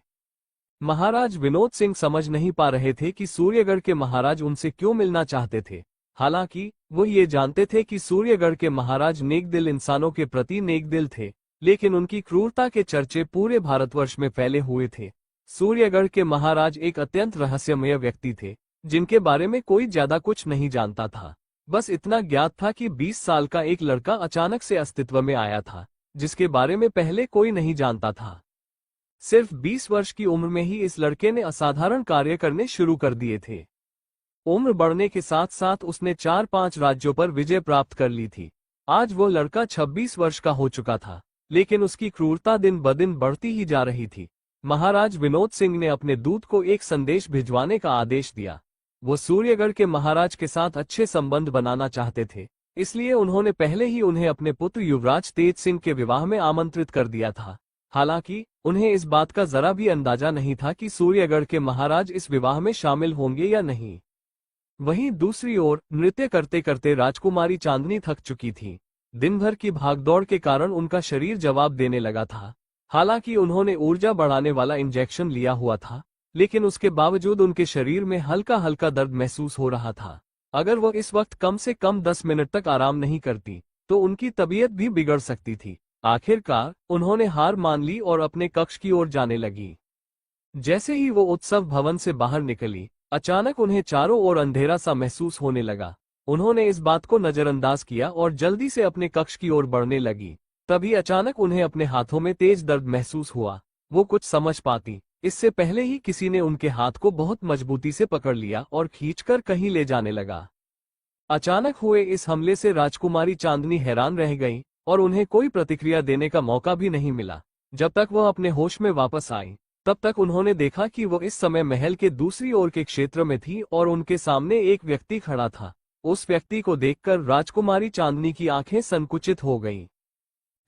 महाराज विनोद सिंह समझ नहीं पा रहे थे कि सूर्यगढ़ के महाराज उनसे क्यों मिलना चाहते थे। हालांकि वो ये जानते थे कि सूर्यगढ़ के महाराज नेकदिल इंसानों के प्रति नेकदिल थे, लेकिन उनकी क्रूरता के चर्चे पूरे भारतवर्ष में फैले हुए थे। सूर्यगढ़ के महाराज एक अत्यंत रहस्यमय व्यक्ति थे, जिनके बारे में कोई ज्यादा कुछ नहीं जानता था। बस इतना ज्ञात था कि 20 साल का एक लड़का अचानक से अस्तित्व में आया था, जिसके बारे में पहले कोई नहीं जानता था। सिर्फ 20 वर्ष की उम्र में ही इस लड़के ने असाधारण कार्य करने शुरू कर दिए थे। उम्र बढ़ने के साथ साथ उसने 4-5 राज्यों पर विजय प्राप्त कर ली थी। आज वो लड़का 26 वर्ष का हो चुका था, लेकिन उसकी क्रूरता दिन ब दिन बढ़ती ही जा रही थी। महाराज विनोद सिंह ने अपने दूत को एक संदेश भिजवाने का आदेश दिया। वो सूर्यगढ़ के महाराज के साथ अच्छे संबंध बनाना चाहते थे, इसलिए उन्होंने पहले ही उन्हें अपने पुत्र युवराज तेज सिंह के विवाह में आमंत्रित कर दिया था। हालांकि उन्हें इस बात का जरा भी अंदाजा नहीं था कि सूर्यगढ़ के महाराज इस विवाह में शामिल होंगे या नहीं। वहीं दूसरी ओर नृत्य करते करते राजकुमारी चांदनी थक चुकी थी। दिन भर की भागदौड़ के कारण उनका शरीर जवाब देने लगा था। हालांकि उन्होंने ऊर्जा बढ़ाने वाला इंजेक्शन लिया हुआ था, लेकिन उसके बावजूद उनके शरीर में हल्का हल्का दर्द महसूस हो रहा था। अगर वह इस वक्त कम से कम 10 मिनट तक आराम नहीं करती, तो उनकी तबीयत भी बिगड़ सकती थी। आखिरकार उन्होंने हार मान ली और अपने कक्ष की ओर जाने लगी। जैसे ही वो उत्सव भवन से बाहर निकली, अचानक उन्हें चारों ओर अंधेरा सा महसूस होने लगा। उन्होंने इस बात को नजरअंदाज किया और जल्दी से अपने कक्ष की ओर बढ़ने लगी। तभी अचानक उन्हें अपने हाथों में तेज दर्द महसूस हुआ। वो कुछ समझ पाती इससे पहले ही किसी ने उनके हाथ को बहुत मजबूती से पकड़ लिया और खींचकर कहीं ले जाने लगा। अचानक हुए इस हमले से राजकुमारी चांदनी हैरान रह गई और उन्हें कोई प्रतिक्रिया देने का मौका भी नहीं मिला। जब तक वह अपने होश में वापस आई, तब तक उन्होंने देखा कि वो इस समय महल के दूसरी ओर के क्षेत्र में थी और उनके सामने एक व्यक्ति खड़ा था। उस व्यक्ति को देखकर राजकुमारी चांदनी की आंखें संकुचित हो गईं।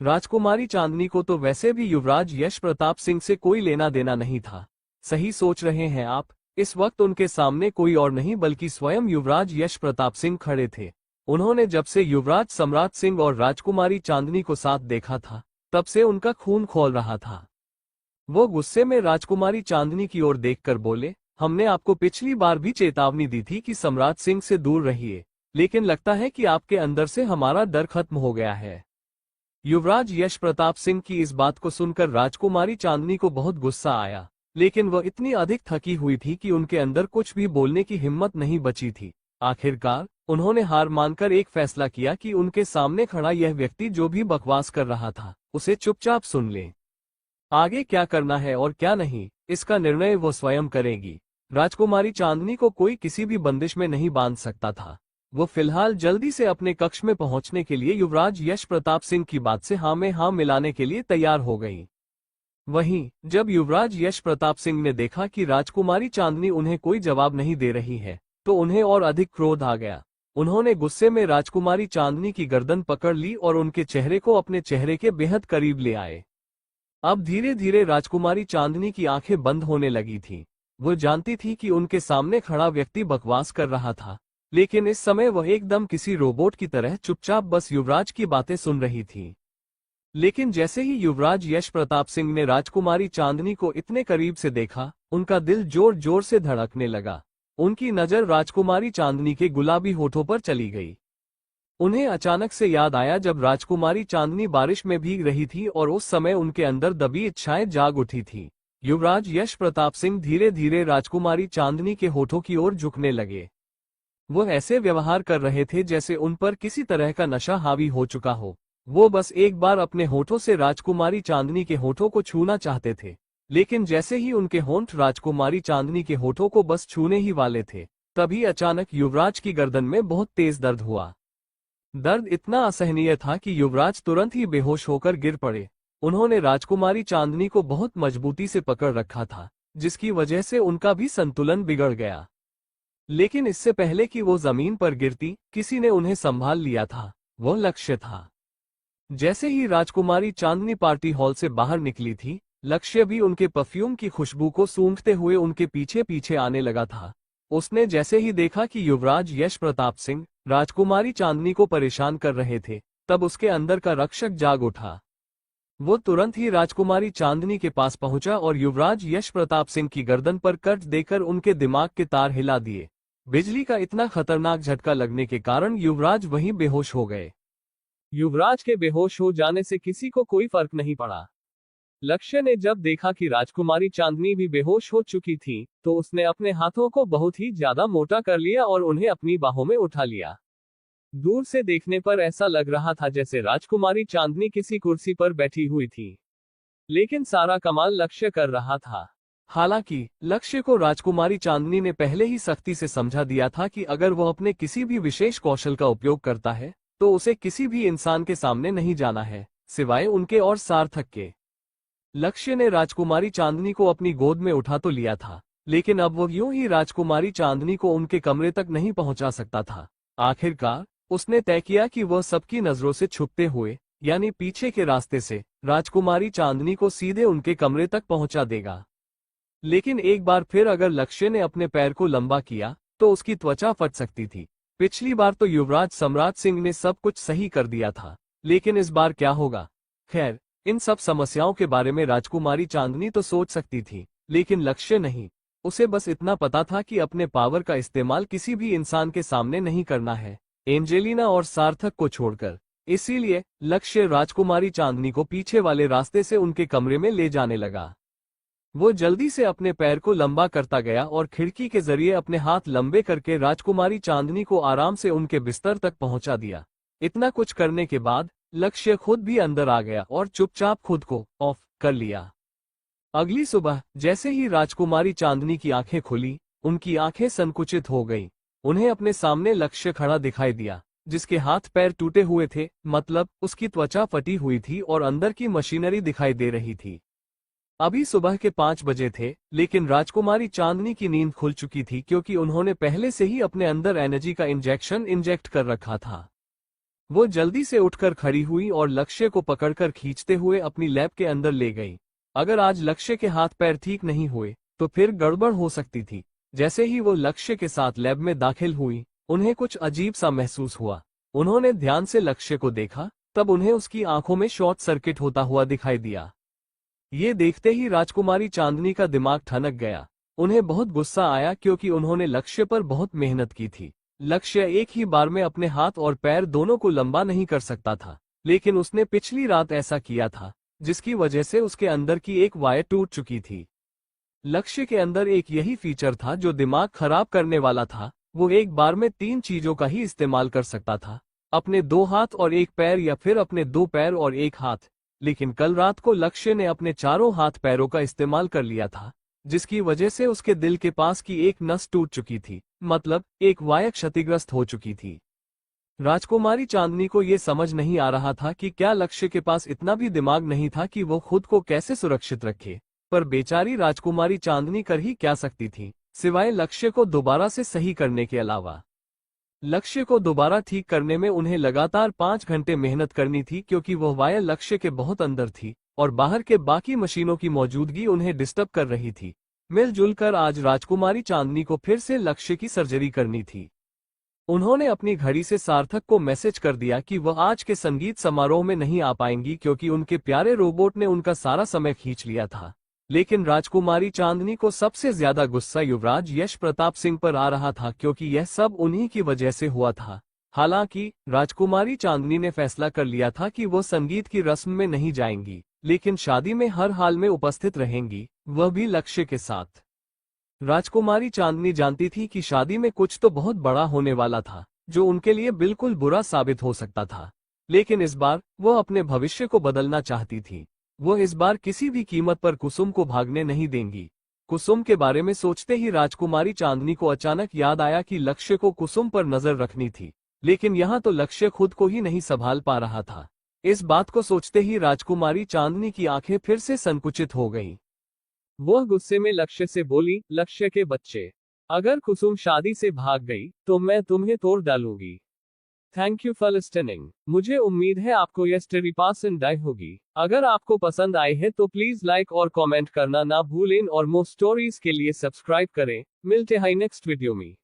राजकुमारी चांदनी को तो वैसे भी युवराज यश प्रताप सिंह से कोई लेना देना नहीं था। सही सोच रहे हैं आप, इस वक्त उनके सामने कोई और नहीं बल्कि स्वयं युवराज यश प्रताप सिंह खड़े थे। उन्होंने जब से युवराज सम्राट सिंह और राजकुमारी चांदनी को साथ देखा था, तब से उनका खून खौल रहा था। वो गुस्से में राजकुमारी चांदनी की ओर देखकर बोले, हमने आपको पिछली बार भी चेतावनी दी थी कि सम्राट सिंह से दूर रहिए, लेकिन लगता है कि आपके अंदर से हमारा डर खत्म हो गया है। युवराज यश प्रताप सिंह की इस बात को सुनकर राजकुमारी चांदनी को बहुत गुस्सा आया, लेकिन वह इतनी अधिक थकी हुई थी कि उनके अंदर कुछ भी बोलने की हिम्मत नहीं बची थी। आखिरकार उन्होंने हार मानकर एक फैसला किया कि उनके सामने खड़ा यह व्यक्ति जो भी बकवास कर रहा था, उसे चुपचाप सुन ले। आगे क्या करना है और क्या नहीं, इसका निर्णय वो स्वयं करेगी। राजकुमारी चांदनी को कोई किसी भी बंदिश में नहीं बांध सकता था। वो फिलहाल जल्दी से अपने कक्ष में पहुंचने के लिए युवराज यश प्रताप सिंह की बात से हाँ में हाँ मिलाने के लिए तैयार हो गई। वहीं जब युवराज यश प्रताप सिंह ने देखा कि राजकुमारी चांदनी उन्हें कोई जवाब नहीं दे रही है, तो उन्हें और अधिक क्रोध आ गया। उन्होंने गुस्से में राजकुमारी चांदनी की गर्दन पकड़ ली और उनके चेहरे को अपने चेहरे के बेहद करीब ले आए। अब धीरे धीरे राजकुमारी चांदनी की आंखें बंद होने लगी थीं। वो जानती थी कि उनके सामने खड़ा व्यक्ति बकवास कर रहा था, लेकिन इस समय वह एकदम किसी रोबोट की तरह चुपचाप बस युवराज की बातें सुन रही थी। लेकिन जैसे ही युवराज यश प्रताप सिंह ने राजकुमारी चांदनी को इतने करीब से देखा, उनका दिल जोर जोर से धड़कने लगा। उनकी नजर राजकुमारी चांदनी के गुलाबी होठों पर चली गई। उन्हें अचानक से याद आया जब राजकुमारी चांदनी बारिश में भीग रही थी और उस समय उनके अंदर दबी इच्छाएं जाग उठी थी। युवराज यश प्रताप सिंह धीरे धीरे राजकुमारी चांदनी के होठों की ओर झुकने लगे। वो ऐसे व्यवहार कर रहे थे जैसे उन पर किसी तरह का नशा हावी हो चुका हो। वो बस एक बार अपने होठों से राजकुमारी चांदनी के होठों को छूना चाहते थे, लेकिन जैसे ही उनके होंठ राजकुमारी चांदनी के होठों को बस छूने ही वाले थे, तभी अचानक युवराज की गर्दन में बहुत तेज दर्द हुआ। दर्द इतना असहनीय था कि युवराज तुरंत ही बेहोश होकर गिर पड़े। उन्होंने राजकुमारी चांदनी को बहुत मजबूती से पकड़ रखा था, जिसकी वजह से उनका भी संतुलन बिगड़ गया। लेकिन इससे पहले कि वो जमीन पर गिरती, किसी ने उन्हें संभाल लिया था। वो लक्ष्य था। जैसे ही राजकुमारी चांदनी पार्टी हॉल से बाहर निकली थी, लक्ष्य भी उनके परफ्यूम की खुशबू को सूंघते हुए उनके पीछे पीछे आने लगा था। उसने जैसे ही देखा कि युवराज यश प्रताप सिंह राजकुमारी चांदनी को परेशान कर रहे थे, तब उसके अंदर का रक्षक जाग उठा। वो तुरंत ही राजकुमारी चांदनी के पास पहुंचा और युवराज यश प्रताप सिंह की गर्दन पर कट देकर उनके दिमाग के तार हिला दिए। बिजली का इतना खतरनाक झटका लगने के कारण युवराज वहीं बेहोश हो गए। युवराज के बेहोश हो जाने से किसी को कोई फर्क नहीं पड़ा। लक्ष्य ने जब देखा कि राजकुमारी चांदनी भी बेहोश हो चुकी थी, तो उसने अपने हाथों को बहुत ही ज्यादा मोटा कर लिया और उन्हें अपनी बाहों में उठा लिया। दूर से देखने पर ऐसा लग रहा था जैसे राजकुमारी चांदनी किसी कुर्सी पर बैठी हुई थी, लेकिन सारा कमाल लक्ष्य कर रहा था। हालांकि लक्ष्य को राजकुमारी चांदनी ने पहले ही सख्ती से समझा दिया था कि अगर वो अपने किसी भी विशेष कौशल का उपयोग करता है, तो उसे किसी भी इंसान के सामने नहीं जाना है, सिवाय उनके और सार्थक के। लक्ष्य ने राजकुमारी चांदनी को अपनी गोद में उठा तो लिया था, लेकिन अब वो यूं ही राजकुमारी चांदनी को उनके कमरे तक नहीं पहुंचा सकता था। आखिरकार उसने तय किया कि वह सबकी नजरों से छुपते हुए, यानी पीछे के रास्ते से, राजकुमारी चांदनी को सीधे उनके कमरे तक पहुंचा देगा। लेकिन एक बार फिर अगर लक्ष्य ने अपने पैर को लंबा किया, तो उसकी त्वचा फट सकती थी। पिछली बार तो युवराज सम्राट सिंह ने सब कुछ सही कर दिया था, लेकिन इस बार क्या होगा? खैर, इन सब समस्याओं के बारे में राजकुमारी चांदनी तो सोच सकती थी, लेकिन लक्ष्य नहीं। उसे बस इतना पता था कि अपने पावर का इस्तेमाल किसी भी इंसान के सामने नहीं करना है, एंजेलिना और सार्थक को छोड़कर। इसीलिए लक्ष्य राजकुमारी चांदनी को पीछे वाले रास्ते से उनके कमरे में ले जाने लगा। वो जल्दी से अपने पैर को लंबा करता गया और खिड़की के जरिए अपने हाथ लंबे करके राजकुमारी चांदनी को आराम से उनके बिस्तर तक पहुंचा दिया। इतना कुछ करने के बाद लक्ष्य खुद भी अंदर आ गया और चुपचाप खुद को ऑफ कर लिया। अगली सुबह जैसे ही राजकुमारी चांदनी की आंखें खुली, उनकी आंखें संकुचित हो गईं। उन्हें अपने सामने लक्ष्य खड़ा दिखाई दिया, जिसके हाथ पैर टूटे हुए थे, मतलब उसकी त्वचा फटी हुई थी और अंदर की मशीनरी दिखाई दे रही थी। अभी सुबह के 5 बजे थे, लेकिन राजकुमारी चांदनी की नींद खुल चुकी थी क्योंकि उन्होंने पहले से ही अपने अंदर एनर्जी का इंजेक्शन इंजेक्ट कर रखा था। वो जल्दी से उठकर खड़ी हुई और लक्ष्य को पकड़कर खींचते हुए अपनी लैब के अंदर ले गई। अगर आज लक्ष्य के हाथ पैर ठीक नहीं हुए, तो फिर गड़बड़ हो सकती थी। जैसे ही वो लक्ष्य के साथ लैब में दाखिल हुई, उन्हें कुछ अजीब सा महसूस हुआ। उन्होंने ध्यान से लक्ष्य को देखा, तब उन्हें उसकी आंखों में शॉर्ट सर्किट होता हुआ दिखाई दिया। ये देखते ही राजकुमारी चांदनी का दिमाग ठनक गया। उन्हें बहुत गुस्सा आया क्योंकि उन्होंने लक्ष्य पर बहुत मेहनत की थी। लक्ष्य एक ही बार में अपने हाथ और पैर दोनों को लंबा नहीं कर सकता था, लेकिन उसने पिछली रात ऐसा किया था, जिसकी वजह से उसके अंदर की एक वायर टूट चुकी थी। लक्ष्य के अंदर एक यही फीचर था जो दिमाग खराब करने वाला था। वो एक बार में 3 चीजों का ही इस्तेमाल कर सकता था, अपने 2 हाथ और 1 पैर या फिर अपने 2 पैर और 1 हाथ। लेकिन कल रात को लक्ष्य ने अपने चारों हाथ पैरों का इस्तेमाल कर लिया था, जिसकी वजह से उसके दिल के पास की एक नस टूट चुकी थी, मतलब एक वायर क्षतिग्रस्त हो चुकी थी। राजकुमारी चांदनी को ये समझ नहीं आ रहा था कि क्या लक्ष्य के पास इतना भी दिमाग नहीं था कि वो खुद को कैसे सुरक्षित रखे, पर बेचारी राजकुमारी चांदनी कर ही क्या सकती थी, सिवाय लक्ष्य को दोबारा से सही करने के अलावा। लक्ष्य को दोबारा ठीक करने में उन्हें लगातार 5 घंटे मेहनत करनी थी क्योंकि वह वायर लक्ष्य के बहुत अंदर थी और बाहर के बाकी मशीनों की मौजूदगी उन्हें डिस्टर्ब कर रही थी। मिलजुल कर आज राजकुमारी चांदनी को फिर से लक्ष्य की सर्जरी करनी थी। उन्होंने अपनी घड़ी से सार्थक को मैसेज कर दिया कि वह आज के संगीत समारोह में नहीं आ पाएंगी क्योंकि उनके प्यारे रोबोट ने उनका सारा समय खींच लिया था। लेकिन राजकुमारी चांदनी को सबसे ज्यादा गुस्सा युवराज यश प्रताप सिंह पर आ रहा था क्योंकि यह सब उन्हीं की वजह से हुआ था। हालांकि राजकुमारी चांदनी ने फैसला कर लिया था कि वो संगीत की रस्म में नहीं जाएंगी, लेकिन शादी में हर हाल में उपस्थित रहेंगी, वह भी लक्ष्य के साथ। राजकुमारी चांदनी जानती थी कि शादी में कुछ तो बहुत बड़ा होने वाला था, जो उनके लिए बिल्कुल बुरा साबित हो सकता था। लेकिन इस बार वह अपने भविष्य को बदलना चाहती थी। वो इस बार किसी भी कीमत पर कुसुम को भागने नहीं देंगी। कुसुम के बारे में सोचते ही राजकुमारी चांदनी को अचानक याद आया कि लक्ष्य को कुसुम पर नजर रखनी थी, लेकिन यहाँ तो लक्ष्य खुद को ही नहीं संभाल पा रहा था। इस बात को सोचते ही राजकुमारी चांदनी की आंखें फिर से संकुचित हो गईं। वह गुस्से में लक्ष्य से बोली, लक्ष्य के बच्चे, अगर कुसुम शादी से भाग गई तो मैं तुम्हें तोड़ डालूंगी। Thank you for listening. मुझे उम्मीद है आपको यह स्टोरी पसंद आई होगी। अगर आपको पसंद आई है तो प्लीज लाइक और कमेंट करना ना भूलें और मोर स्टोरीज के लिए सब्सक्राइब करें। मिलते हैं नेक्स्ट वीडियो में।